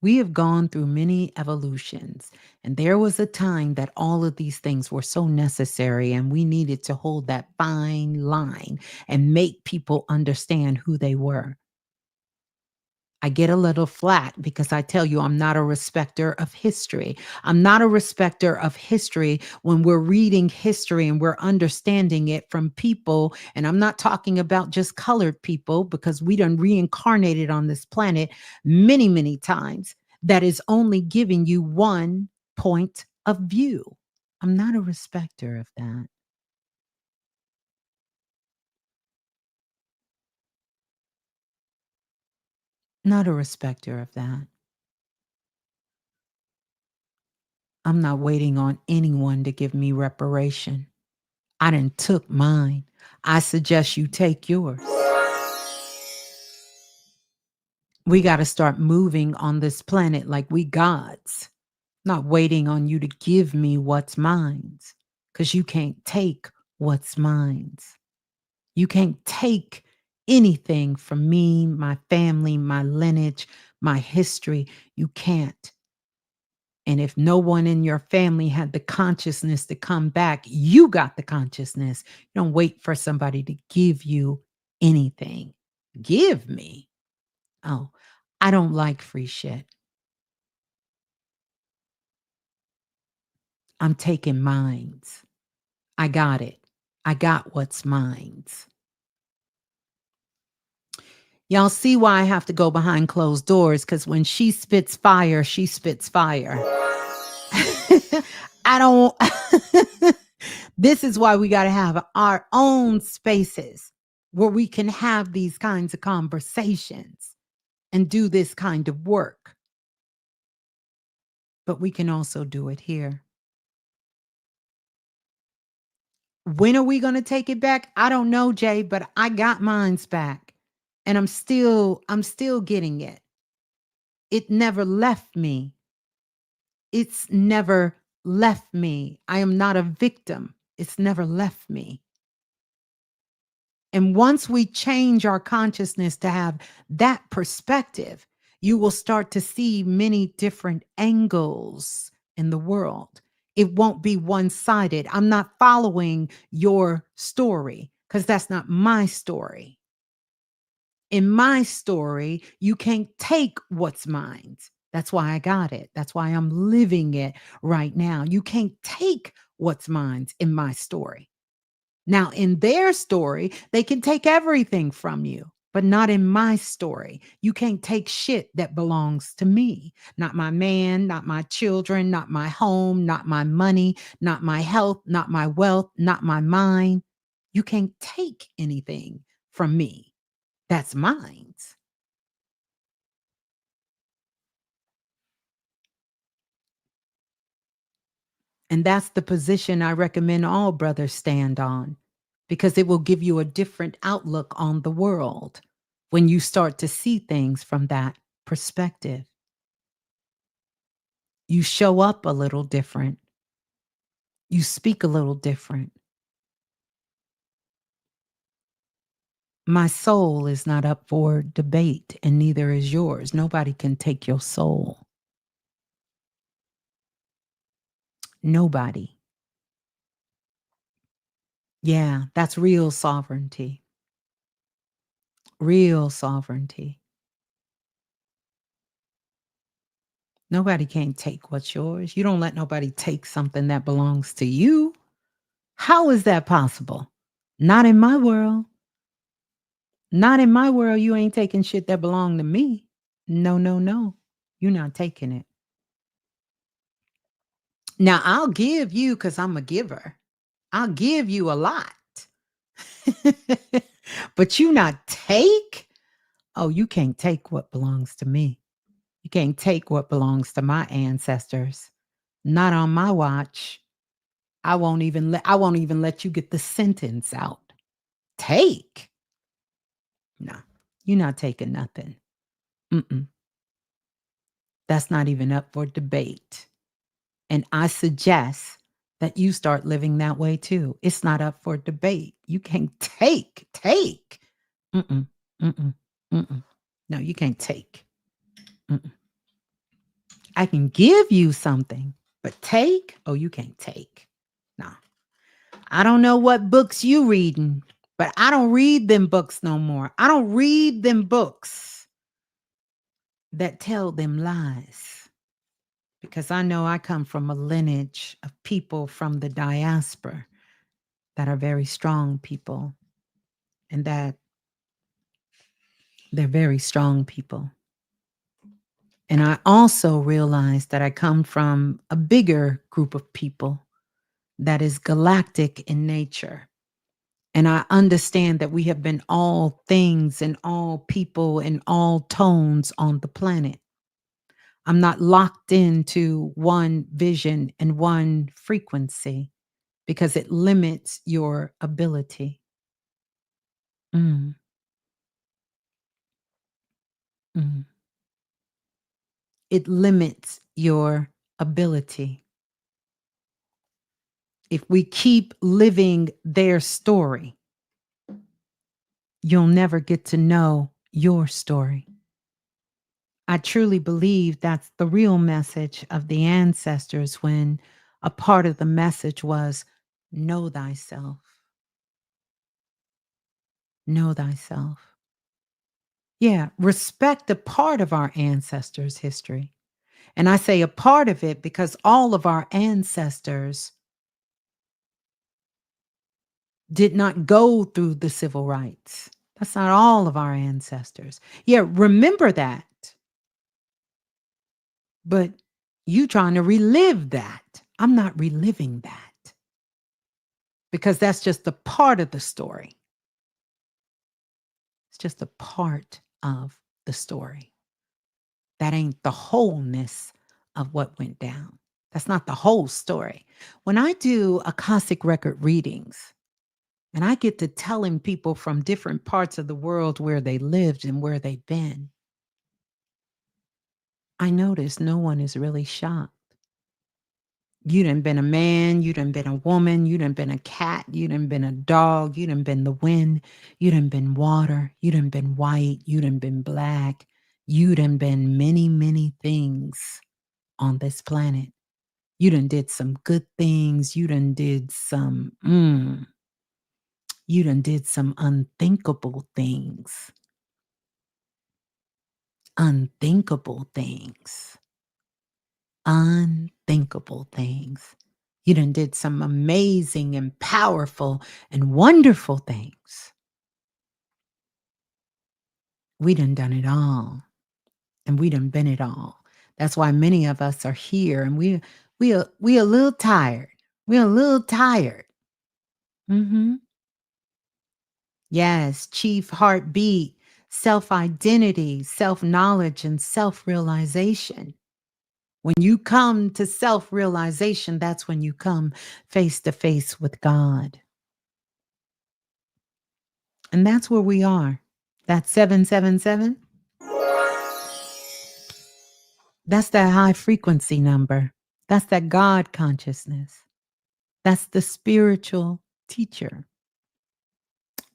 We have gone through many evolutions, and there was a time that all of these things were so necessary, and we needed to hold that fine line and make people understand who they were. I get a little flat because I tell you, I'm not a respecter of history. I'm not a respecter of history when we're reading history and we're understanding it from people. And I'm not talking about just colored people because we done reincarnated on this planet many, many times. that is only giving you one point of view. I'm not a respecter of that. Not a respecter of that. I'm not waiting on anyone to give me reparation. I done took mine. I suggest you take yours. We got to start moving on this planet like we gods, not waiting on you to give me what's mine, because you can't take what's mine. You can't take anything from me, my family, my lineage, my history. You can't. And if no one in your family had the consciousness to come back, you got the consciousness. You don't wait for somebody to give you anything. Give me. Oh, I don't like free shit. I'm taking mines. I got it. I got what's mines. Y'all see why I have to go behind closed doors, because when she spits fire, she spits fire. I don't. This is why we got to have our own spaces where we can have these kinds of conversations and do this kind of work. But we can also do it here. When are we going to take it back? I don't know, Jay, but I got mine's back. And I'm still getting it. It never left me. It's never left me. I am not a victim. It's never left me. And once we change our consciousness to have that perspective, you will start to see many different angles in the world. It won't be one sided. I'm not following your story because that's not my story. In my story, you can't take what's mine. That's why I got it. That's why I'm living it right now. You can't take what's mine in my story. Now, in their story, they can take everything from you, but not in my story. You can't take shit that belongs to me. Not my man, not my children, not my home, not my money, not my health, not my wealth, not my mind. You can't take anything from me. That's mine. And that's the position I recommend all brothers stand on, because it will give you a different outlook on the world when you start to see things from that perspective. You show up a little different. You speak a little different. My soul is not up for debate, and neither is yours. Nobody can take your soul. Nobody. Yeah, that's real sovereignty. Real sovereignty. Nobody can take what's yours. You don't let nobody take something that belongs to you. How is that possible? Not in my world. Not in my world. You ain't taking shit that belong to me. No, no, no. You're not taking it. Now, I'll give you, because I'm a giver. I'll give you a lot. But you not take? Oh, you can't take what belongs to me. You can't take what belongs to my ancestors. Not on my watch. I won't even let you get the sentence out. Take? No, you're not taking nothing. Mm-mm. That's not even up for debate. And I suggest that you start living that way too. It's not up for debate. You can't take. Mm-mm, mm-mm, mm-mm. No, you can't take. Mm-mm. I can give you something, but take? Oh, you can't take. No. I don't know what books you reading, but I don't read them books no more. I don't read them books that tell them lies, because I know I come from a lineage of people from the diaspora that are very strong people, and that they're very strong people. And I also realized that I come from a bigger group of people that is galactic in nature. And I understand that we have been all things and all people and all tones on the planet. I'm not locked into one vision and one frequency because it limits your ability. Mm, mm. It limits your ability. If we keep living their story, you'll never get to know your story. I truly believe that's the real message of the ancestors when a part of the message was know thyself. Know thyself. Yeah, respect a part of our ancestors' history. And I say a part of it because all of our ancestors did not go through the civil rights. That's not all of our ancestors. Yeah, remember that. But you trying to relive that. I'm not reliving that because that's just a part of the story. It's just a part of the story. That ain't the wholeness of what went down. That's not the whole story. When I do Akashic record readings, and I get to telling people from different parts of the world where they lived and where they've been, I notice no one is really shocked. You done been a man, you done been a woman, you done been a cat, you done been a dog, you done been the wind, you done been water, you done been white, you done been black, you done been many, many things on this planet. You done did some good things, you done did some unthinkable things. Unthinkable things. Unthinkable things. You done did some amazing and powerful and wonderful things. We done it all. And we done been it all. That's why many of us are here and we a little tired. We're a little tired. Mm-hmm. Yes, chief heartbeat, self-identity, self-knowledge, and self-realization. When you come to self-realization, that's when you come face to face with God. And that's where we are. That's 777. That's that high frequency number. That's that God consciousness. That's the spiritual teacher.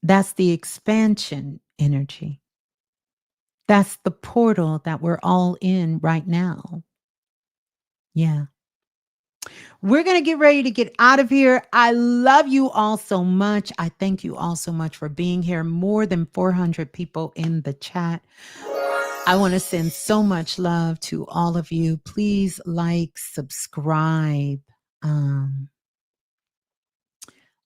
That's the expansion energy. That's the portal that we're all in right now. Yeah. We're going to get ready to get out of here. I love you all so much. I thank you all so much for being here. More than 400 people in the chat. I want to send so much love to all of you. Please like, subscribe.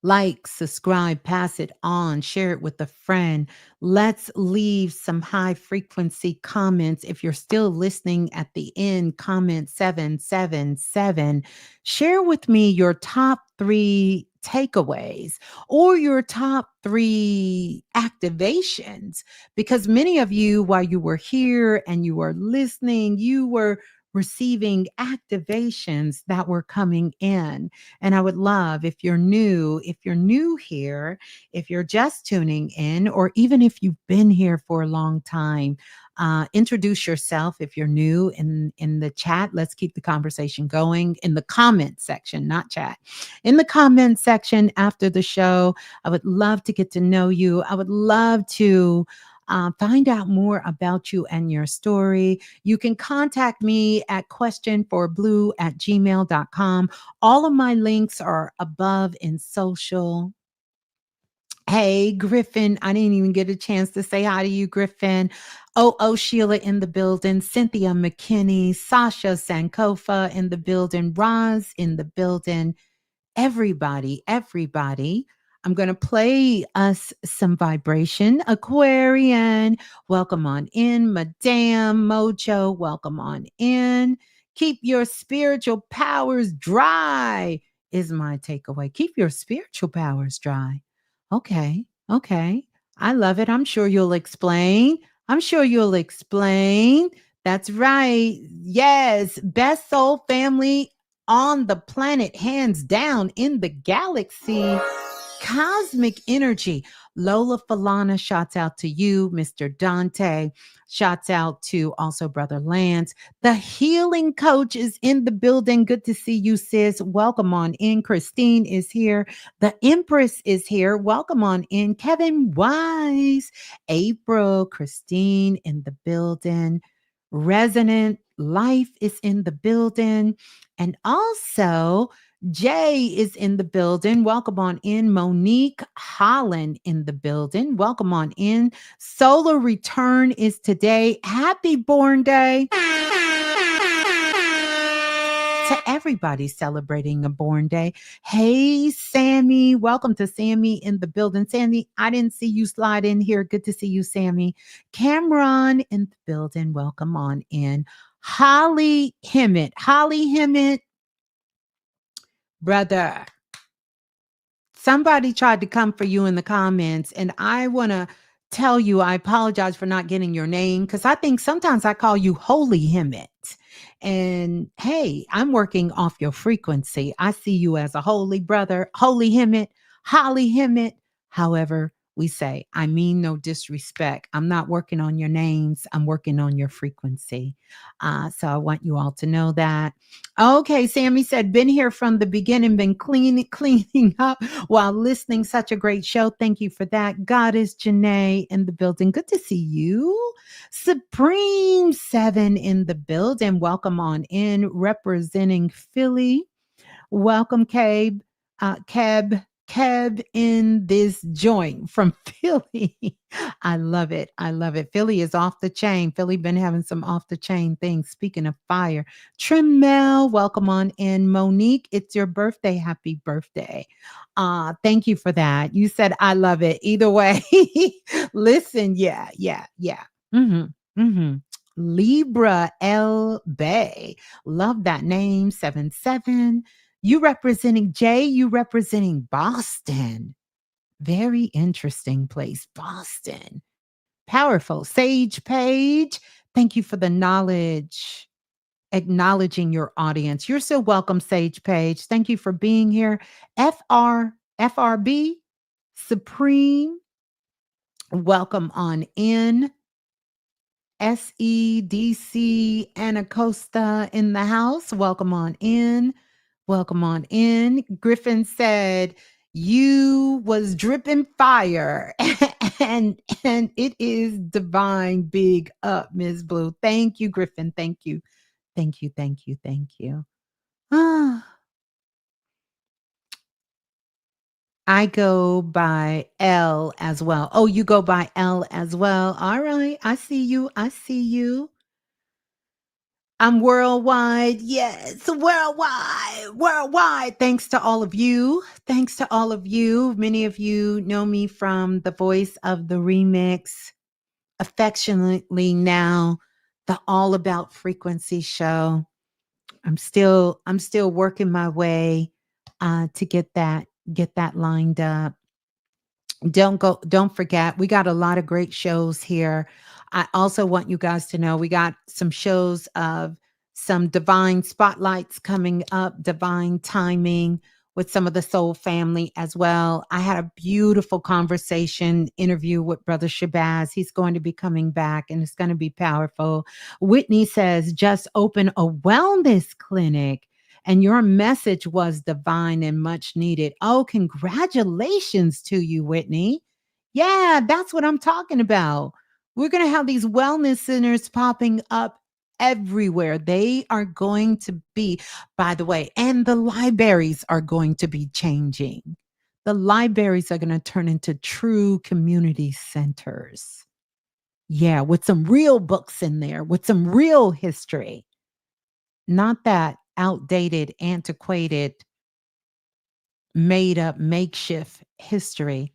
Like, subscribe, pass it on, share it with a friend. Let's leave some high frequency comments. If you're still listening at the end, comment 777. Share with me your top 3 takeaways or your top 3 activations, because many of you, while you were here and you were listening, you were receiving activations that were coming in. And I would love if you're new here, if you're just tuning in, or even if you've been here for a long time, introduce yourself if you're new in the chat. Let's keep the conversation going in the comment section, not chat. In the comment section after the show, I would love to get to know you. I would love to find out more about you and your story. You can contact me at questionforblue@gmail.com. All of my links are above in social. Hey, Griffin, I didn't even get a chance to say hi to you, Griffin. Sheila in the building, Cynthia McKinney, Sasha Sankofa in the building, Roz in the building. Everybody. I'm going to play us some vibration. Aquarian, welcome on in. Madame Mojo, welcome on in. Keep your spiritual powers dry, is my takeaway. Keep your spiritual powers dry. Okay, okay. I love it. I'm sure you'll explain. I'm sure you'll explain. That's right. Yes, best soul family on the planet, hands down in the galaxy. Cosmic energy. Lola Falana, shouts out to you. Mr. Dante, shouts out to also Brother Lance. The healing coach is in the building. Good to see you, sis. Welcome on in. Christine is here. The Empress is here. Welcome on in. Kevin Wise, April, Christine in the building. Resonant Life is in the building. And also, Jay is in the building. Welcome on in. Monique Holland in the building. Welcome on in. Solar return is today. Happy born day to everybody celebrating a born day. Hey, Sammy. Welcome to Sammy in the building. Sammy, I didn't see you slide in here. Good to see you, Sammy. Cameron in the building. Welcome on in. Holly Hemmett. Holly Hemmett, brother. Somebody tried to come for you in the comments, and I want to tell you I apologize for not getting your name because I think sometimes I call you Holy Hemmett. And hey, I'm working off your frequency. I see you as a holy brother, Holy Hemmett, Holly Hemmett. However, we say, I mean no disrespect. I'm not working on your names, I'm working on your frequency. So I want you all to know that. Okay, Sammy said, been here from the beginning, been cleaning up while listening. Such a great show. Thank you for that. Goddess Janae in the building. Good to see you. Supreme 7 in the building. Welcome on in, representing Philly. Welcome, Cabe. Keb in this joint from Philly. I love it. I love it. Philly is off the chain. Philly been having some off the chain things. Speaking of fire, Trimel, welcome on in. Monique, it's your birthday. Happy birthday. Thank you for that. You said I love it. Either way, listen, yeah. Mm-hmm. Libra L Bay. Love that name. 7-7. You representing Jay, you representing Boston. Very interesting place, Boston. Powerful. Sage Page, thank you for the knowledge, acknowledging your audience. You're so welcome, Sage Page. Thank you for being here. FRB, Supreme, welcome on in. SEDC Anacosta in the house. Welcome on in. Welcome on in. Griffin said, you was dripping fire and it is divine. Big up, Ms. Blue. Thank you, Griffin. Thank you. Thank you. Thank you. Thank you. Ah, I go by L as well. Oh, you go by L as well. All right. I see you. I see you. I'm worldwide. Yes, worldwide, worldwide. Thanks to all of you. Thanks to all of you. Many of you know me from the voice of the remix, affectionately now, the All About Frequency show. I'm still working my way to get that lined up. Don't forget, we got a lot of great shows here. I also want you guys to know we got some shows of some divine spotlights coming up, divine timing with some of the soul family as well. I had a beautiful conversation interview with Brother Shabazz. He's going to be coming back and it's going to be powerful. Whitney says just open a wellness clinic and your message was divine and much needed. Oh, congratulations to you, Whitney. Yeah, that's what I'm talking about. We're going to have these wellness centers popping up everywhere. They are going to be, by the way, and the libraries are going to be changing. The libraries are going to turn into true community centers. Yeah, with some real books in there, with some real history, not that outdated, antiquated made up makeshift history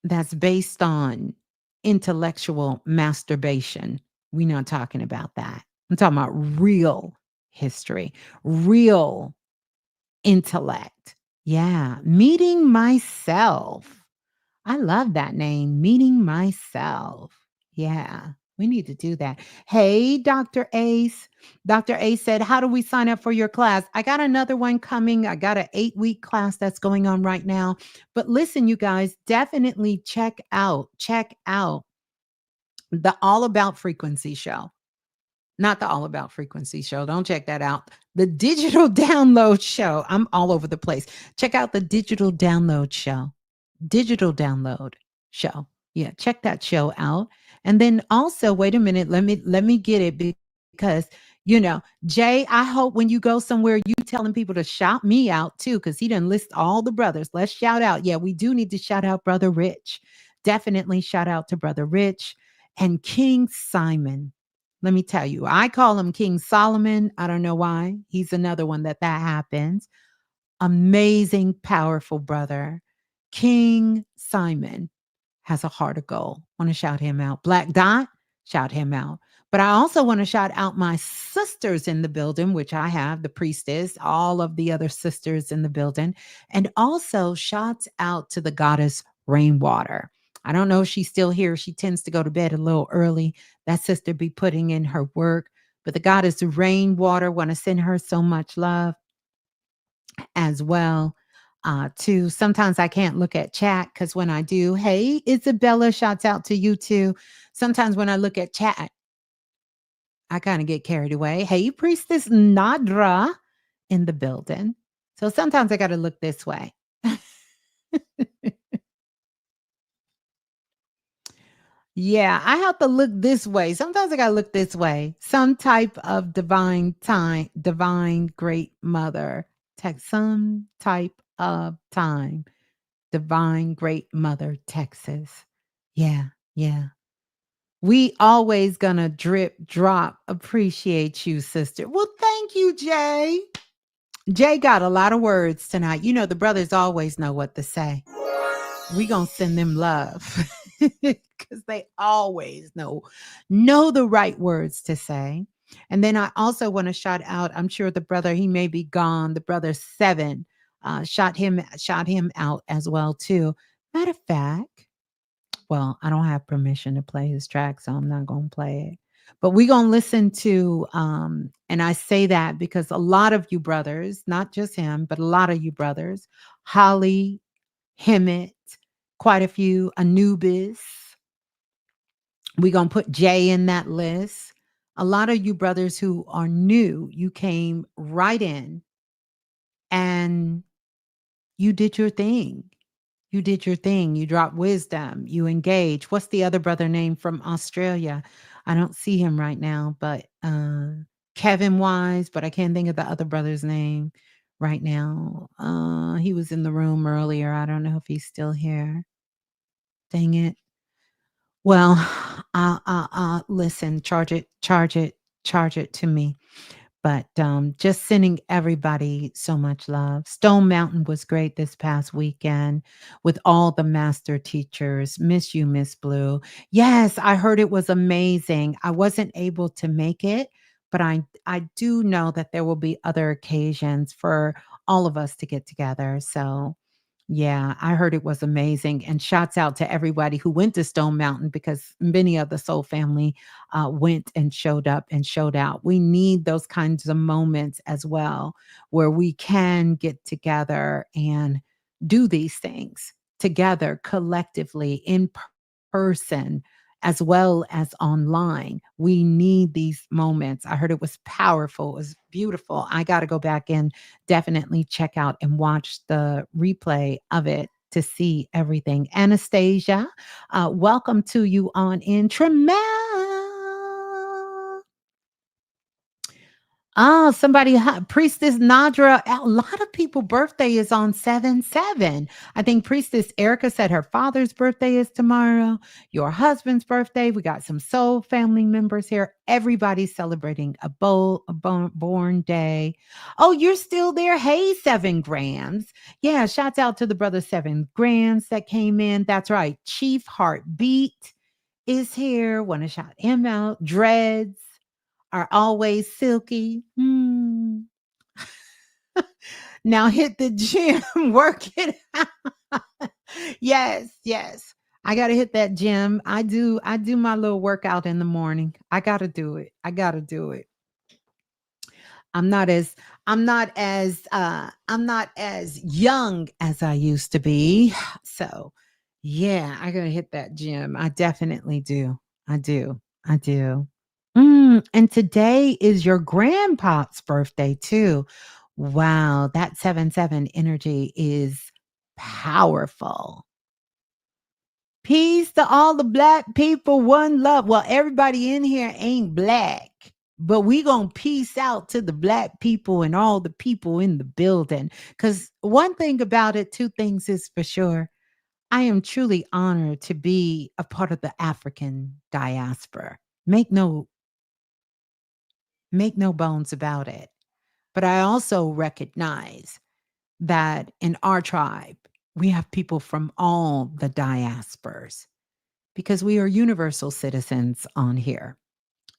that's based on intellectual masturbation. We're not talking about that. I'm talking about real history, real intellect. Yeah, meeting myself. I love that name, meeting myself. Yeah, we need to do that. Hey, Dr. Ace. Dr. Ace said, how do we sign up for your class? I got another one coming. I got an 8-week class that's going on right now. But listen, you guys, definitely check out the All About Frequency show. Not the All About Frequency show. Don't check that out. The Digital Download show. I'm all over the place. Check out the Digital Download show. Digital Download show. Yeah, check that show out. And then also, wait a minute, let me get it because Jay, I hope when you go somewhere you telling people to shout me out too cuz he didn't list all the brothers. Let's shout out. Yeah, we do need to shout out Brother Rich. Definitely shout out to Brother Rich and King Simon. Let me tell you, I call him King Solomon. I don't know why. He's another one that happens. Amazing, powerful brother. King Simon has a heart of gold. Want to shout him out. Black Dot, shout him out. But I also want to shout out my sisters in the building, which I have, the priestess, all of the other sisters in the building. And also shouts out to the goddess Rainwater. I don't know if she's still here. She tends to go to bed a little early. That sister be putting in her work. But the goddess Rainwater, want to send her so much love as well. Too. Sometimes I can't look at chat because when I do, hey, Isabella, shouts out to you too. Sometimes when I look at chat, I kind of get carried away. Hey, Priestess Nadra in the building. So sometimes I got to look this way. Yeah, I have to look this way. Sometimes I got to look this way. Some type of divine time, divine great mother, some type of time. Divine Great Mother, Texas. Yeah, yeah. We always gonna drip drop. Appreciate you, sister. Well, thank you, Jay. Jay got a lot of words tonight. The brothers always know what to say. We gonna send them love because they always know the right words to say. And then I also want to shout out. I'm sure the brother he may be gone. The brother Seven, shot him out as well too. Matter of fact, well, I don't have permission to play his track, so I'm not gonna play it. But we're gonna listen to and I say that because a lot of you brothers, not just him, but a lot of you brothers, Holly, Hemet, quite a few, Anubis. We're gonna put Jay in that list. A lot of you brothers who are new, you came right in and you did your thing. You did your thing. You dropped wisdom. You engaged. What's the other brother name from Australia? I don't see him right now, but Kevin Wise, but I can't think of the other brother's name right now. He was in the room earlier. I don't know if he's still here. Dang it. Well, listen, charge it to me. But just sending everybody so much love. Stone Mountain was great this past weekend with all the master teachers. Miss you, Miss Blue. Yes, I heard it was amazing. I wasn't able to make it, but I do know that there will be other occasions for all of us to get together. So yeah, I heard it was amazing. And shouts out to everybody who went to Stone Mountain because many of the Soul family went and showed up and showed out. We need those kinds of moments as well where we can get together and do these things together collectively in person as well as online. We need these moments. I heard it was powerful. It was beautiful. I got to go back and definitely check out and watch the replay of it to see everything. Anastasia, welcome to you on in Tremel. Oh, somebody, Priestess Nadra. A lot of people' birthday is on 7/7. I think Priestess Erica said her father's birthday is tomorrow. Your husband's birthday. We got some soul family members here. Everybody's celebrating born day. Oh, you're still there. Hey, 7 grams. Yeah, shouts out to the brother 7 grams that came in. That's right. Chief Heartbeat is here. Want to shout him out. Dreads are always silky. Now hit the gym, work it out. Yes, yes. I got to hit that gym. I do my little workout in the morning. I got to do it. I got to do it. I'm not as I'm not as young as I used to be. So, yeah, I got to hit that gym. I definitely do. I do. I do. And today is your grandpa's birthday too. Wow, that 7/7 energy is powerful. Peace to all the black people, one love. Well, everybody in here ain't black, but we going to peace out to the black people and all the people in the building. Cuz one thing about it, two things is for sure. I am truly honored to be a part of the African diaspora. Make no make no bones about it. But I also recognize that in our tribe, we have people from all the diasporas because we are universal citizens on here.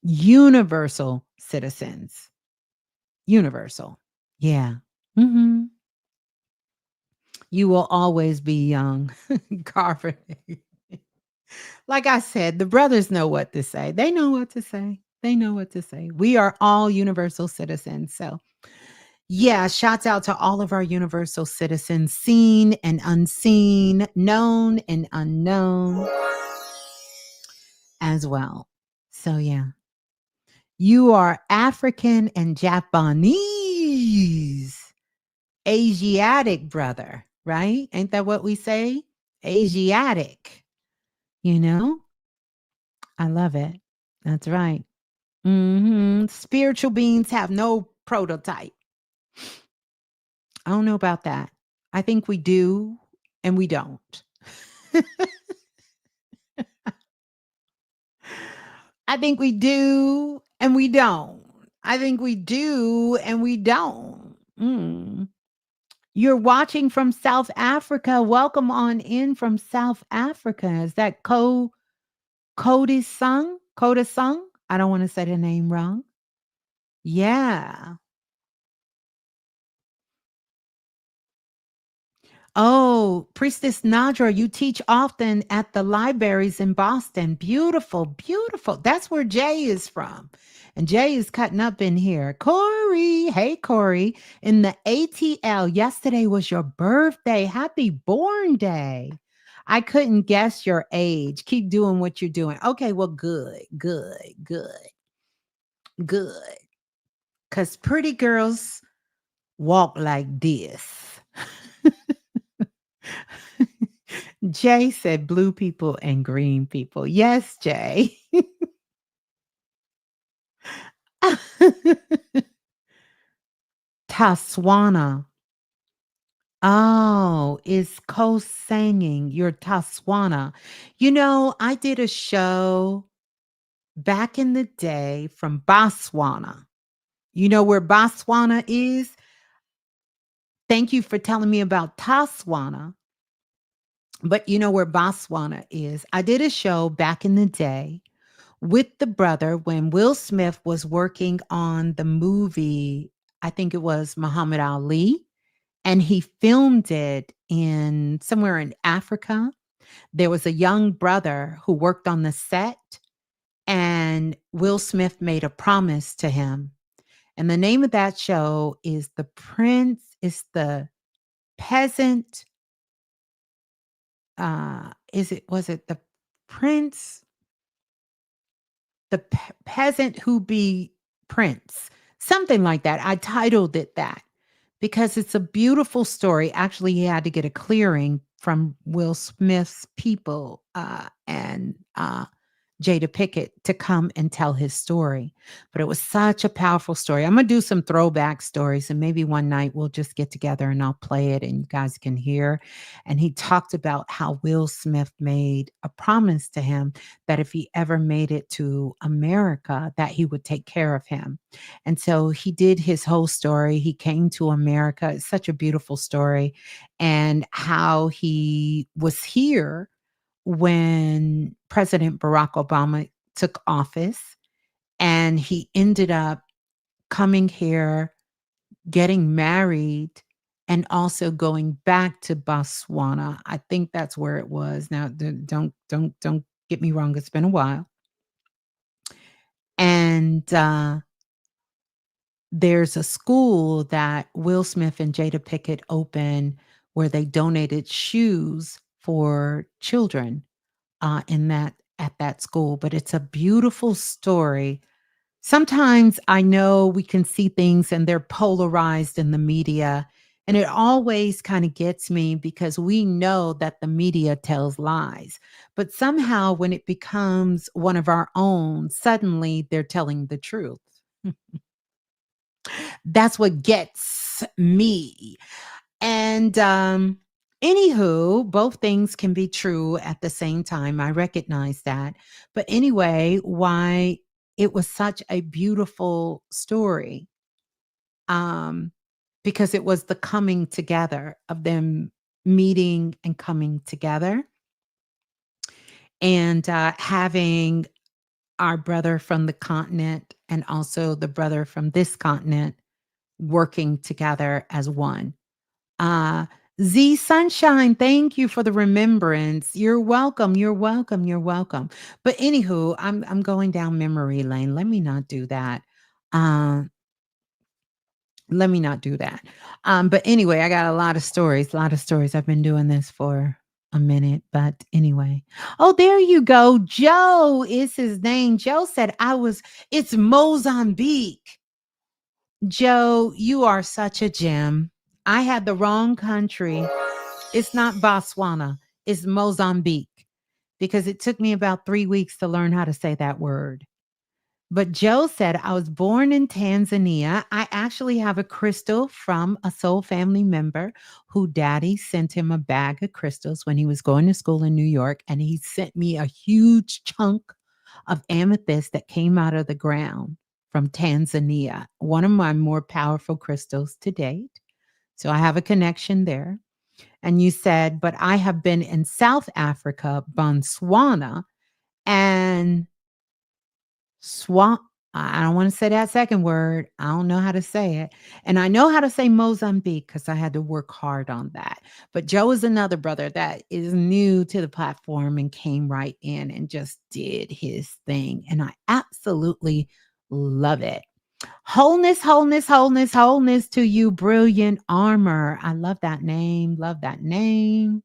Universal citizens. Universal. Yeah. hmm You will always be young. Carver. Like I said, the brothers know what to say. They know what to say. They know what to say. We are all universal citizens. So, yeah, shouts out to all of our universal citizens, seen and unseen, known and unknown as well. So, yeah, you are African and Japanese, Asiatic brother, right? Ain't that what we say? Asiatic, you know? I love it. That's right. Spiritual beings have no prototype. I don't know about that. I think we do and we don't. I think we do and we don't. I think we do and we don't. You're watching from South Africa. Welcome on in from South Africa. Is that Cody Sung? Coda Sung? I don't want to say the name wrong. Yeah. Oh, Priestess Nadra, you teach often at the libraries in Boston. Beautiful, beautiful. That's where Jay is from. And Jay is cutting up in here. Corey, hey, Corey, in the ATL, yesterday was your birthday. Happy born day. I couldn't guess your age. Keep doing what you're doing. Okay, well, good, good, good, good. Because pretty girls walk like this. Jay said blue people and green people. Yes, Jay. Taswana. Oh, is co-singing your Taswana. I did a show back in the day from Botswana. You know where Botswana is? Thank you for telling me about Taswana. But you know where Botswana is? I did a show back in the day with the brother when Will Smith was working on the movie, I think it was Muhammad Ali, and he filmed it in somewhere in Africa. There was a young brother who worked on the set, and Will Smith made a promise to him. And the name of that show is The Prince, is the peasant. Was it the prince, the peasant who be prince, something like that. I titled it that because it's a beautiful story. Actually, he had to get a clearing from Will Smith's people, and Jada Pickett to come and tell his story. But it was such a powerful story. I'm going to do some throwback stories, and maybe one night we'll just get together and I'll play it and you guys can hear. And he talked about how Will Smith made a promise to him that if he ever made it to America, that he would take care of him. And so he did his whole story. He came to America. It's such a beautiful story. And how he was here when President Barack Obama took office, and he ended up coming here, getting married, and also going back to Botswana. I think that's where it was. Now, don't get me wrong. It's been a while, and there's a school that Will Smith and Jada Pickett opened where they donated shoes for children in that at that school. But it's a beautiful story. Sometimes I know we can see things and they're polarized in the media, and it always kind of gets me because we know that the media tells lies. But somehow when it becomes one of our own, suddenly they're telling the truth. That's what gets me. And anywho, both things can be true at the same time. I recognize that. But anyway, why it was such a beautiful story. Um, because it was the coming together of them meeting and coming together, and having our brother from the continent and also the brother from this continent working together as one. Uh, Z Sunshine, thank you for the remembrance. You're welcome. You're welcome. You're welcome. But anywho, I'm going down memory lane. Let me not do that. Um, let me not do that. But anyway, I got a lot of stories. A lot of stories. I've been doing this for a minute, but anyway. Oh, there you go. Joe is his name. Joe said it's Mozambique. Joe, you are such a gem. I had the wrong country. It's not Botswana, it's Mozambique, because it took me about 3 weeks to learn how to say that word. But Joe said, I was born in Tanzania. I actually have a crystal from a soul family member who daddy sent him a bag of crystals when he was going to school in New York. And he sent me a huge chunk of amethyst that came out of the ground from Tanzania, one of my more powerful crystals to date. So I have a connection there. And you said, but I have been in South Africa, Botswana, and Swan. I don't want to say that second word. I don't know how to say it. And I know how to say Mozambique because I had to work hard on that. But Joe is another brother that is new to the platform and came right in and just did his thing. And I absolutely love it. Wholeness, wholeness, wholeness, wholeness to you, brilliant armor. I love that name. Love that name.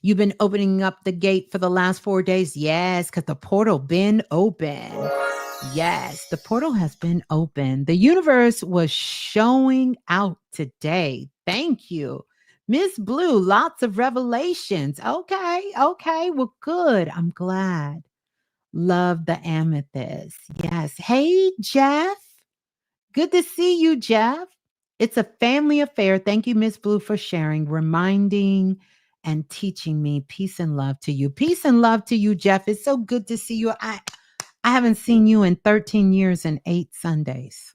You've been opening up the gate for the last 4 days. Yes, because the portal been open. Yes, the portal has been open. The universe was showing out today. Thank you. Ms.Blue, lots of revelations. Okay, okay. Well, good. I'm glad. Love the amethyst. Yes. Hey, Jeff. Good to see you, Jeff. It's a family affair. Thank you, Miss Blue, for sharing, reminding, and teaching me peace and love to you. Peace and love to you, Jeff. It's so good to see you. I haven't seen you in 13 years and 8 Sundays.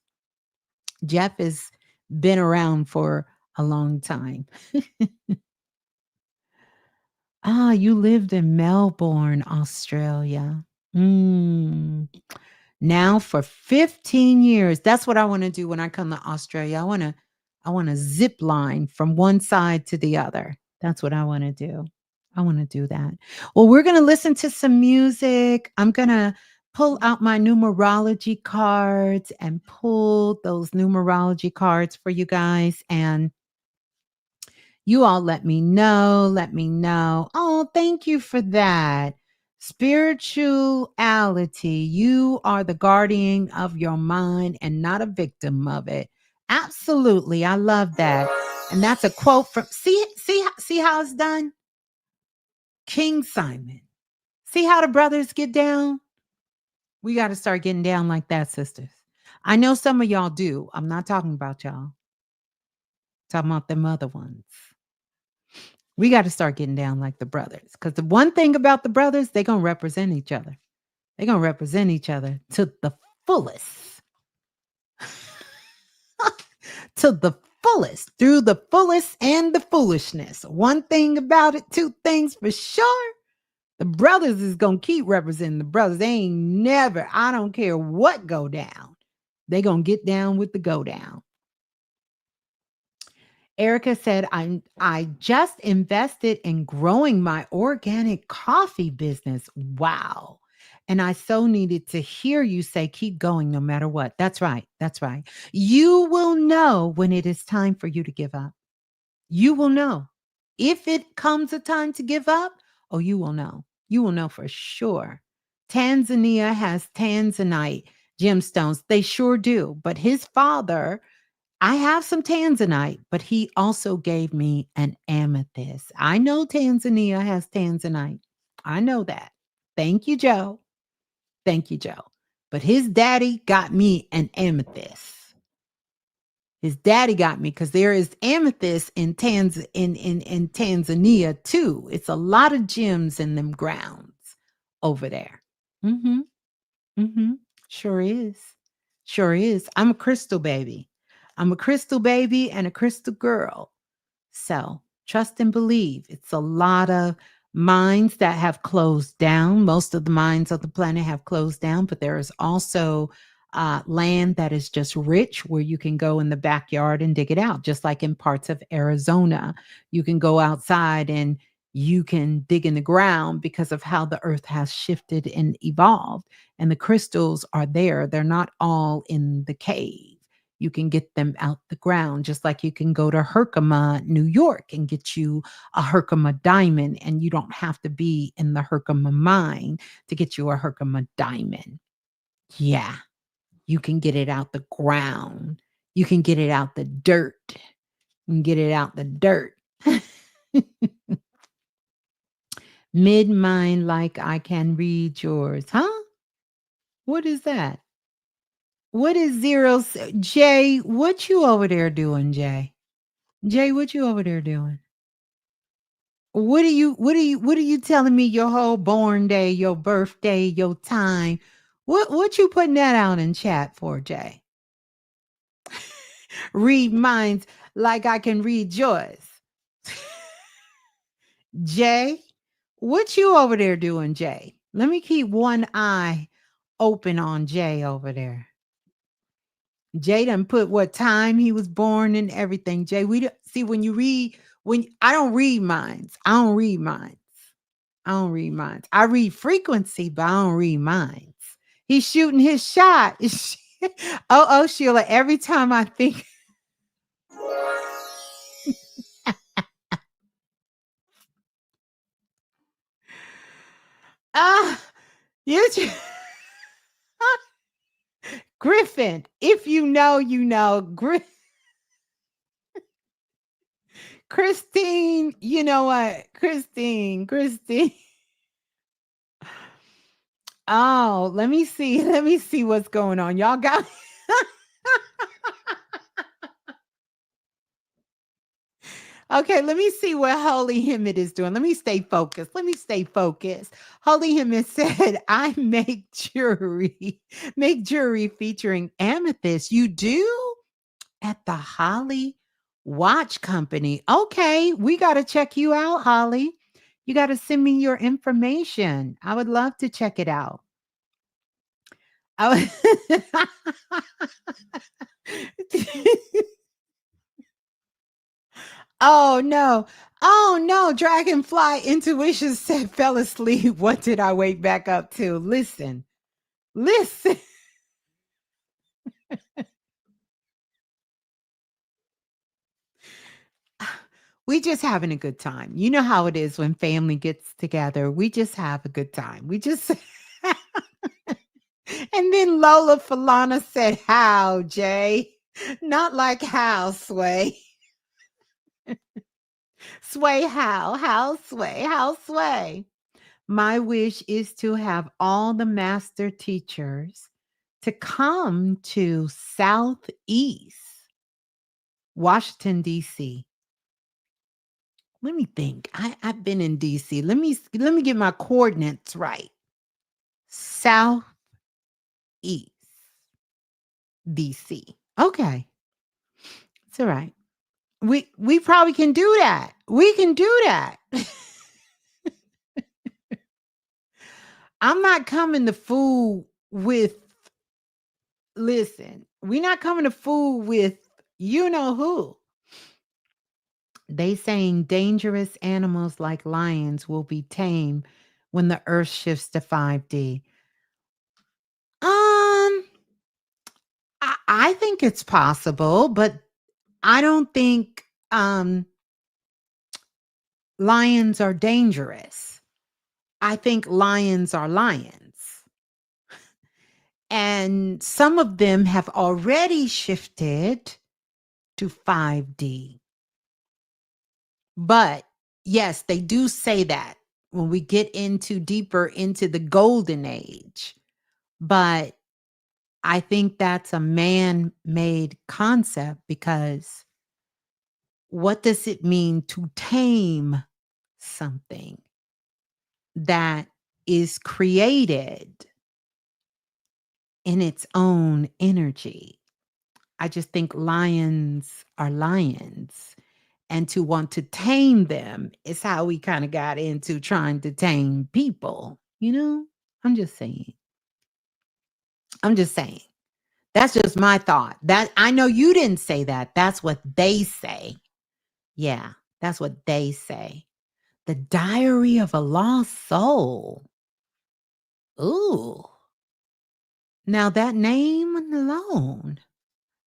Jeff has been around for a long time. You lived in Melbourne, Australia. Mm. Now for 15 years. That's what I want to do when I come to Australia. I want to zip line from one side to the other. That's what I want to do. I want to do that. Well, we're going to listen to some music. I'm going to pull out my numerology cards and pull those numerology cards for you guys, and you all let me know. Let me know. Oh, thank you for that. Spirituality. You are the guardian of your mind and not a victim of it. Absolutely. I love that. And that's a quote from see how it's done? King Simon. See how the brothers get down? We got to start getting down like that, sisters. I know some of y'all do. I'm not talking about y'all. I'm talking about them other ones. We got to start getting down like the brothers. Because the one thing about the brothers, they're going to represent each other. They're going to represent each other to the fullest. To the fullest, through the fullest and the foolishness. One thing about it, two things for sure. The brothers is going to keep representing the brothers. They ain't never, I don't care what go down. They going to get down with the go down. Erica said, I just invested in growing my organic coffee business. Wow. And I so needed to hear you say, keep going no matter what. That's right. That's right. You will know when it is time for you to give up. You will know. If it comes a time to give up, oh, you will know. You will know for sure. Tanzania has tanzanite gemstones. They sure do. But his father, I have some tanzanite, but he also gave me an amethyst. I know Tanzania has tanzanite. I know that. Thank you, Joe. Thank you, Joe. But his daddy got me an amethyst. His daddy got me because there is amethyst in Tanzania too. It's a lot of gems in them grounds over there. Mm-hmm. Mm-hmm. Sure is. Sure is. I'm a crystal baby. I'm a crystal baby and a crystal girl. So trust and believe. It's a lot of mines that have closed down. Most of the mines of the planet have closed down, but there is also land that is just rich where you can go in the backyard and dig it out, just like in parts of Arizona. You can go outside and you can dig in the ground because of how the earth has shifted and evolved. And the crystals are there, they're not all in the cave. You can get them out the ground, just like you can go to Herkimer, New York, and get you a Herkimer diamond, and you don't have to be in the Herkimer mine to get you a Herkimer diamond. Yeah, you can get it out the ground. You can get it out the dirt. You can get it out the dirt. Mid mind, like I can read yours, huh? What is that? What is zero? Jay, what you over there doing, Jay? Jay, what you over there doing? What are you telling me your whole born day, your birthday, your time? What you putting that out in chat for, Jay? Read minds like I can read yours. Jay, what you over there doing, Jay? Let me keep one eye open on Jay over there. Jay done put what time he was born and everything. Jay, we don't see when you read when I don't read minds. I don't read minds. I don't read minds. I read frequency, but I don't read minds. He's shooting his shot. Oh, Sheila, every time I think ah, you Griffin, if you know, you know. Christine, you know what? Christine. Oh, let me see. Let me see what's going on. Y'all got Okay, let me see what Holy Hymn is doing. Let me stay focused. Let me stay focused. Holy Hymn said, I make jewelry featuring amethyst. You do? At the Holly Watch Company. Okay, we got to check you out, Holly. You got to send me your information. I would love to check it out. I Oh no. Oh no. Dragonfly Intuition said fell asleep. What did I wake back up to? Listen. Listen. We just having a good time. You know how it is when family gets together. We just have a good time. We just And then Lola Falana said, how, Jay? Not like how, Sway. Sway how? How, Sway? How, Sway? My wish is to have all the master teachers to come to Southeast Washington, D.C. Let me think. I've been in DC. Let me get my coordinates right. Southeast DC. Okay. It's all right. We probably can do that. We can do that. I'm not coming to fool with listen, we're not coming to fool with you know who. They saying dangerous animals like lions will be tamed when the earth shifts to 5D. I think it's possible, but I don't think lions are dangerous. I think lions are lions. And some of them have already shifted to 5D. But yes, they do say that when we get into deeper into the golden age. But I think that's a man made concept because what does it mean to tame something that is created in its own energy? I just think lions are lions. And to want to tame them is how we kind of got into trying to tame people. You know, I'm just saying. I'm just saying. That's just my thought. That I know you didn't say that. That's what they say. Yeah, that's what they say. The Diary of a Lost Soul. Ooh. Now that name alone.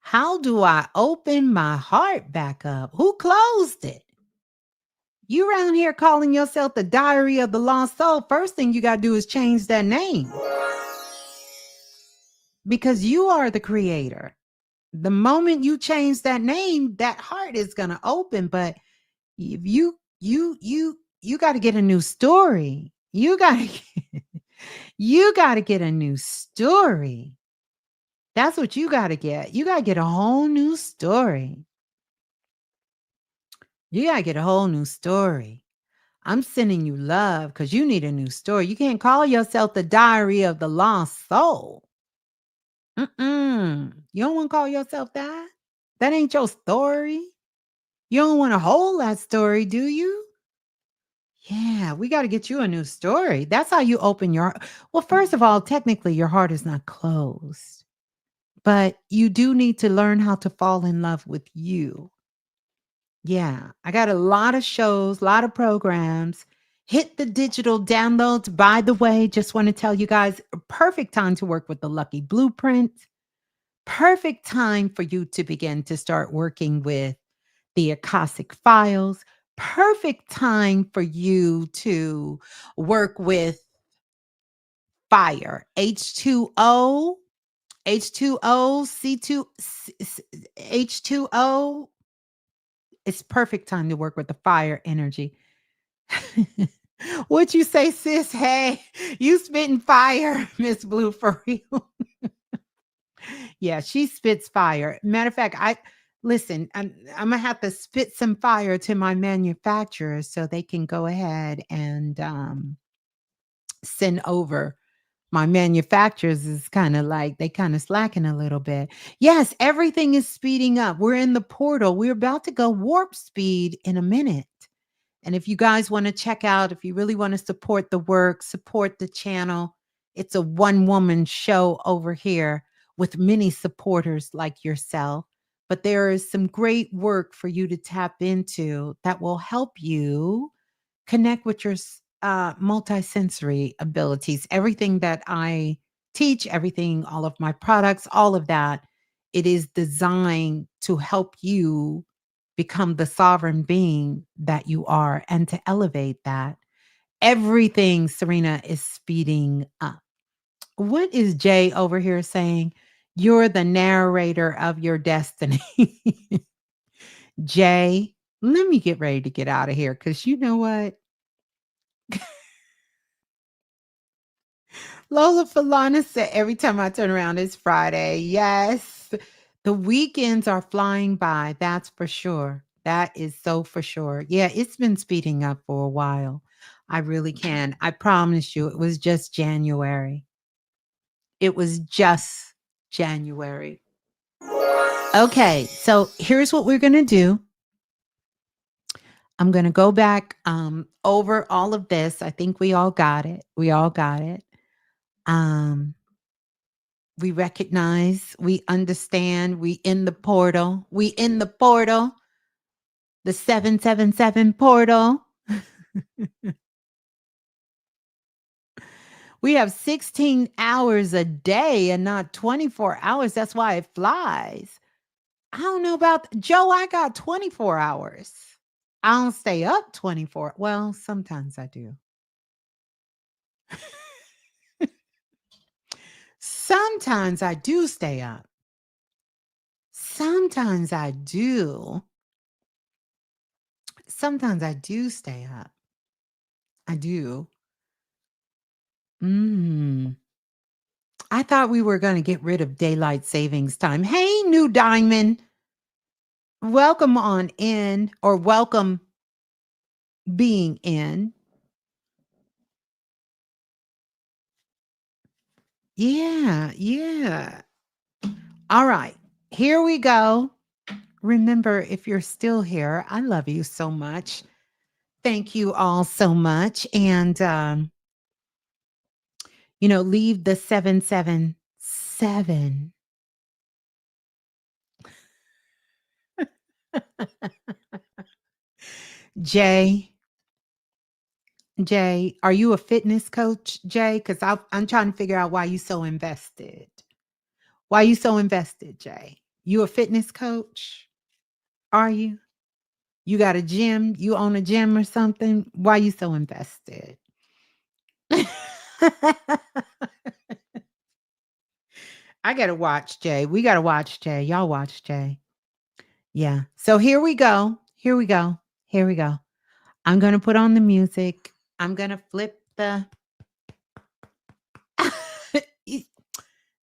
How do I open my heart back up? Who closed it? You around here calling yourself the Diary of the Lost Soul. First thing you got to do is change that name because you are the creator. The moment you change that name, that heart is going to open. But if you got to get a new story. You got to get a new story. That's what you got to get. You got to get a whole new story. You got to get a whole new story. I'm sending you love because you need a new story. You can't call yourself the Diary of the Lost Soul. You don't want to call yourself that? That ain't your story. You don't want to hold that story, do you? Yeah, we got to get you a new story. That's how you open your well, first of all, technically your heart is not closed. But you do need to learn how to fall in love with you. Yeah, I got a lot of shows, a lot of programs. Hit the digital downloads. By the way, just want to tell you guys, perfect time to work with the Lucky Blueprint. Perfect time for you to begin to start working with the Akashic Files. Perfect time for you to work with fire, H2O, H2O, C2, H2O. It's perfect time to work with the fire energy. What you say, sis? Hey, you spitting fire, Ms.Blue, for real. Yeah, she spits fire. Matter of fact, I listen, I'm gonna have to spit some fire to my manufacturers so they can go ahead and send over my manufacturers is kind of like they kind of slacking a little bit. Yes, everything is speeding up. We're in the portal. We're about to go warp speed in a minute. And if you guys want to check out, if you really want to support the work, support the channel, it's a one woman show over here with many supporters like yourself. But there is some great work for you to tap into that will help you connect with your multisensory abilities. Everything that I teach, everything, all of my products, all of that, it is designed to help you become the sovereign being that you are and to elevate that. Everything, Serena, is speeding up. What is Jay over here saying? You're the narrator of your destiny. Jay, let me get ready to get out of here because you know what? Lola Falana said, every time I turn around, it's Friday. Yes. The weekends are flying by. That's for sure. That is so for sure. Yeah, it's been speeding up for a while. I really can. I promise you, it was just January. It was just January. Okay, so here's what we're going to do. I'm going to go back over all of this. I think we all got it. We all got it. Um, we recognize, we understand, we in the portal. We in the portal, the 777 portal. We have 16 hours a day and not 24 hours. That's why it flies. I don't know about Joe. I got 24 hours. I don't stay up 24. Well, sometimes I do. Sometimes I do stay up. Sometimes I do. Sometimes I do stay up. I do. Mm. I thought we were going to get rid of daylight savings time. Hey, New Diamond. Welcome on in, or welcome being in. Yeah, yeah. All right. Here we go. Remember, if you're still here, I love you so much. Thank you all so much. And, leave the 777. Jay, Jay, are you a fitness coach, Jay? Because I'm trying to figure out why you so invested. Why you so invested, Jay? You a fitness coach? Are you? You got a gym? You own a gym or something? Why you so invested? I gotta watch Jay. We gotta watch Jay. Y'all watch Jay. Yeah. So here we go. Here we go. Here we go. I'm gonna put on the music. I'm gonna flip the.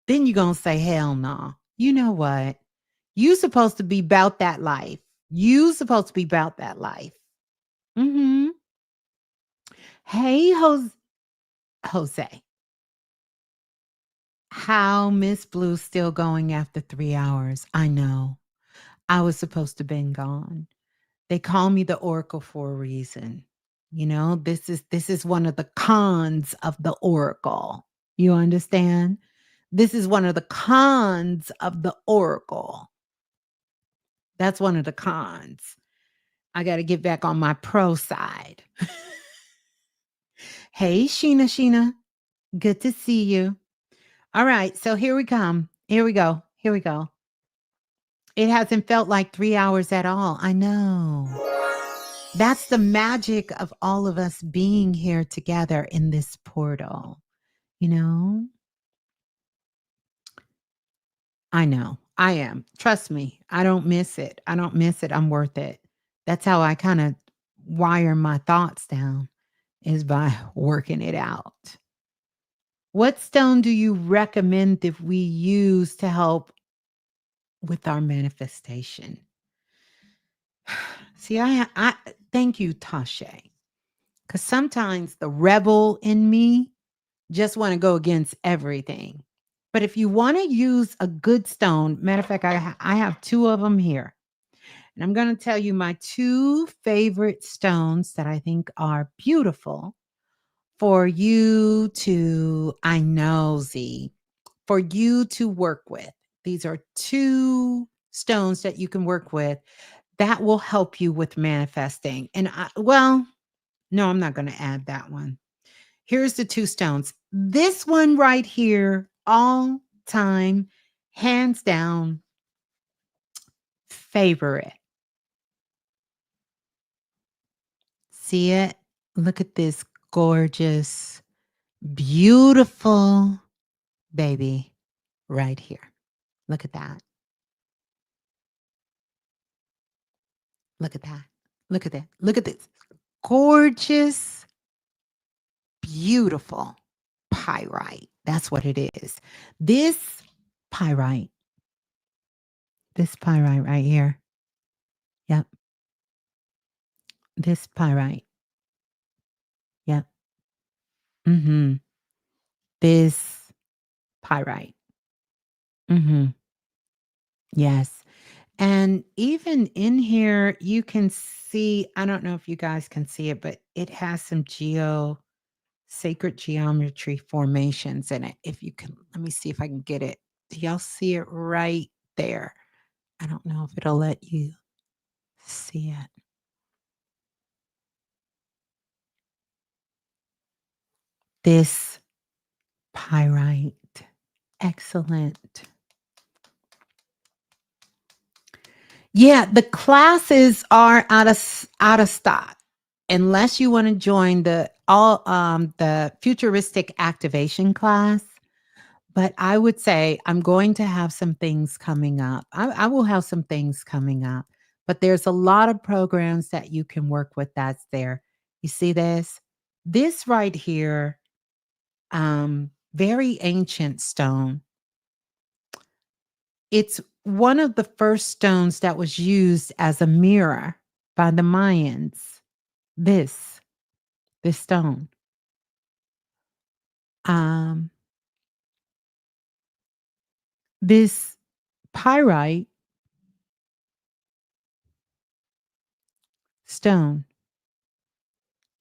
Then you're gonna say, hell no. You know what? You supposed to be about that life. You supposed to be about that life. Mm-hmm. Hey, Jose. How Miss Blue still going after 3 hours? I know. I was supposed to been gone. They call me the Oracle for a reason. This is one of the cons of the Oracle. You understand? This is one of the cons of the Oracle. That's one of the cons. I got to get back on my pro side. Hey, Sheena. Good to see you. All right. So here we come. Here we go. Here we go. It hasn't felt like 3 hours at all. I know. That's the magic of all of us being here together in this portal. You know? I know. I am. Trust me. I don't miss it. I don't miss it. I'm worth it. That's how I kind of wire my thoughts down, is by working it out. What stone do you recommend that we use to help with our manifestation? See, I thank you, Tasha. Because sometimes the rebel in me just want to go against everything. But if you want to use a good stone, matter of fact, I have two of them here. And I'm going to tell you my two favorite stones that I think are beautiful for you to, I know, Z, for you to work with. These are two stones that you can work with that will help you with manifesting. And no, I'm not going to add that one. Here's the two stones. This one right here, all time, hands down, favorite. See it? Look at this gorgeous, beautiful baby right here. Look at that. Look at that. Look at that. Look at this gorgeous, beautiful pyrite. That's what it is. This pyrite, this pyrite right here. Yep. This pyrite. Yep. Mhm. This pyrite. Mhm. Yes. And even in here, you can see, I don't know if you guys can see it, but it has some sacred geometry formations in it. If you can, let me see if I can get it. Do y'all see it right there? I don't know if it'll let you see it. This pyrite. Excellent. Yeah, the classes are out of stock unless you want to join the futuristic activation class. But I would say I'm going to have some things coming up. I will have some things coming up, but there's a lot of programs that you can work with that's there. You see this? This right here, very ancient stone. It's one of the first stones that was used as a mirror by the Mayans. This, this stone. Um, this pyrite stone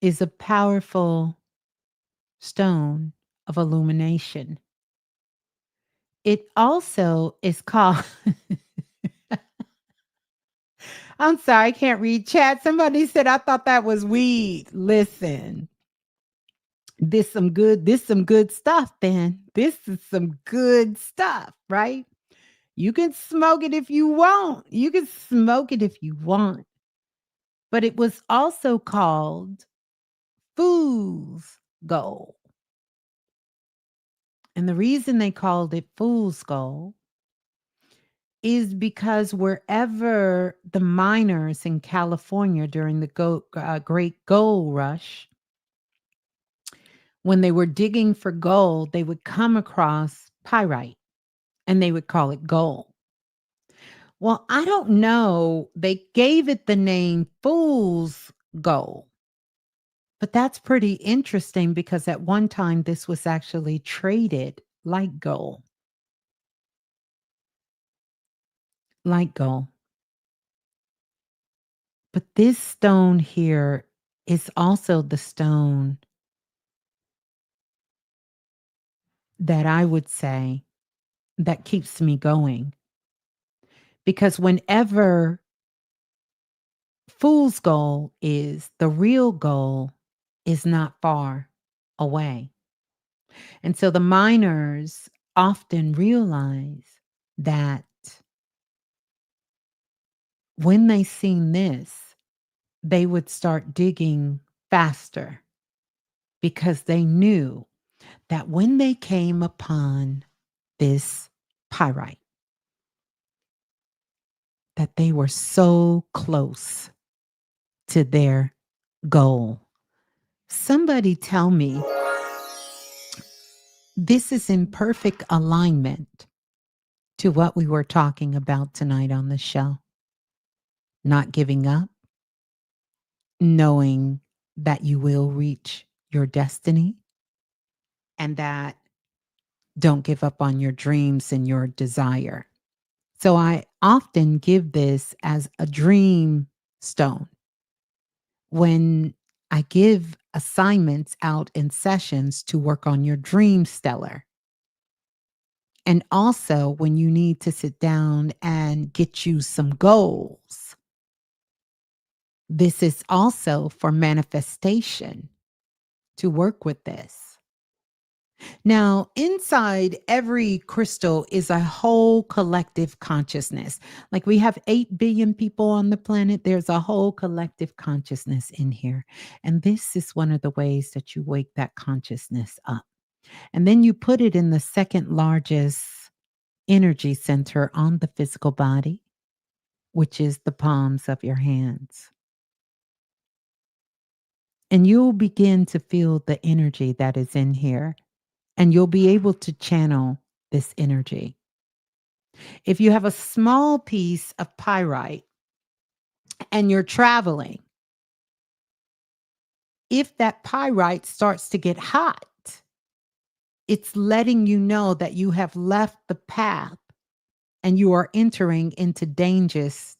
is a powerful stone of illumination. It also is called I'm sorry, I can't read chat. Somebody said I thought that was weed. Listen, this some good stuff, then. This is some good stuff, right? You can smoke it if you want. You can smoke it if you want. But it was also called fool's gold. And the reason they called it fool's gold is because wherever the miners in California during the Great Gold Rush, when they were digging for gold, they would come across pyrite and they would call it gold. Well, I don't know. They gave it the name fool's gold. But that's pretty interesting because at one time this was actually traded like gold. Like gold. But this stone here is also the stone that I would say that keeps me going. Because whenever fool's goal is, the real goal is not far away. And so the miners often realize that when they seen this, they would start digging faster because they knew that when they came upon this pyrite, that they were so close to their goal. Somebody tell me this is in perfect alignment to what we were talking about tonight on the show. Not giving up, knowing that you will reach your destiny, and that don't give up on your dreams and your desire. So I often give this as a dream stone. When I give assignments out in sessions to work on your dream stellar. And also when you need to sit down and get you some goals. This is also for manifestation to work with this. Now, inside every crystal is a whole collective consciousness. Like we have 8 billion people on the planet, there's a whole collective consciousness in here. And this is one of the ways that you wake that consciousness up. And then you put it in the second largest energy center on the physical body, which is the palms of your hands. And you'll begin to feel the energy that is in here and you'll be able to channel this energy. If you have a small piece of pyrite and you're traveling, if that pyrite starts to get hot, it's letting you know that you have left the path and you are entering into dangerous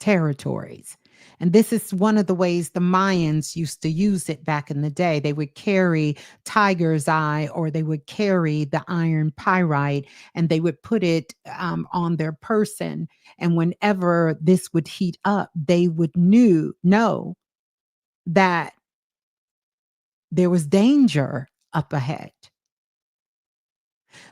territories. And this is one of the ways the Mayans used to use it back in the day. They would carry tiger's eye or they would carry the iron pyrite and they would put it on their person. And whenever this would heat up, they would know that there was danger up ahead.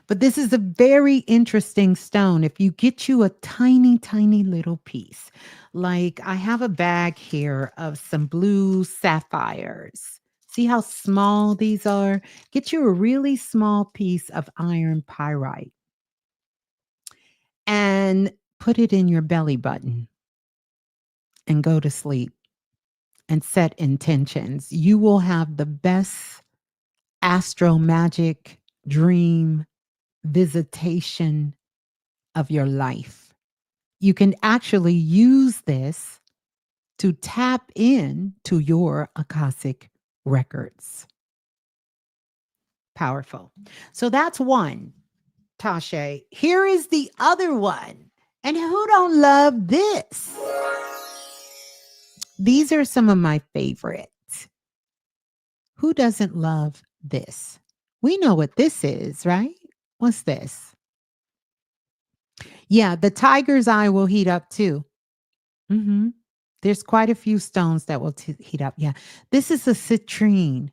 But this is a very interesting stone. If you get you a tiny, tiny little piece, like I have a bag here of some blue sapphires. See how small these are? Get you a really small piece of iron pyrite and put it in your belly button and go to sleep and set intentions. You will have the best astro magic dream visitation of your life. You can actually use this to tap in to your Akashic records. Powerful. So that's one, Tasha. Here is the other one. And who don't love this? These are some of my favorites. Who doesn't love this? We know what this is, right? What's this? Yeah, the tiger's eye will heat up too. Mm-hmm. There's quite a few stones that will heat up. Yeah. This is a citrine.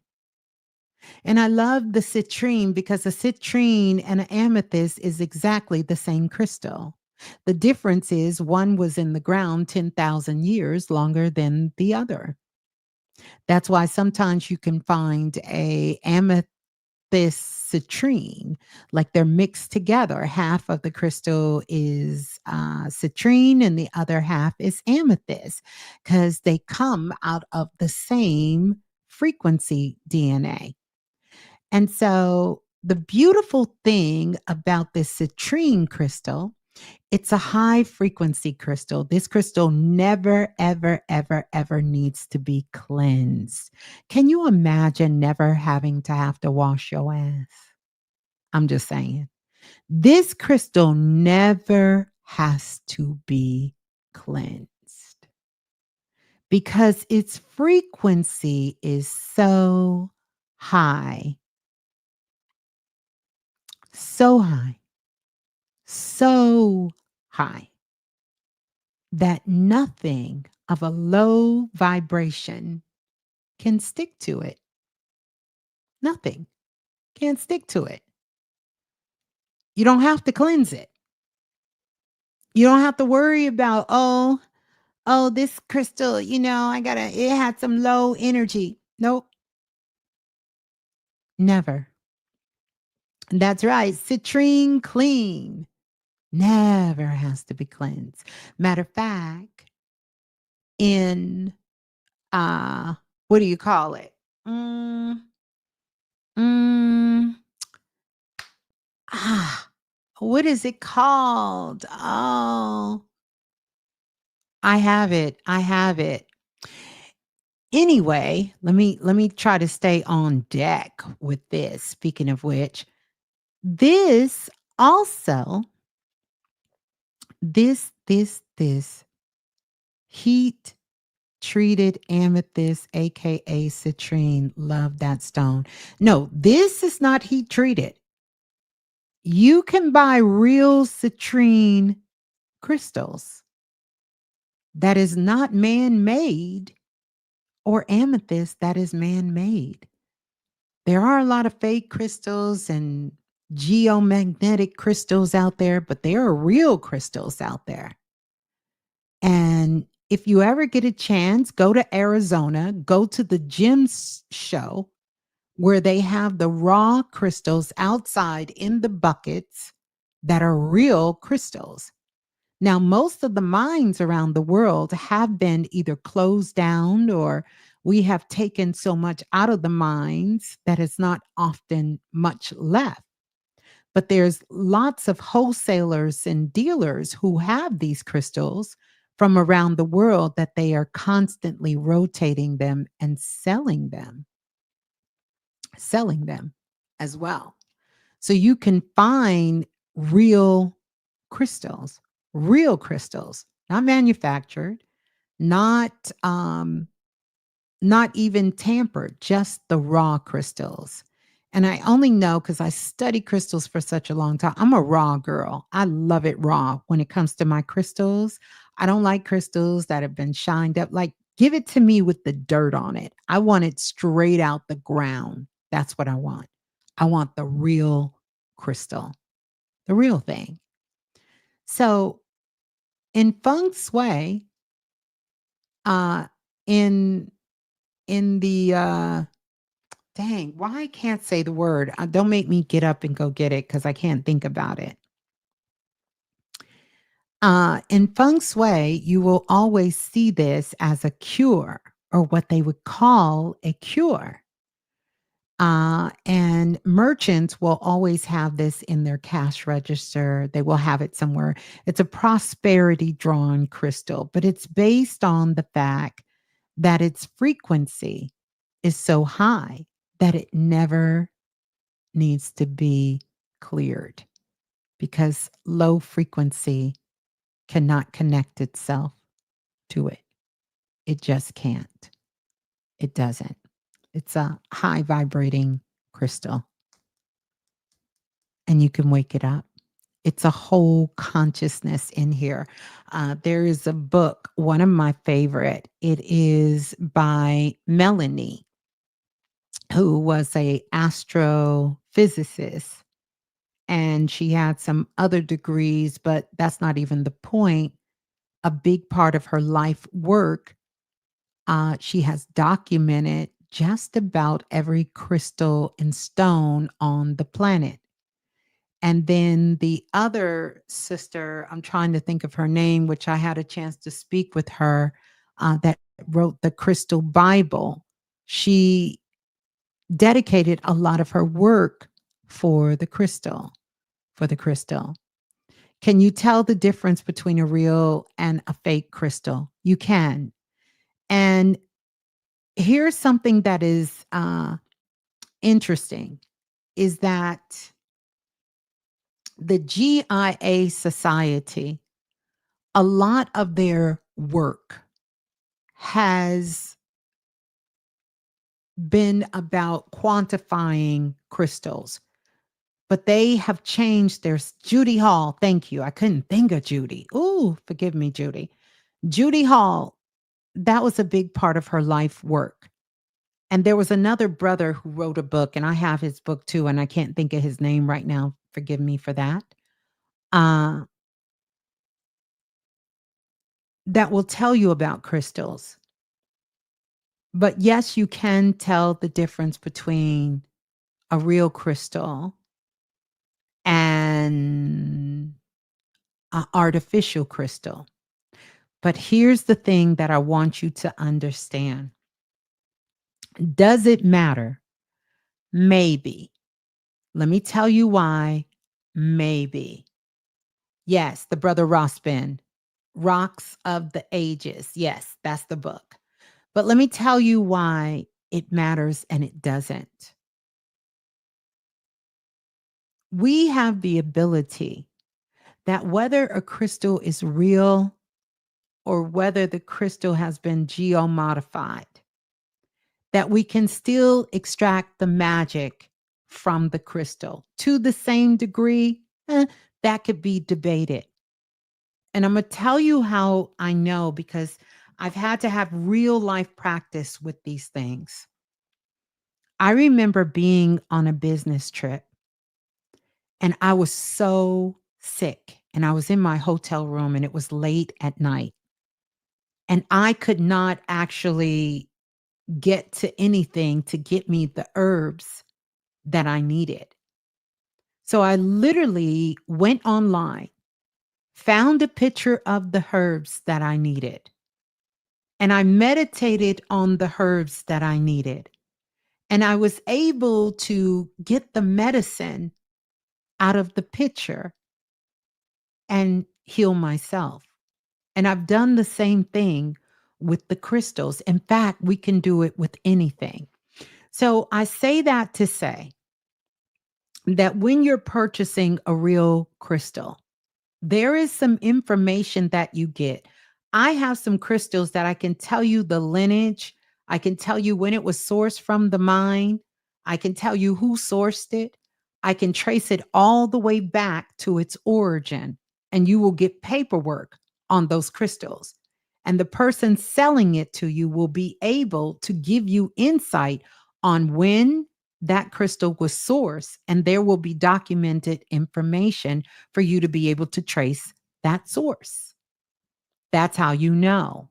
And I love the citrine because a citrine and an amethyst is exactly the same crystal. The difference is one was in the ground 10,000 years longer than the other. That's why sometimes you can find a amethyst citrine, like they're mixed together. Half of the crystal is citrine and the other half is amethyst because they come out of the same frequency DNA. And so the beautiful thing about this citrine crystal, it's a high frequency crystal. This crystal never, ever, ever, ever needs to be cleansed. Can you imagine never having to have to wash your ass? I'm just saying. This crystal never has to be cleansed because its frequency is so high, so high, so high that nothing of a low vibration can stick to it. Nothing can stick to it. You don't have to cleanse it. You don't have to worry about, this crystal, it had some low energy. Nope, never. That's right. Citrine clean never has to be cleansed. Matter of fact, in what do you call it? Mm, mm, ah, what is it called? Oh, I have it. I have it. Anyway, let me try to stay on deck with this. Speaking of which, this also this heat treated amethyst, aka citrine. Love that stone. No, this is not heat treated. You can buy real citrine crystals that is not man made or amethyst that is man made. There are a lot of fake crystals and geomagnetic crystals out there, but there are real crystals out there. And if you ever get a chance, go to Arizona, go to the gems show where they have the raw crystals outside in the buckets that are real crystals. Now, most of the mines around the world have been either closed down or We have taken so much out of the minds that is not often much left. But there's lots of wholesalers and dealers who have these crystals from around the world that they are constantly rotating them and selling them as well. So you can find real crystals, real crystals, not manufactured, not not even tampered, just the raw crystals. And I only know because I studied crystals for such a long time. I'm a raw girl. I love it raw when it comes to my crystals. I don't like crystals that have been shined up. Like, give it to me with the dirt on it. I want it straight out the ground. That's what I want. I want the real crystal, the real thing. So in feng shui, uh, in the dang, why I can't say the word? Don't make me get up and go get it because I can't think about it. In feng shui, you will always see this as a cure or what they would call a cure. And merchants will always have this in their cash register. They will have it somewhere. It's a prosperity drawn crystal, but it's based on the fact that its frequency is so high that it never needs to be cleared because low frequency cannot connect itself to it. It just can't. It doesn't. It's a high vibrating crystal and you can wake it up. It's a whole consciousness in here. There is a book, one of my favorite. It is by Melanie, who was a astrophysicist, and she had some other degrees, but that's not even the point. A big part of her life work, she has documented just about every crystal and stone on the planet. And then the other sister, I'm trying to think of her name, which I had a chance to speak with her, that wrote the Crystal Bible. She dedicated a lot of her work for the crystal, for the crystal. Can you tell the difference between a real and a fake crystal? You can. And here's something that is interesting is that the GIA Society, a lot of their work has been about quantifying crystals, but they have changed their Judy Hall. Thank you. I couldn't think of Judy. Ooh, forgive me, Judy. Judy Hall, that was a big part of her life work. And there was another brother who wrote a book, and I have his book too, and I can't think of his name right now. Forgive me for that. Uh, that will tell you about crystals. But yes, you can tell the difference between a real crystal and an artificial crystal. But here's the thing that I want you to understand. Does it matter? Maybe. Let me tell you why. Maybe. Yes, the brother Rossbin, Rocks of the Ages. Yes, that's the book. But let me tell you why it matters and it doesn't. We have the ability that whether a crystal is real or whether the crystal has been geomodified, that we can still extract the magic from the crystal to the same degree. That could be debated. And I'm going to tell you how I know because I've had to have real life practice with these things. I remember being on a business trip and I was so sick and I was in my hotel room and it was late at night. And I could not actually get to anything to get me the herbs that I needed. So I literally went online, found a picture of the herbs that I needed, and I meditated on the herbs that I needed. And I was able to get the medicine out of the pitcher and heal myself. And I've done the same thing with the crystals. In fact, we can do it with anything. So I say that to say that when you're purchasing a real crystal, there is some information that you get. I have some crystals that I can tell you the lineage. I can tell you when it was sourced from the mine. I can tell you who sourced it. I can trace it all the way back to its origin, and you will get paperwork on those crystals. And the person selling it to you will be able to give you insight on when that crystal was sourced, and there will be documented information for you to be able to trace that source. That's how you know.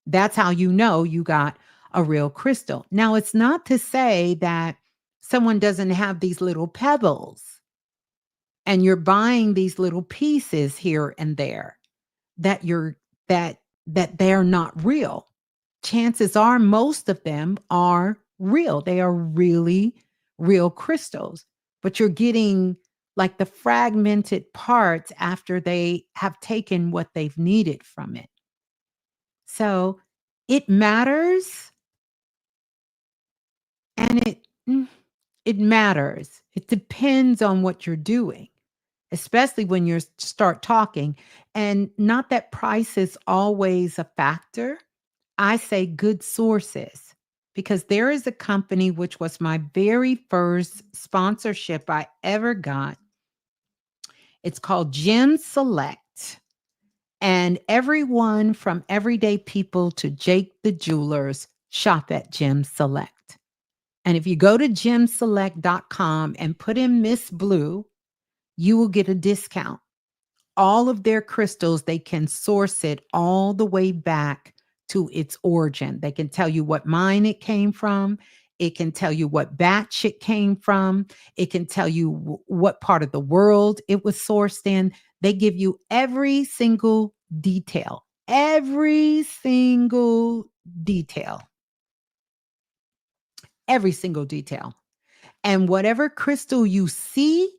That's how you know you got a real crystal. Now, it's not to say that someone doesn't have these little pebbles and you're buying these little pieces here and there that you're that they're not real. Chances are most of them are real. They are really real crystals, but you're getting like the fragmented parts after they have taken what they've needed from it. So it matters, and it matters. It depends on what you're doing, especially when you start talking. And not that price is always a factor. I say good sources, because there is a company which was my very first sponsorship I ever got. It's called Gem Select. And everyone from everyday people to Jake the jewelers shop at Gem Select. And if you go to gemselect.com and put in Ms.Blue, you will get a discount. All of their crystals, they can source it all the way back to its origin. They can tell you what mine it came from. It can tell you what batch it came from. It can tell you what part of the world it was sourced in. They give you every single detail, every single detail. And whatever crystal you see,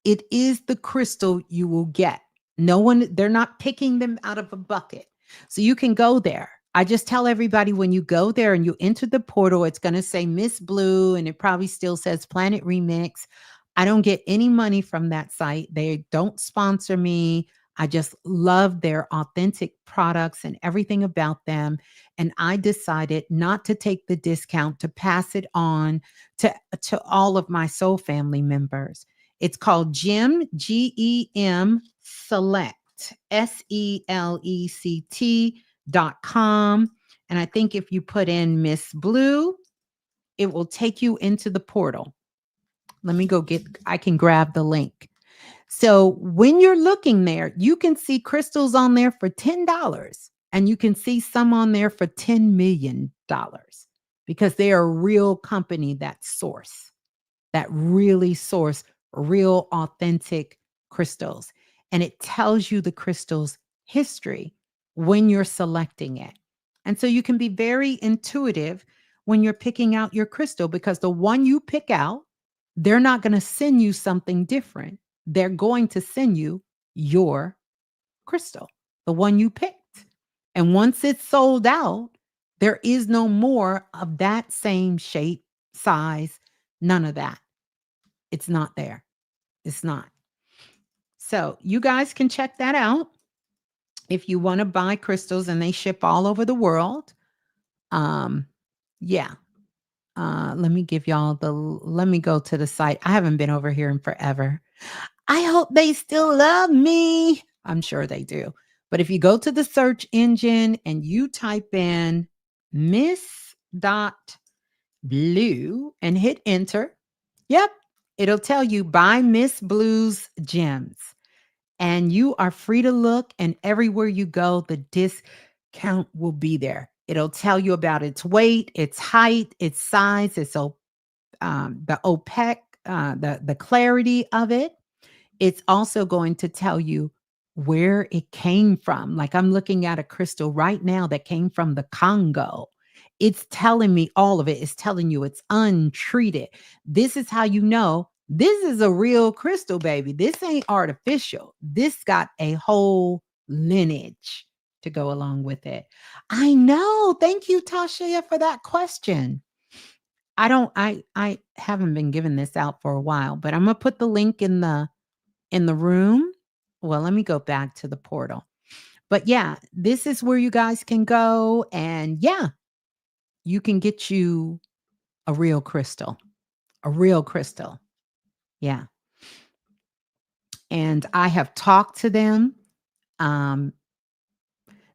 it is the crystal you will get. No one, they're not picking them out of a bucket. So you can go there. I just tell everybody, when you go there and you enter the portal, it's going to say Ms.Blue, and it probably still says Planet Remix. I don't get any money from that site. They don't sponsor me. I just love their authentic products and everything about them. And I decided not to take the discount, to pass it on to all of my soul family members. It's called Gem, GEM Select, SELECT.com. And I think if you put in Ms.Blue, it will take you into the portal. Let me go I can grab the link. So when you're looking there, you can see crystals on there for $10, and you can see some on there for $10 million, because they are a real company that really source real authentic crystals. And it tells you the crystal's history when you're selecting it. And so you can be very intuitive when you're picking out your crystal, because the one you pick out, they're not going to send you something different. They're going to send you your crystal, the one you picked. And once it's sold out, there is no more of that same shape, size, none of that. It's not there. It's not. So you guys can check that out if you want to buy crystals, and they ship all over the world. Yeah. Let me give y'all let me go to the site. I haven't been over here in forever. I hope they still love me. I'm sure they do. But if you go to the search engine and you type in Miss.Blue and hit enter, yep, it'll tell you buy Ms.Blue's gems. And you are free to look, and everywhere you go, the discount will be there. It'll tell you about its weight, its height, its size, the opaque, the clarity of it. It's also going to tell you where it came from. Like I'm looking at a crystal right now that came from the Congo. It's telling me all of it. It's telling you it's untreated. This is how you know this is a real crystal, baby. This ain't artificial. This got a whole lineage to go along with it. I know. Thank you, Tasha, for that question. I haven't been giving this out for a while, but I'm gonna put the link in the room. Well, let me go back to the portal. But yeah, this is where you guys can go and yeah, you can get you a real crystal. A real crystal. Yeah. And I have talked to them. Um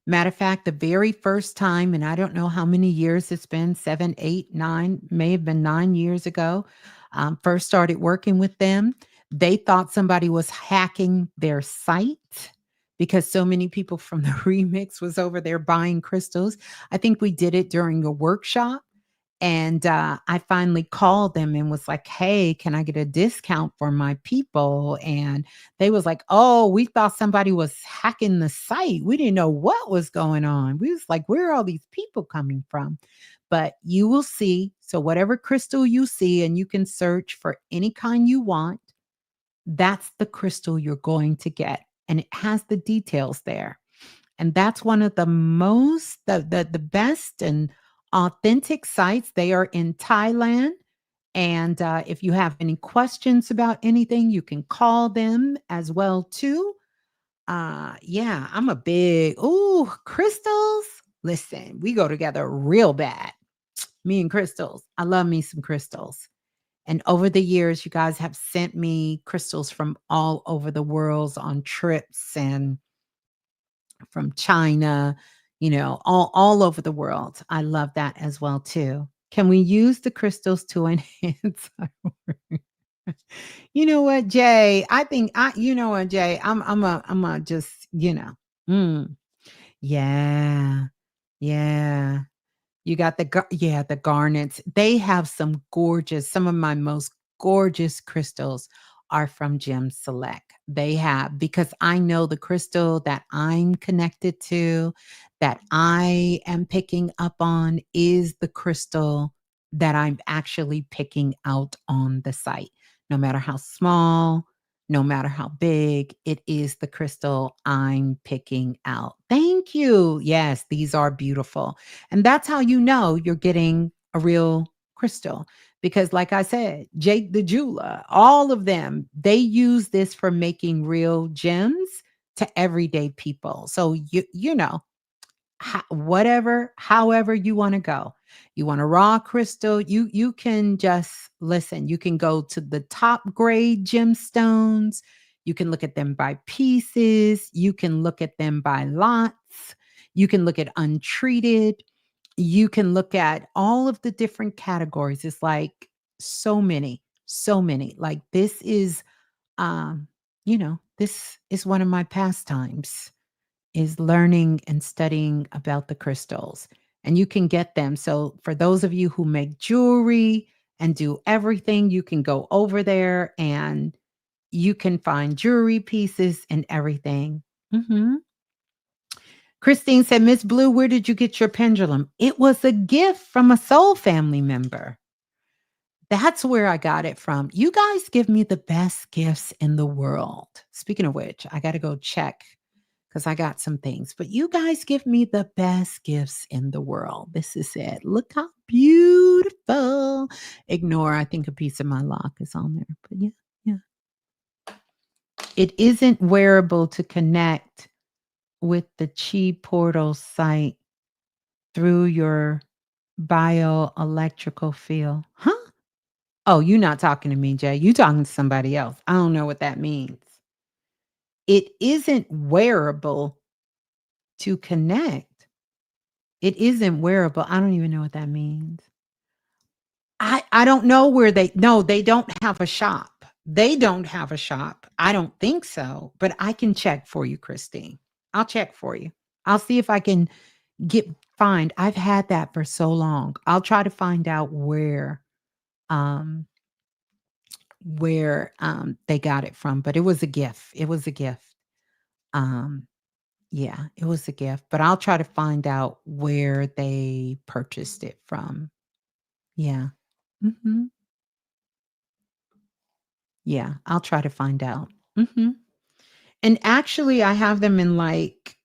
Matter of fact, the very first time, and I don't know how many years it's been 7, 8, 9, may have been 9 years ago, first started working with them. They thought somebody was hacking their site because so many people from the remix was over there buying crystals. I think we did it during a workshop and, I finally called them and was like, "Hey, can I get a discount for my people?" And they was like, "Oh, we thought somebody was hacking the site. We didn't know what was going on." We was like, "Where are all these people coming from?" But you will see. So whatever crystal you see, and you can search for any kind you want, that's the crystal you're going to get. And it has the details there. And that's one of the most the best and authentic sites. They are in Thailand. And if you have any questions about anything, you can call them as well too. Yeah, I'm a big ooh crystals. Listen, we go together real bad. Me and crystals. I love me some crystals. And over the years, you guys have sent me crystals from all over the world on trips and from China, all over the world. I love that as well too. Can we use the crystals to enhance our work? You know what, Jay? I think I you know what, Jay? I'm a just, Mm, yeah. Yeah. You got the garnets. They have some of my most gorgeous crystals are from Gem Select. They have because I know the crystal that I'm connected to, that I am picking up on is the crystal that I'm actually picking out on the site. No matter how small, no matter how big, it is the crystal I'm picking out. Thank you. Yes, these are beautiful. And that's how you know you're getting a real crystal. Because, like I said, Jake the jeweler, all of them, they use this for making real gems to everyday people. So, however you want to go. You want a raw crystal, you can just listen. You can go to the top grade gemstones. You can look at them by pieces. You can look at them by lots. You can look at untreated. You can look at all of the different categories. It's like so many, so many. Like um, this is one of my pastimes is learning and studying about the crystals. And you can get them. So, for those of you who make jewelry and do everything, you can go over there and you can find jewelry pieces and everything. Mhm. Christine said, "Miss Blue, where did you get your pendulum?" It was a gift from a soul family member. That's where I got it from. You guys give me the best gifts in the world. Speaking of which, I got to go check because I got some things. But you guys give me the best gifts in the world. This is it. Look how beautiful. Ignore, I think a piece of my lock is on there. But yeah, yeah. It isn't wearable to connect with the chi portal site through your bioelectrical field. Huh? Oh, you're not talking to me, Jay. You talking to somebody else. I don't know what that means. It isn't wearable to connect. It isn't wearable. I don't even know what that means. I don't know where they no, they don't have a shop. They don't have a shop. I don't think so, but I can check for you, Christine. I'll check for you. I'll see if I can get find. I've had that for so long. I'll try to find out um where they got it from, but it was a gift. It was a gift. Um, yeah, it was a gift, but I'll try to find out where they purchased it from. Yeah. Mhm. Yeah, I'll try to find out. Mhm. And actually, I have them in, like,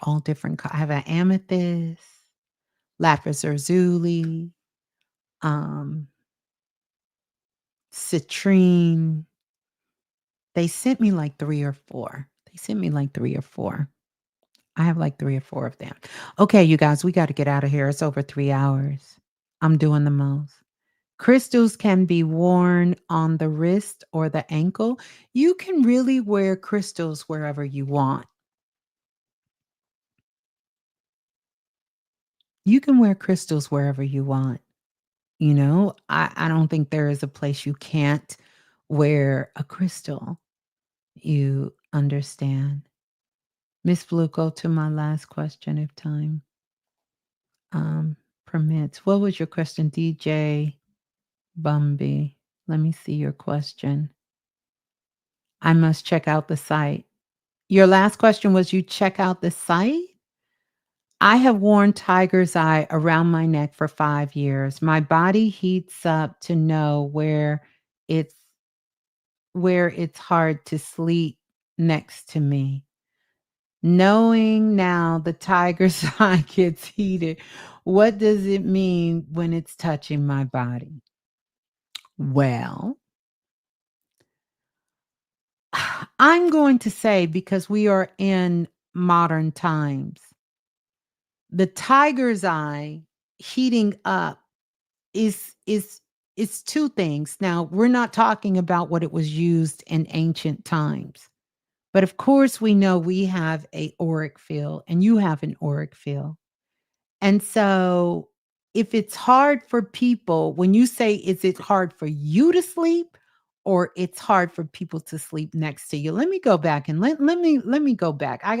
all different I have an amethyst, lapis lazuli, um, citrine. They sent me, like, 3 or 4. They sent me, like, 3 or 4. I have, like, 3 or 4 of them. Okay, you guys, we gotta get out of here. It's over 3 hours. I'm doing the most. Crystals can be worn on the wrist or the ankle. You can really wear crystals wherever you want. You can wear crystals wherever you want. You know, I don't think there is a place you can't wear a crystal. You understand? Miss Blue, go to my last question if time um, permits. What was your question, DJ Bumby? Let me see your question. I must check out the site. Your last question was you check out the site? I have worn tiger's eye around my neck for 5 years. My body heats up to know it's it's hard to sleep next to me. Knowing now the tiger's eye gets heated, what does it mean when it's touching my body? Well, I'm going to say because we are in modern times, the tiger's eye heating up is it's 2 things. Now, we're not talking about what it was used in ancient times. But of course, we know we have a auric field and you have an auric field. And so if it's hard for people, when you say, is it hard for you to sleep or it's hard for people to sleep next to you? Let me go back and let me go back. I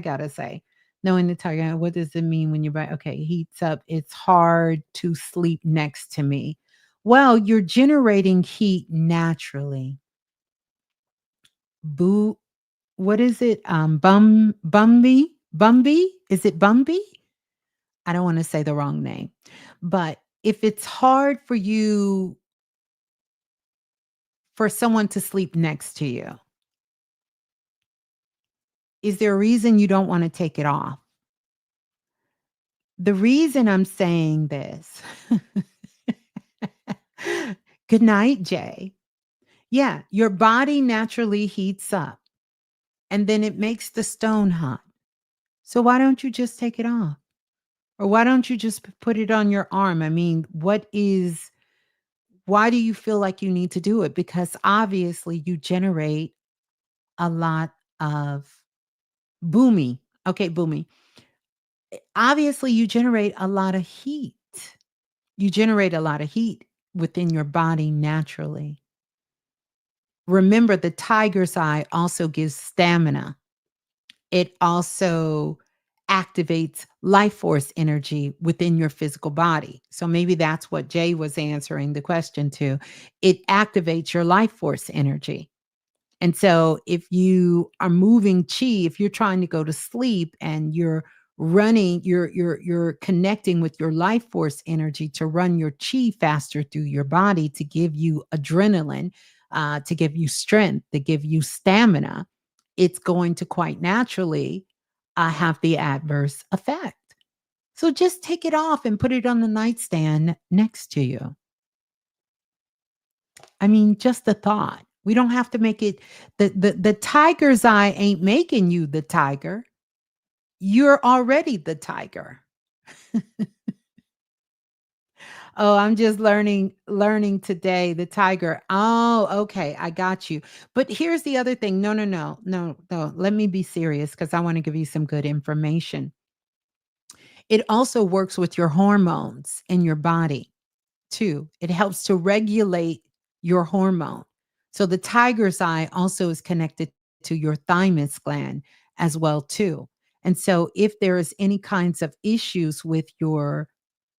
gotta say, knowing the target, what does it mean when you're right? Okay, heats up. It's hard to sleep next to me. Well, you're generating heat naturally. Boo, what is it? Bumby? Is it Bumby? I don't wanna say the wrong name. But if it's hard for you for someone to sleep next to you, is there a reason you don't wanna take it off? The reason I'm saying this Good night, Jay. Yeah, your body naturally heats up, and then it makes the stone hot. So why don't you just take it off? Or why don't you just put it on your arm? I mean, why do you feel like you need to do it? Because obviously you generate a lot of boomy. Okay, boomy. Obviously you generate a lot of heat. You generate a lot of heat within your body naturally. Remember, the tiger's eye also gives stamina. It also activates life force energy within your physical body. So maybe that's what Jay was answering the question to. It activates your life force energy. And so if you are moving chi, if you're trying to go to sleep and you're running, you're connecting with your life force energy to run your chi faster through your body to give you adrenaline, to give you strength, to give you stamina, it's going to quite naturally have the adverse effect. So just take it off and put it on the nightstand next to you. I mean, just the thought. We don't have to make it the tiger's eye ain't making you the tiger. You're already the tiger. Oh, I'm just learning today the tiger. Oh, okay, I got you. But here's the other thing. No, no, no. No, no. Let me be serious because I want to give you some good information. It also works with your hormones in your body. Too. It helps to regulate your hormone. So the tiger's eye also is connected to your thymus gland as well too. And so if there is any kinds of issues with your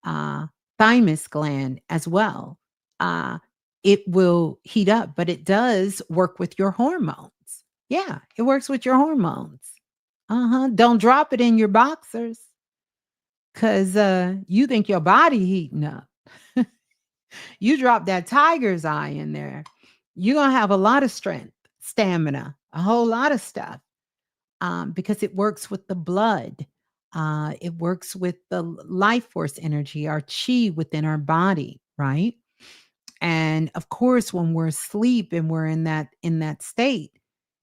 uh, thymus gland as well, uh, it will heat up, but it does work with your hormones. Yeah, it works with your hormones. Don't drop it in your boxers because you think your body heating up. You drop that tiger's eye in there, you're going to have a lot of strength, stamina, a whole lot of stuff because it works with the blood. It works with the life force energy, our chi within our body, right? And of course, when we're asleep and we're in that state,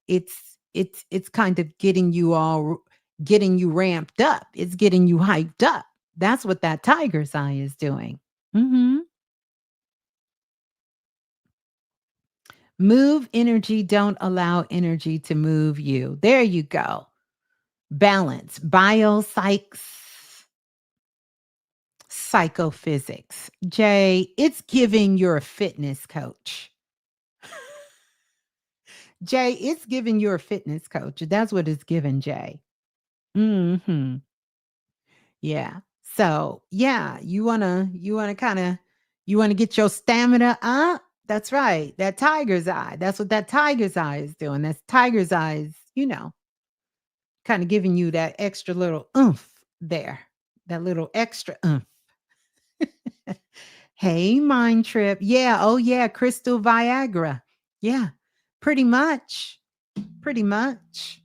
it's kind of getting you ramped up. It's getting you hyped up. That's what that tiger's eye is doing. Mhm. Move energy, don't allow energy to move you. There you go. Balance, psychophysics. Jay, it's giving you're a fitness coach. Jay, it's giving you're a fitness coach. That's what it's giving, Jay. Mhm. Yeah. So, yeah, you wanna get your stamina up? That's right. That tiger's eye. That's what that tiger's eye is doing. That's tiger's eyes, kind of giving you that extra little oomph there. That little extra oomph. Hey, mind trip. Yeah. Oh, yeah. Crystal Viagra. Yeah. Pretty much. Pretty much.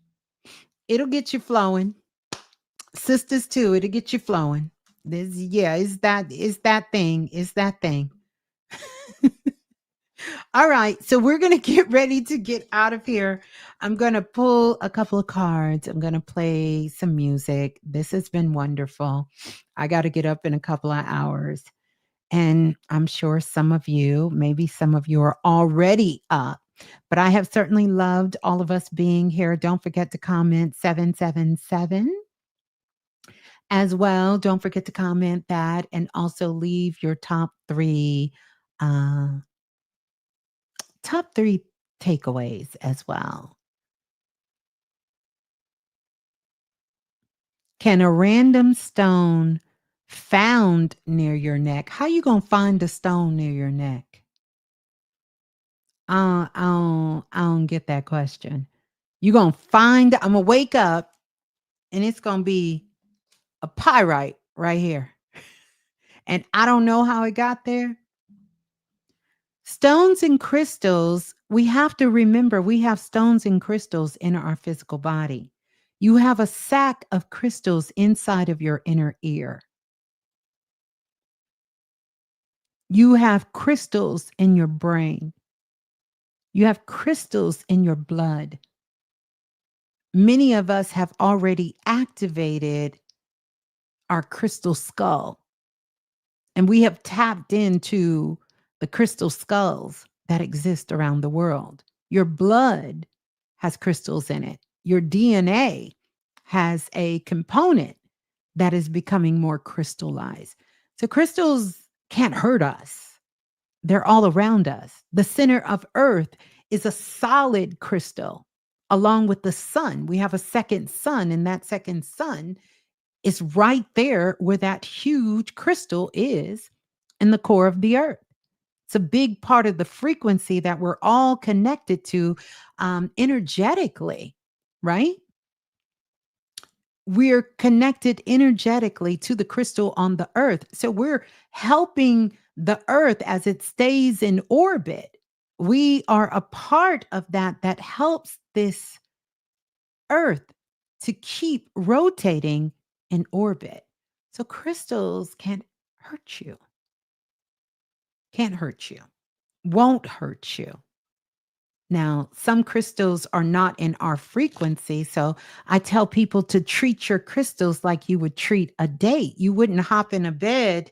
It'll get you flowing. Sisters too. It'll get you flowing. Yeah, is that thing. Is that thing. All right. So we're gonna get ready to get out of here. I'm gonna pull a couple of cards. I'm gonna play some music. This has been wonderful. I gotta get up in a couple of hours. And I'm sure maybe some of you are already up, but I have certainly loved all of us being here. Don't forget to comment 777 as well. Don't forget to comment that and also leave your uh, top three takeaways as well. Can a random stone found near your neck? How you gonna find a stone near your neck? I don't get that question. You gonna find I'm gonna wake up and it's gonna be a pyrite right here. And I don't know how it got there. Stones and crystals, we have to remember we have stones and crystals in our physical body. You have a sack of crystals inside of your inner ear. You have crystals in your brain. You have crystals in your blood. Many of us have already activated our crystal skull, and we have tapped into the crystal skulls that exist around the world. Your blood has crystals in it. Your DNA has a component that is becoming more crystallized. So crystals can't hurt us. They're all around us. The center of Earth is a solid crystal along with the sun. We have a second sun, and that second sun is right there where that huge crystal is in the core of the earth. It's a big part of the frequency that we're all connected to energetically, right? We're connected energetically to the crystal on the earth. So we're helping the earth as it stays in orbit. We are a part of that helps this earth to keep rotating in orbit. So crystals can't hurt you, can't hurt you, won't hurt you. Now, some crystals are not in our frequency. So I tell people to treat your crystals like you would treat a date. You wouldn't hop in a bed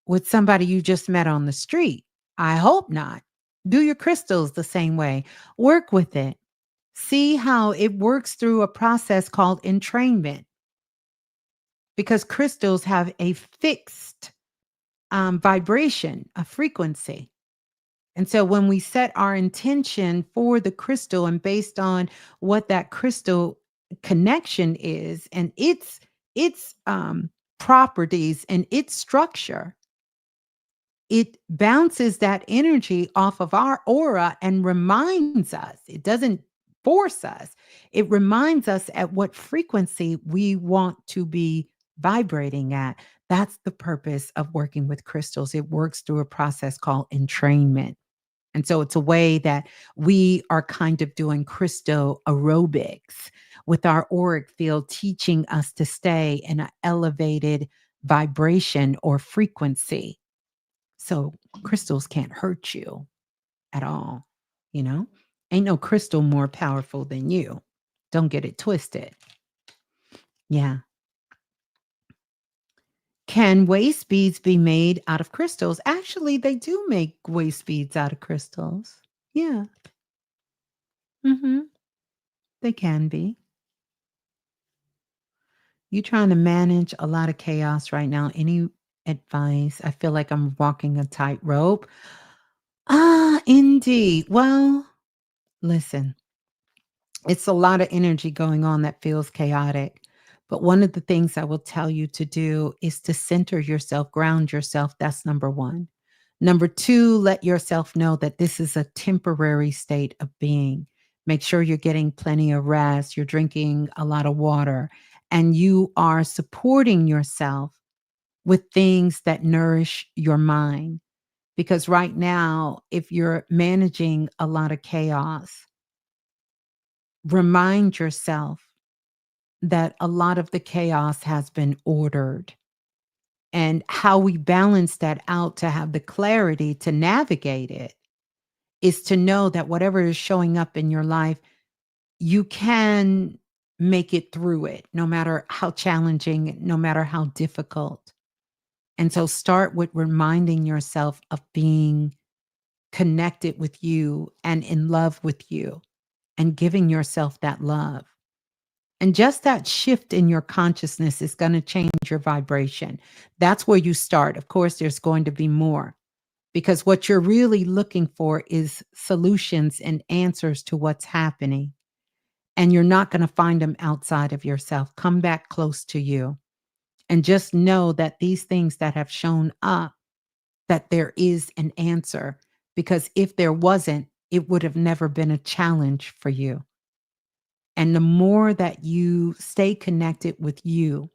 with somebody you just met on the street. I hope not. Do your crystals the same way. Work with it. See how it works through a process called entrainment because crystals have a fixed vibration, a frequency. And so when we set our intention for the crystal and based on what that crystal connection is and its properties and its structure, it bounces that energy off of our aura and reminds us. It doesn't force us. It reminds us at what frequency we want to be vibrating at. That's the purpose of working with crystals. It works through a process called entrainment. And so it's a way that we are kind of doing crystal aerobics with our auric field, teaching us to stay in an elevated vibration or frequency. So crystals can't hurt you at all, you know? Ain't no crystal more powerful than you. Don't get it twisted. Yeah. Can waist beads be made out of crystals? Actually, they do make waist beads out of crystals. Yeah. Mhm. They can be. You trying to manage a lot of chaos right now. Any advice? I feel like I'm walking a tightrope. Ah, indeed. Well, listen, it's a lot of energy going on that feels chaotic. But one of the things I will tell you to do is to center yourself, ground yourself. That's number one. Number two, let yourself know that this is a temporary state of being. Make sure you're getting plenty of rest, you're drinking a lot of water, and you are supporting yourself with things that nourish your mind. Because right now, if you're managing a lot of chaos, remind yourself that a lot of the chaos has been ordered. And how we balance that out to have the clarity to navigate it is to know that whatever is showing up in your life, you can make it through it, no matter how challenging, no matter how difficult. And so start with reminding yourself of being connected with you and in love with you and giving yourself that love. And just that shift in your consciousness is going to change your vibration. That's where you start. Of course, there's going to be more because what you're really looking for is solutions and answers to what's happening. And you're not going to find them outside of yourself. Come back close to you and just know that these things that have shown up, that there is an answer. Because if there wasn't, it would have never been a challenge for you. And the more that you stay connected with you,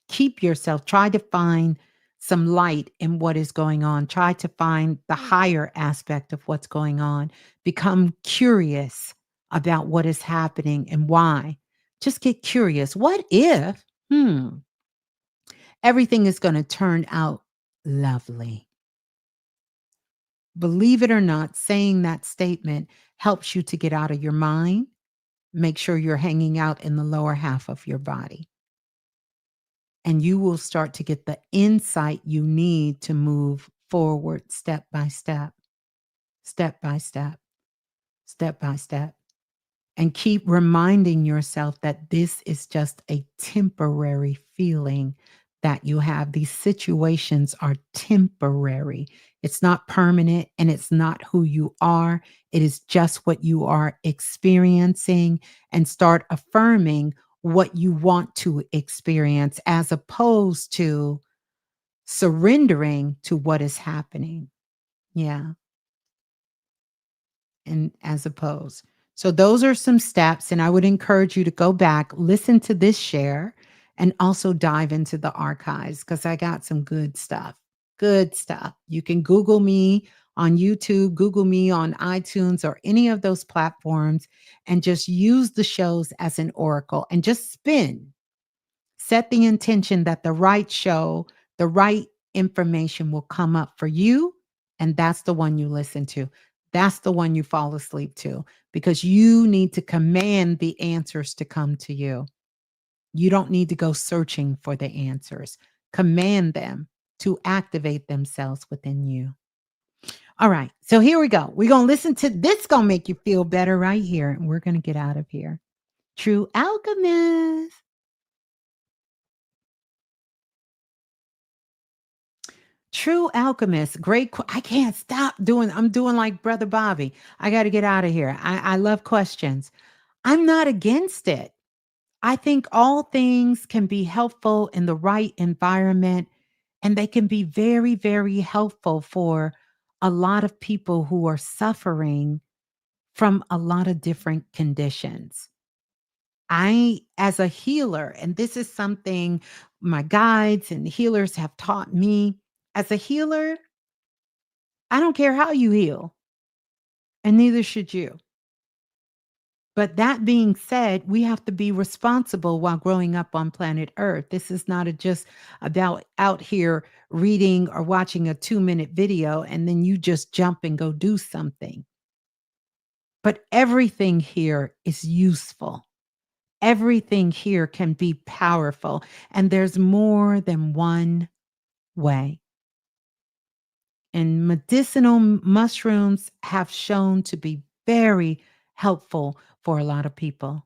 keep yourself, try to find some light in what is going on. Try to find the higher aspect of what's going on. Become curious about what is happening and why. Just get curious. What if, everything is going to turn out lovely? Believe it or not, saying that statement helps you to get out of your mind. Make sure you're hanging out in the lower half of your body. And you will start to get the insight you need to move forward step by step, step by step, step by step. And keep reminding yourself that this is just a temporary feeling that you have. These situations are temporary. It's not permanent and it's not who you are. It is just what you are experiencing, and start affirming what you want to experience as opposed to surrendering to what is happening. Yeah. And as opposed. So those are some steps, and I would encourage you to go back, listen to this share, and also dive into the archives because I got some good stuff. Good stuff. You can Google me on YouTube, Google me on iTunes or any of those platforms, and just use the shows as an oracle and just spin. Set the intention that the right show, the right information will come up for you, and that's the one you listen to. That's the one you fall asleep to because you need to command the answers to come to you. You don't need to go searching for the answers. Command them to activate themselves within you. All right. So here we go. We're going to listen to this, going to make you feel better right here. And we're going to get out of here. True Alchemist. True Alchemist, great. I can't stop doing. I'm doing like Brother Bobby. I got to get out of here. I love questions. I'm not against it. I think all things can be helpful in the right environment, and they can be very, very helpful for a lot of people who are suffering from a lot of different conditions. I, as a healer, and this is something my guides and healers have taught me, as a healer, I don't care how you heal, and neither should you. But that being said, we have to be responsible while growing up on planet Earth. This is not just about out here reading or watching a 2-minute video and then you just jump and go do something. But everything here is useful. Everything here can be powerful. And there's more than one way. And medicinal mushrooms have shown to be very helpful for a lot of people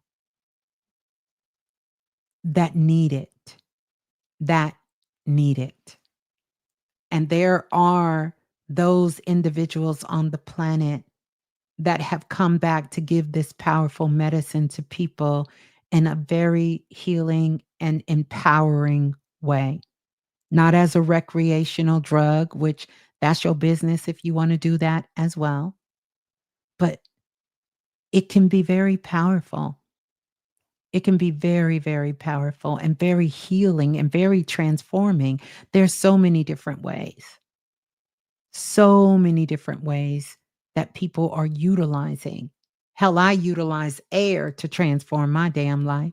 that need it, that need it. And there are those individuals on the planet that have come back to give this powerful medicine to people in a very healing and empowering way. Not as a recreational drug, which that's your business if you want to do that as well. But it can be very powerful. It can be very, very powerful and very healing and very transforming. There's so many different ways. So many different ways that people are utilizing. Hell, I utilize air to transform my damn life.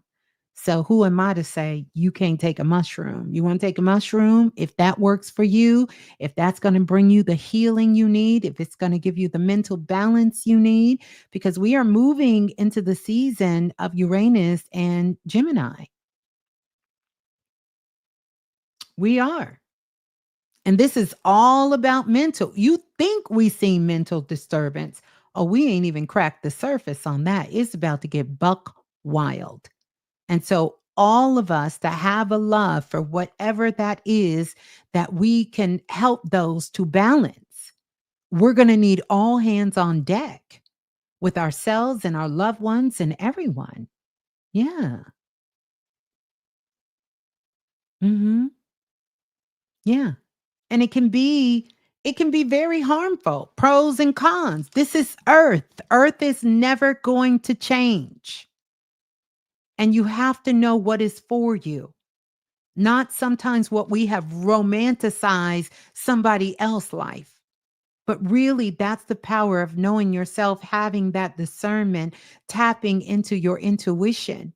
So who am I to say you can't take a mushroom? You want to take a mushroom? If that works for you, if that's going to bring you the healing you need, if it's going to give you the mental balance you need, because we are moving into the season of Uranus and Gemini. We are. And this is all about mental. You think we see mental disturbance. Oh, we ain't even cracked the surface on that. It's about to get buck wild. And so, all of us that have a love for whatever that is that we can help those to balance, we're going to need all hands on deck with ourselves and our loved ones and everyone. Yeah. Hmm. Yeah. And it can be very harmful. Pros and cons. This is Earth. Earth is never going to change. And you have to know what is for you. Not sometimes what we have romanticized somebody else's life. But really, that's the power of knowing yourself, having that discernment, tapping into your intuition,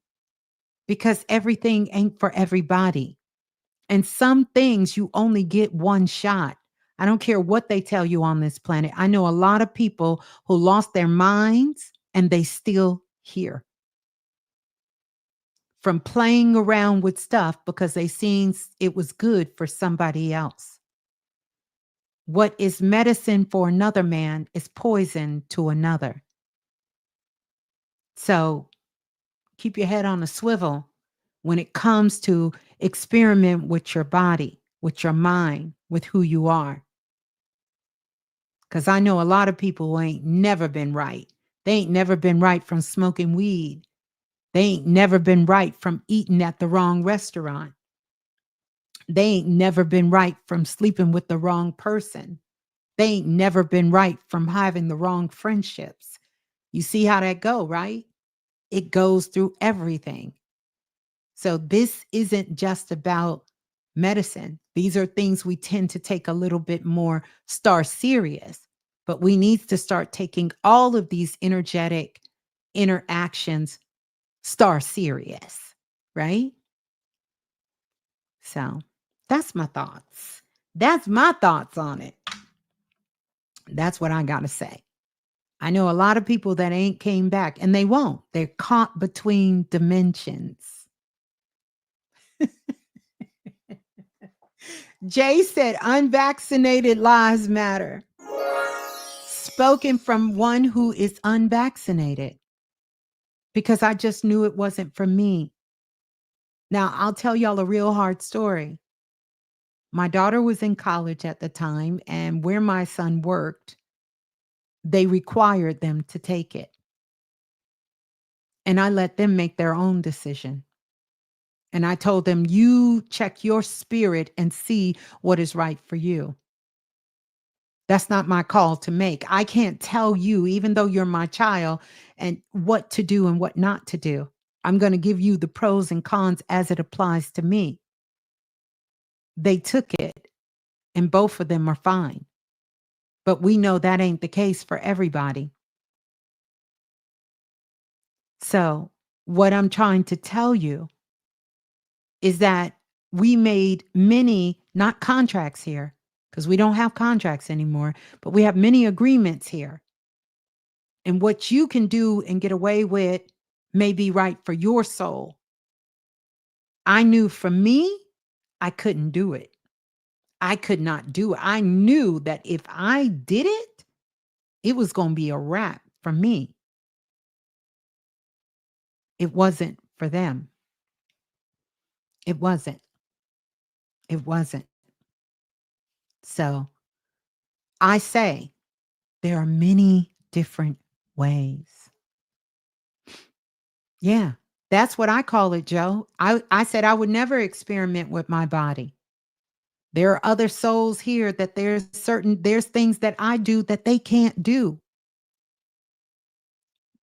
because everything ain't for everybody. And some things you only get one shot. I don't care what they tell you on this planet. I know a lot of people who lost their minds and they still here from playing around with stuff because they seen it was good for somebody else. What is medicine for another man is poison to another. So keep your head on a swivel when it comes to experiment with your body, with your mind, with who you are. Because I know a lot of people who ain't never been right. They ain't never been right from smoking weed. They ain't never been right from eating at the wrong restaurant. They ain't never been right from sleeping with the wrong person. They ain't never been right from having the wrong friendships. You see how that go, right? It goes through everything. So this isn't just about medicine. These are things we tend to take a little bit more star serious, but we need to start taking all of these energetic interactions star serious, right? So that's my thoughts. That's my thoughts on it. That's what I got to say. I know a lot of people that ain't came back and they won't. They're caught between dimensions. Jay said unvaccinated lives matter. Spoken from one who is unvaccinated because I just knew it wasn't for me. Now, I'll tell y'all a real hard story. My daughter was in college at the time, and where my son worked, they required them to take it. And I let them make their own decision. And I told them, you check your spirit and see what is right for you. That's not my call to make. I can't tell you, even though you're my child, and what to do and what not to do. I'm going to give you the pros and cons as it applies to me. They took it, and both of them are fine. But we know that ain't the case for everybody. So, what I'm trying to tell you is that we made many, not contracts here, because we don't have contracts anymore, but we have many agreements here. And what you can do and get away with may be right for your soul. I knew for me, I couldn't do it. I could not do it. I knew that if I did it was going to be a wrap for me. It wasn't for them. It wasn't. It wasn't. So I say there are many different ways. Yeah, that's what I call it, Joe. I said I would never experiment with my body. There are other souls here that there's things that I do that they can't do.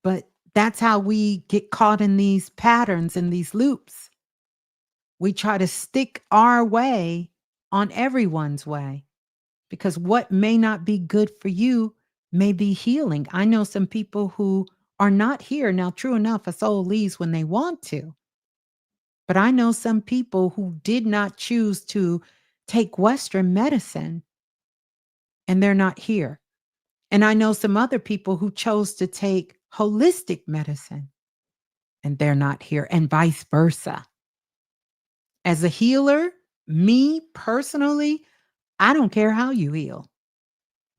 But that's how we get caught in these patterns and these loops. We try to stick our way on everyone's way because what may not be good for you may be healing. I know some people who are not here. Now, true enough, a soul leaves when they want to. But I know some people who did not choose to take Western medicine and they're not here. And I know some other people who chose to take holistic medicine and they're not here, and vice versa. As a healer, me personally, I don't care how you heal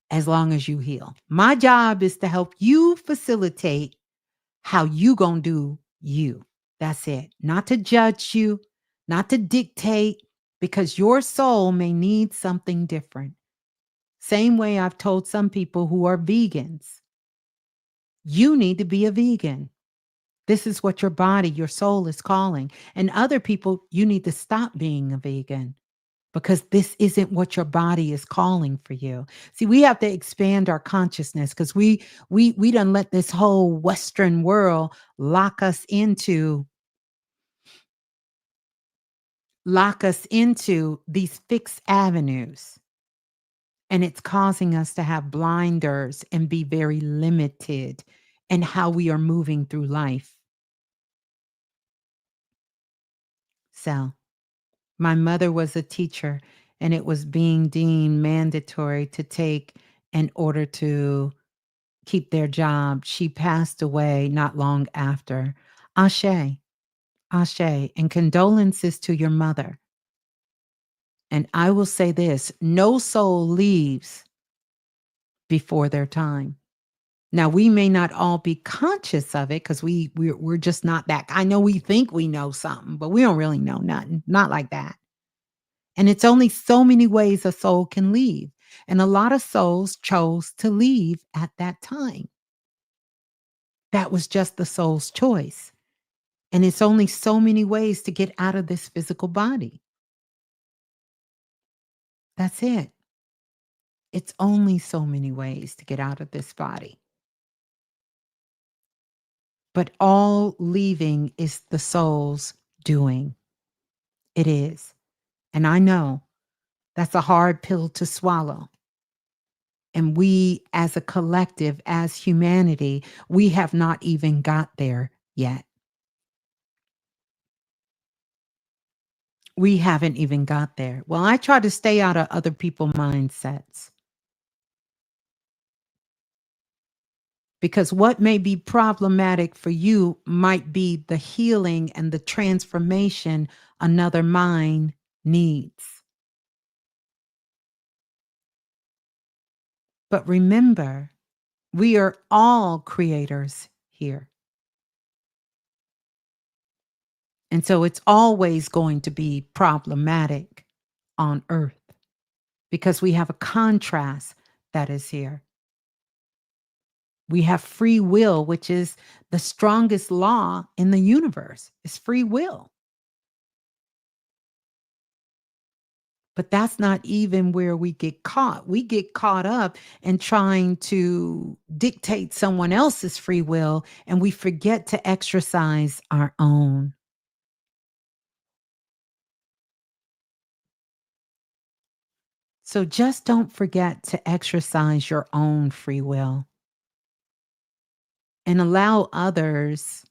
as long as you heal. My job is to help you facilitate how you going to do you. That's it. Not to judge you, not to dictate, because your soul may need something different. Same way I've told some people who are vegans, you need to be a vegan. This is what your body, your soul is calling. And other people, you need to stop being a vegan because this isn't what your body is calling for you. See, we have to expand our consciousness because we done let this whole Western world lock us into these fixed avenues. And it's causing us to have blinders and be very limited in how we are moving through life. So, my mother was a teacher, and it was being deemed mandatory to take in order to keep their job. She passed away not long after. Ashe, Ashe, and condolences to your mother. And I will say this, no soul leaves before their time. Now, we may not all be conscious of it because we're just not that. I know we think we know something, but we don't really know nothing. Not like that. And it's only so many ways a soul can leave. And a lot of souls chose to leave at that time. That was just the soul's choice. And it's only so many ways to get out of this physical body. That's it. It's only so many ways to get out of this body. But all leaving is the soul's doing. It is. And I know that's a hard pill to swallow. And we, as a collective, as humanity, we have not even got there yet. We haven't even got there. Well, I try to stay out of other people's mindsets because what may be problematic for you might be the healing and the transformation another mind needs. But remember, we are all creators here. And so it's always going to be problematic on earth because we have a contrast that is here. We have free will, which is the strongest law in the universe. It's free will. But that's not even where we get caught. We get caught up in trying to dictate someone else's free will, and we forget to exercise our own. So just don't forget to exercise your own free will and allow others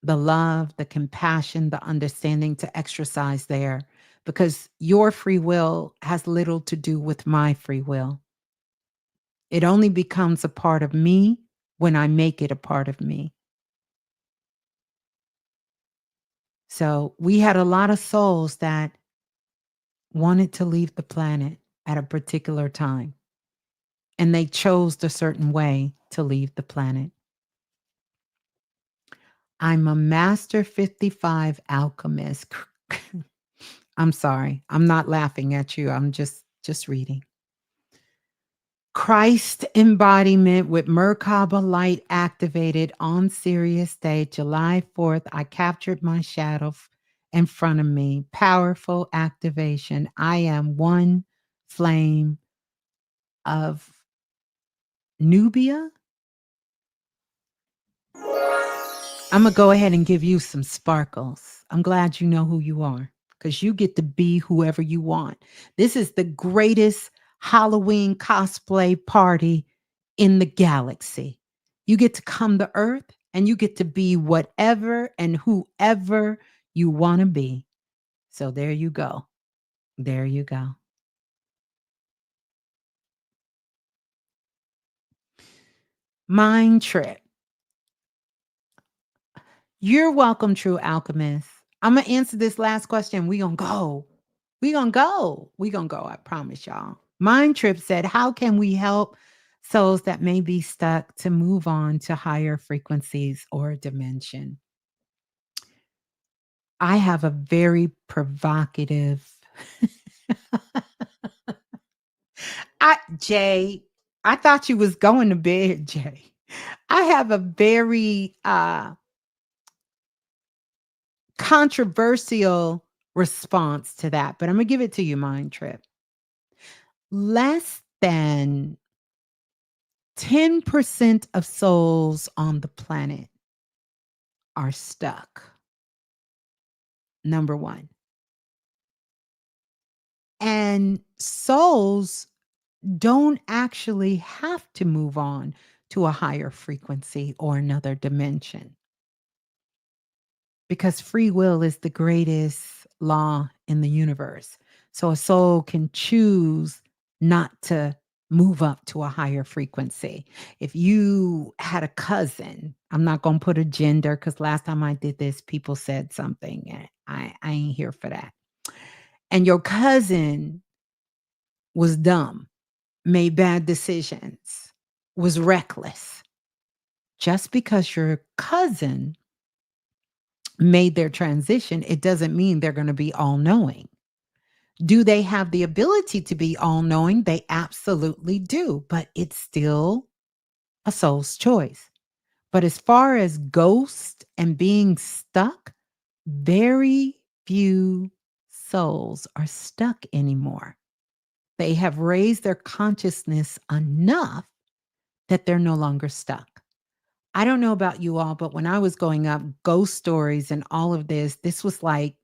the love, the compassion, the understanding to exercise there, because your free will has little to do with my free will. It only becomes a part of me when I make it a part of me. So we had a lot of souls that wanted to leave the planet at a particular time, and they chose a certain way to leave the planet. I'm a master 55 alchemist. I'm sorry. I'm not laughing at you. I'm just reading. Christ embodiment with Merkaba light activated on Sirius Day, July 4th. I captured my shadow in front of me. Powerful activation. I am one flame of Nubia. I'm going to go ahead and give you some sparkles. I'm glad you know who you are, because you get to be whoever you want. This is the greatest Halloween cosplay party in the galaxy. You get to come to Earth and you get to be whatever and whoever you want to be. So there you go. There you go. Mind trip. You're welcome, true alchemist. I'm going to answer this last question. We going to go. We going to go. We going to go. I promise y'all. Mind Trip said, how can we help souls that may be stuck to move on to higher frequencies or dimension? I have a very provocative Jay, I thought you was going to bed, Jay. I have a very controversial response to that, but I'm going to give it to you, Mind Trip. Less than 10% of souls on the planet are stuck. Number one. And souls don't actually have to move on to a higher frequency or another dimension, because free will is the greatest law in the universe. So a soul can choose not to move up to a higher frequency. If you had a cousin, I'm not going to put a gender, because last time I did this, people said something, and I ain't here for that. And your cousin was dumb, made bad decisions, was reckless. Just because your cousin made their transition, it doesn't mean they're going to be all knowing. Do they have the ability to be all knowing? They absolutely do, but it's still a soul's choice. But as far as ghost and being stuck, very few souls are stuck anymore. They have raised their consciousness enough that they're no longer stuck. I don't know about you all, but when I was growing up, ghost stories and all of this was like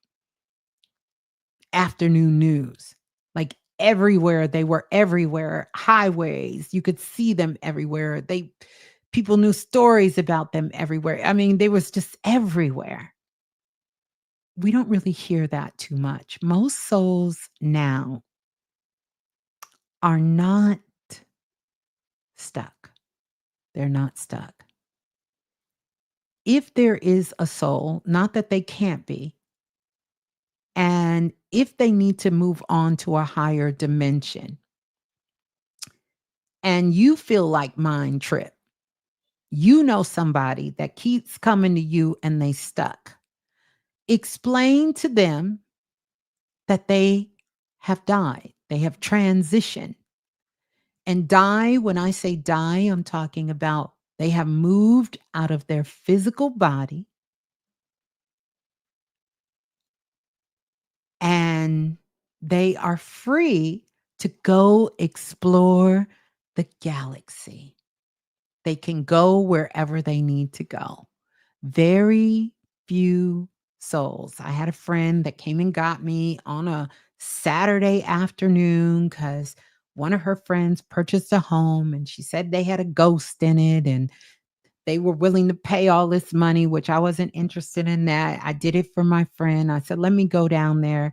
afternoon news. Like everywhere, they were everywhere. Highways, you could see them everywhere. People knew stories about them everywhere. I mean, they was just everywhere. We don't really hear that too much. Most souls now are not stuck. They're not stuck. If there is a soul, not that they can't be, and if they need to move on to a higher dimension, and you feel like Mind Trip, you know somebody that keeps coming to you and they stuck, explain to them that they have died, they have transitioned. And die, when I say die, I'm talking about they have moved out of their physical body and They are free to go explore the galaxy. They can go wherever they need to go. Very few souls. I had a friend that came and got me on a Saturday afternoon because one of her friends purchased a home and she said they had a ghost in it and they were willing to pay all this money, which I wasn't interested in that. I did it for my friend. I said, let me go down there.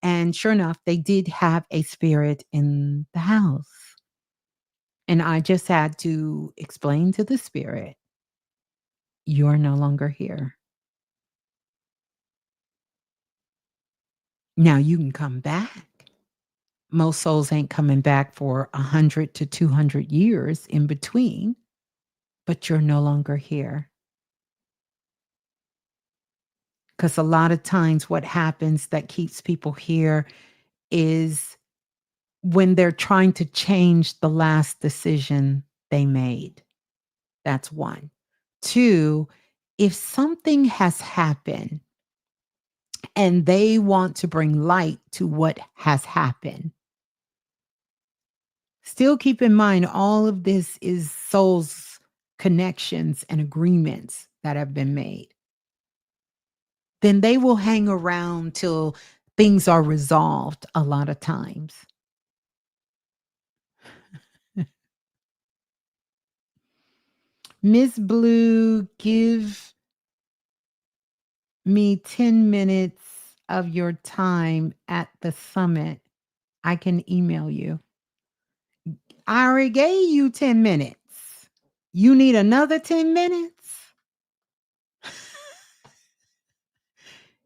And sure enough, they did have a spirit in the house. And I just had to explain to the spirit, you're no longer here. Now you can come back. Most souls ain't coming back for 100 to 200 years in between, but you're no longer here. Because a lot of times, what happens that keeps people here is when they're trying to change the last decision they made. That's one. Two, if something has happened and they want to bring light to what has happened, still keep in mind all of this is souls' connections and agreements that have been made. Then they will hang around till things are resolved a lot of times. Ms.Blue, give me 10 minutes of your time at the summit. I can email you. I already gave you 10 minutes. You need another 10 minutes?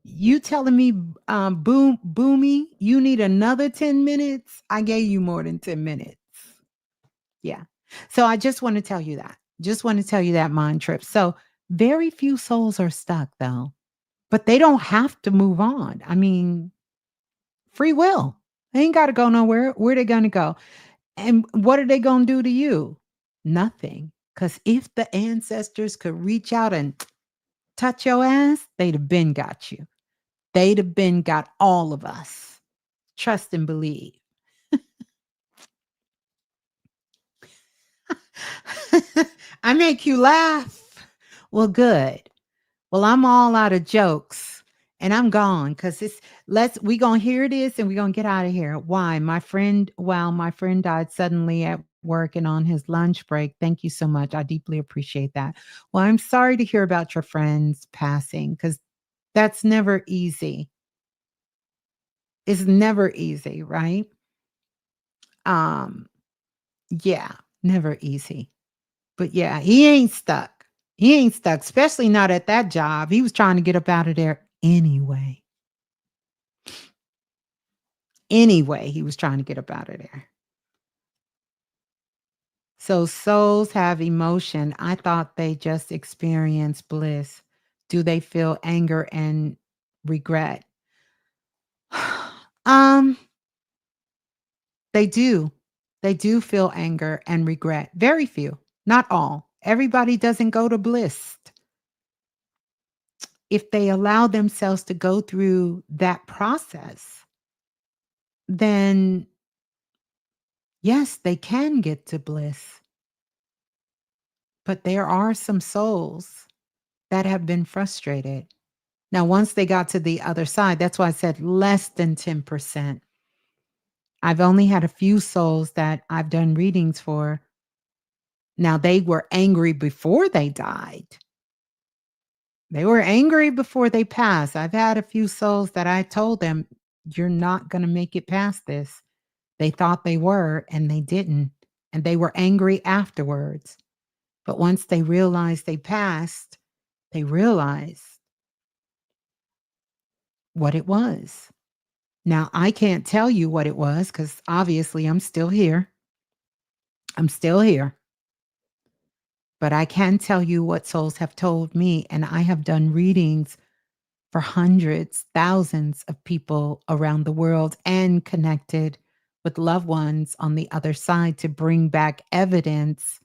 You telling me, Boomy, you need another 10 minutes? I gave you more than 10 minutes. Yeah. So I just want to tell you that. Just want to tell you that mind trip. So very few souls are stuck though, but they don't have to move on. I mean, free will. They ain't got to go nowhere. Where they going to go? And what are they going to do to you? Nothing. Because if the ancestors could reach out and touch your ass, they'd have been got you. They'd have been got all of us. Trust and believe. I make you laugh. Well, good. Well, I'm all out of jokes and I'm gone because we gonna hear this and we're gonna get out of here. Why? My friend died suddenly at work and on his lunch break. Thank you so much. I deeply appreciate that. Well, I'm sorry to hear about your friend's passing because that's never easy. It's never easy, right? Um, yeah, never easy. But yeah, he ain't stuck. He ain't stuck, especially not at that job. He was trying to get up out of there anyway. Anyway, he was trying to get up out of there. So souls have emotion. I thought they just experience bliss. Do they feel anger and regret? um, they do. They do feel anger and regret. Very few, not all. Everybody doesn't go to bliss. If they allow themselves to go through that process, then yes, they can get to bliss. But there are some souls that have been frustrated. Now, once they got to the other side, that's why I said less than 10%. I've only had a few souls that I've done readings for. Now, they were angry before they died. They were angry before they passed. I've had a few souls that I told them, you're not going to make it past this. They thought they were, and they didn't. And they were angry afterwards. But once they realized they passed, they realized what it was. Now, I can't tell you what it was because obviously I'm still here. I'm still here. But I can tell you what souls have told me. And I have done readings for hundreds, thousands of people around the world and connected with loved ones on the other side to bring back evidence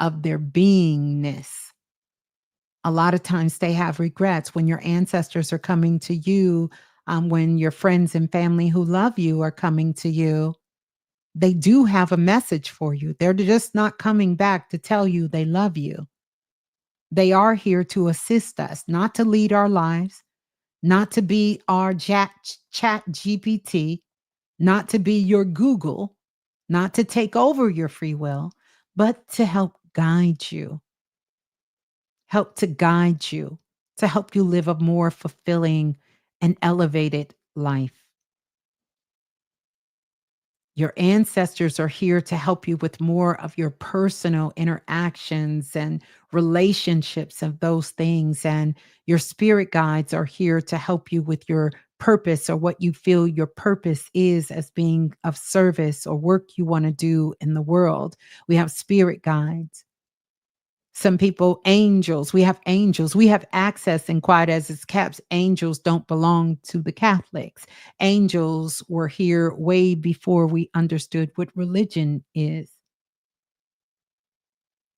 of their beingness. A lot of times they have regrets when your ancestors are coming to you. when your friends and family who love you are coming to you, they do have a message for you. They're just not coming back to tell you they love you. They are here to assist us, not to lead our lives, not to be our chat GPT, not to be your Google, not to take over your free will, but to help guide you, help to guide you, to help you live a more fulfilling and elevated life. Your ancestors are here to help you with more of your personal interactions and relationships of those things. And your spirit guides are here to help you with your purpose or what you feel your purpose is as being of service or work you want to do in the world. We have spirit guides. Some people, angels, we have angels. We have access and quiet as it's kept. Angels don't belong to the Catholics. Angels were here way before we understood what religion is.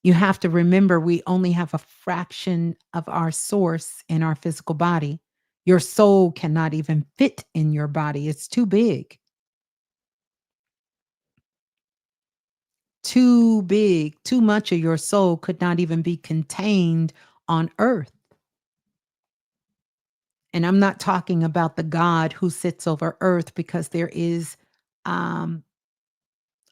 You have to remember we only have a fraction of our source in our physical body. Your soul cannot even fit in your body, it's too big. Too big. Too much of your soul could not even be contained on earth. And I'm not talking about the God who sits over earth, because there is um,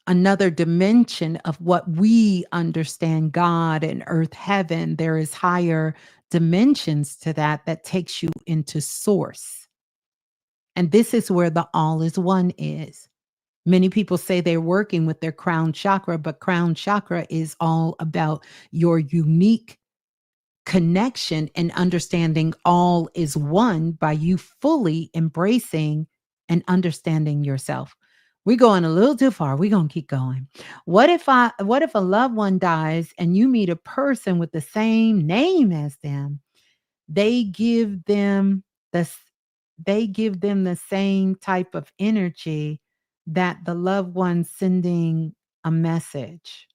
another dimension of what we understand God and earth, heaven. There is higher dimensions to that that takes you into source. And this is where the all is one is. Many people say they're working with their crown chakra, but crown chakra is all about your unique connection and understanding all is one by you fully embracing and understanding yourself. We're going a little too far. We're going to keep going. What if a loved one dies and you meet a person with the same name as them? They give them the they give them the same type of energy that the loved one sending a message.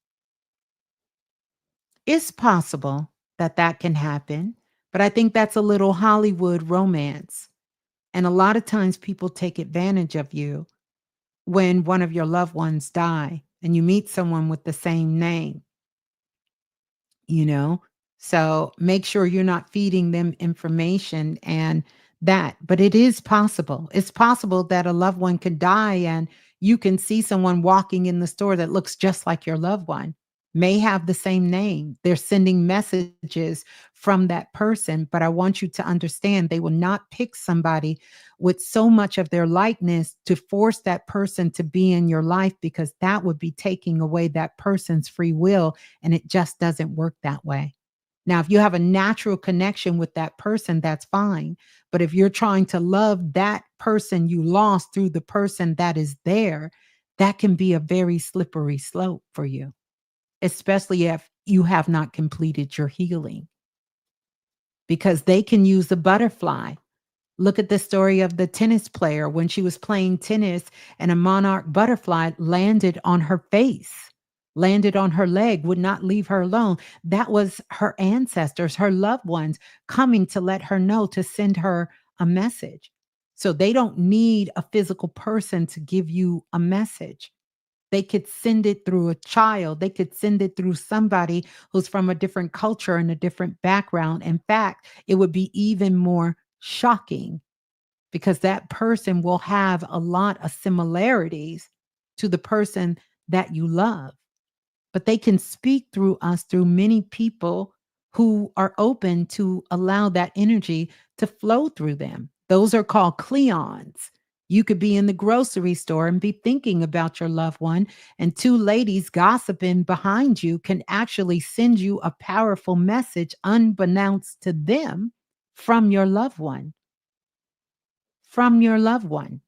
It's possible that that can happen, but I think that's a little Hollywood romance. And a lot of times people take advantage of you when one of your loved ones die and you meet someone with the same name, you know? So make sure you're not feeding them information and that. But it is possible. It's possible that a loved one could die and you can see someone walking in the store that looks just like your loved one, may have the same name. They're sending messages from that person. But I want you to understand they will not pick somebody with so much of their likeness to force that person to be in your life, because that would be taking away that person's free will. And it just doesn't work that way. Now, if you have a natural connection with that person, that's fine. But if you're trying to love that person you lost through the person that is there, that can be a very slippery slope for you, especially if you have not completed your healing, because they can use the butterfly. Look at the story of the tennis player when she was playing tennis and a monarch butterfly landed on her face, landed on her leg, would not leave her alone. That was her ancestors, her loved ones coming to let her know, to send her a message. So they don't need a physical person to give you a message. They could send it through a child. They could send it through somebody who's from a different culture and a different background. In fact, it would be even more shocking because that person will have a lot of similarities to the person that you love. But they can speak through us, through many people who are open to allow that energy to flow through them. Those are called Cleons. You could be in the grocery store and be thinking about your loved one, and two ladies gossiping behind you can actually send you a powerful message unbeknownst to them from your loved one. From your loved one.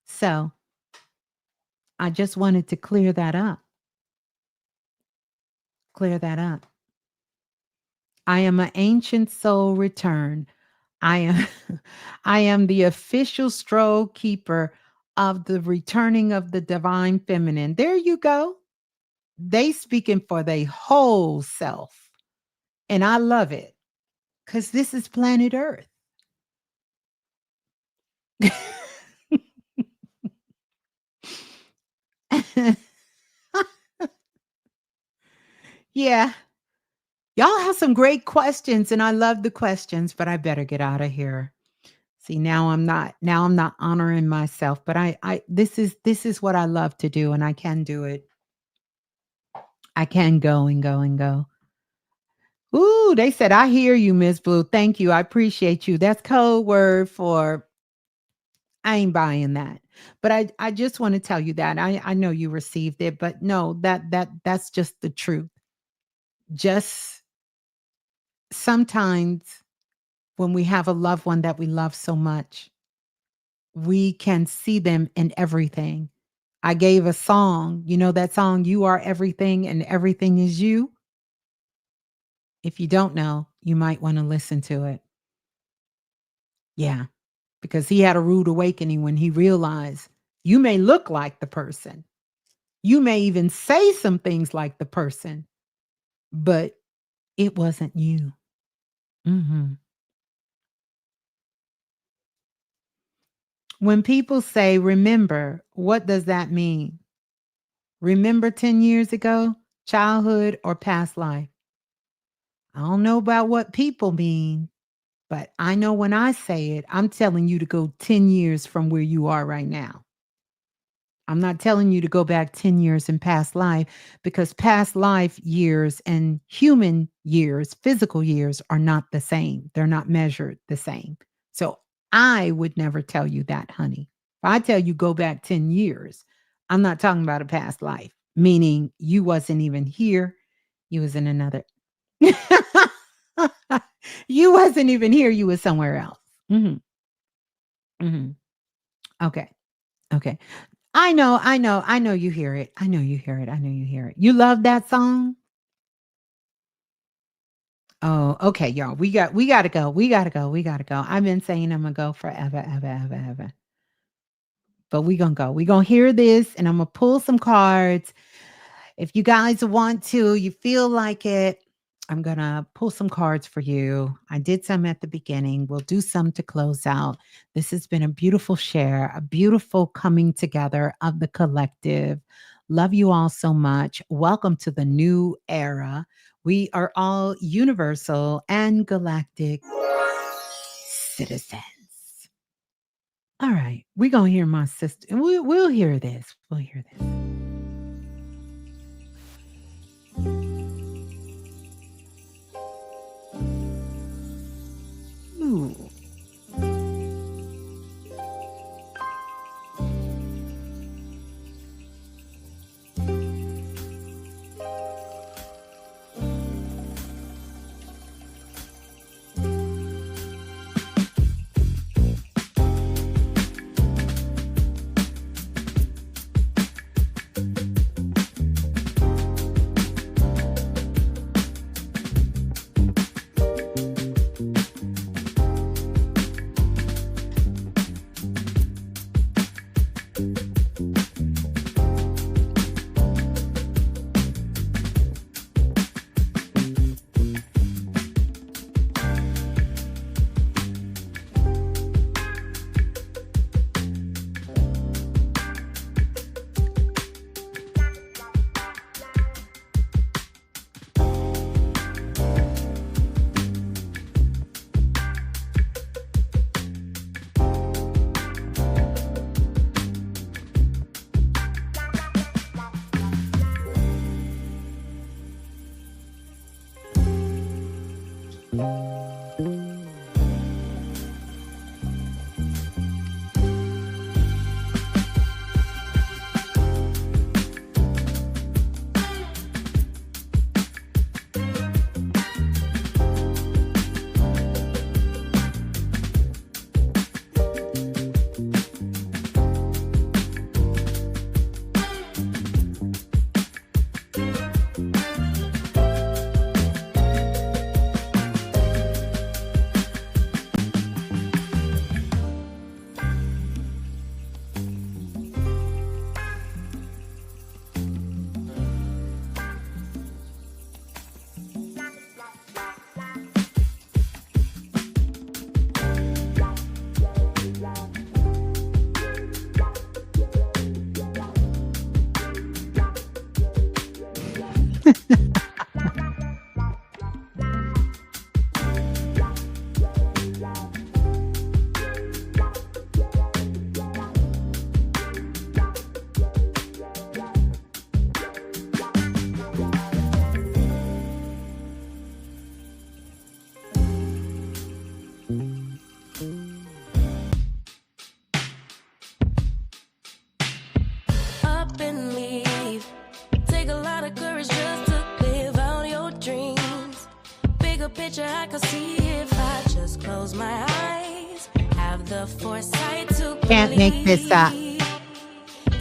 So I just wanted to clear that up. Clear that up. I am an ancient soul return. I am I am the official stroll keeper of the returning of the divine feminine. There you go. They speaking for their whole self. And I love it because this is planet Earth. Yeah. Y'all have some great questions and I love the questions, but I better get out of here. See, now I'm not honoring myself, but I this is what I love to do and I can do it. I can go and go and go. Ooh, they said I hear you, Miss Blue. Thank you. I appreciate you. That's code word for I ain't buying that. But I just want to tell you that. I know you received it, but no, that's just the truth. Just sometimes when we have a loved one that we love so much, we can see them in everything. I gave a song, you know that song, You Are Everything and Everything Is You? If you don't know, you might want to listen to it. Yeah, because he had a rude awakening when he realized you may look like the person. You may even say some things like the person, but it wasn't you. Mhm. When people say remember, what does that mean? Remember 10 years ago, childhood or past life? I don't know about what people mean, but I know when I say it, I'm telling you to go 10 years from where you are right now. I'm not telling you to go back 10 years in past life because past life years and human years, physical years are not the same. They're not measured the same. So I would never tell you that, honey. If I tell you go back 10 years, I'm not talking about a past life, meaning you wasn't even here. You was in another. You wasn't even here. You was somewhere else. Mhm, mhm. Okay. Okay. I know you hear it. I know you hear it. I know you hear it. You love that song? Oh, okay, y'all. We gotta go. We gotta go. We gotta go. I've been saying I'm gonna go forever, ever, ever, ever. But we gonna go. We gonna hear this and I'm gonna pull some cards. If you guys want to, you feel like it, I'm going to pull some cards for you. I did some at the beginning. We'll do some to close out. This has been a beautiful share, a beautiful coming together of the collective. Love you all so much. Welcome to the new era. We are all universal and galactic citizens. All right, we're going to hear my sister. We'll hear this. We'll hear this. Ooh. picture I could see if I just close my eyes. Have the foresight to Can't make this up.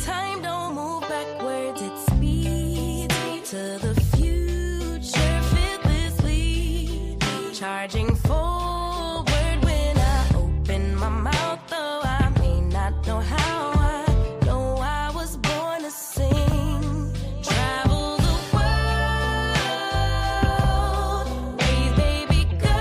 Time don't move backwards, it speeds to the future fearlessly. Charging forward when I open my mouth, though I may not know how. I know I was born to sing. Travel the world, raise baby girls.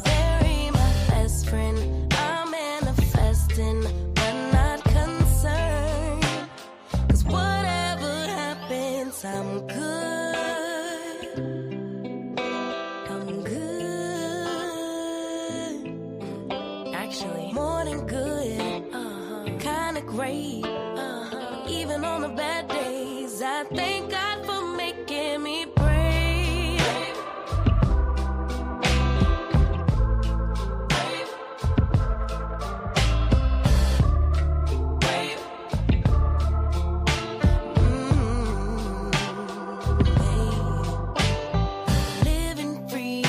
Bury my best friend, I'm manifesting, but not concerned. 'Cause whatever happens, I'm good. I'm good. Actually, more than good. Kinda great. Even on the bad days, I thank God for making me brave. Living free.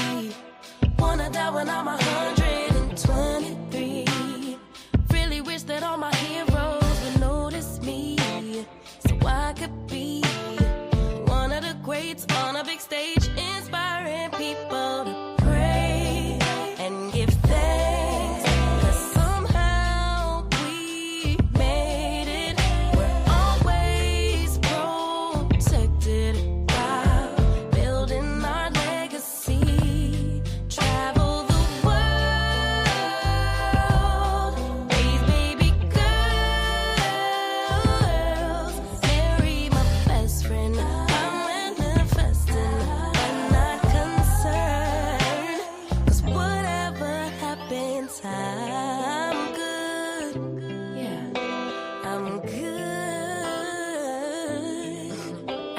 Wanna die when I'm 123. Really wish that all my heroes would notice me, so I could be one of the greats on a big stage, inspiring people to pray and give thanks. 'Cause somehow we made it. We're always protected while building our legacy. Travel the world, raise baby girls. Marry my best friend, I'm manifesting, I'm not concerned. 'Cause whatever happens, I'm good. Yeah, I'm good.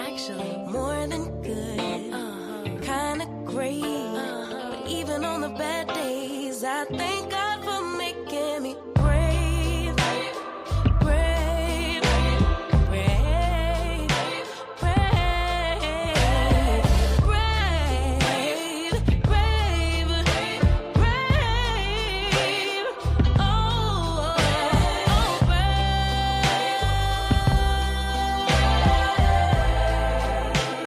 Actually, more than good. Kinda great. But even on the bad days, I thank God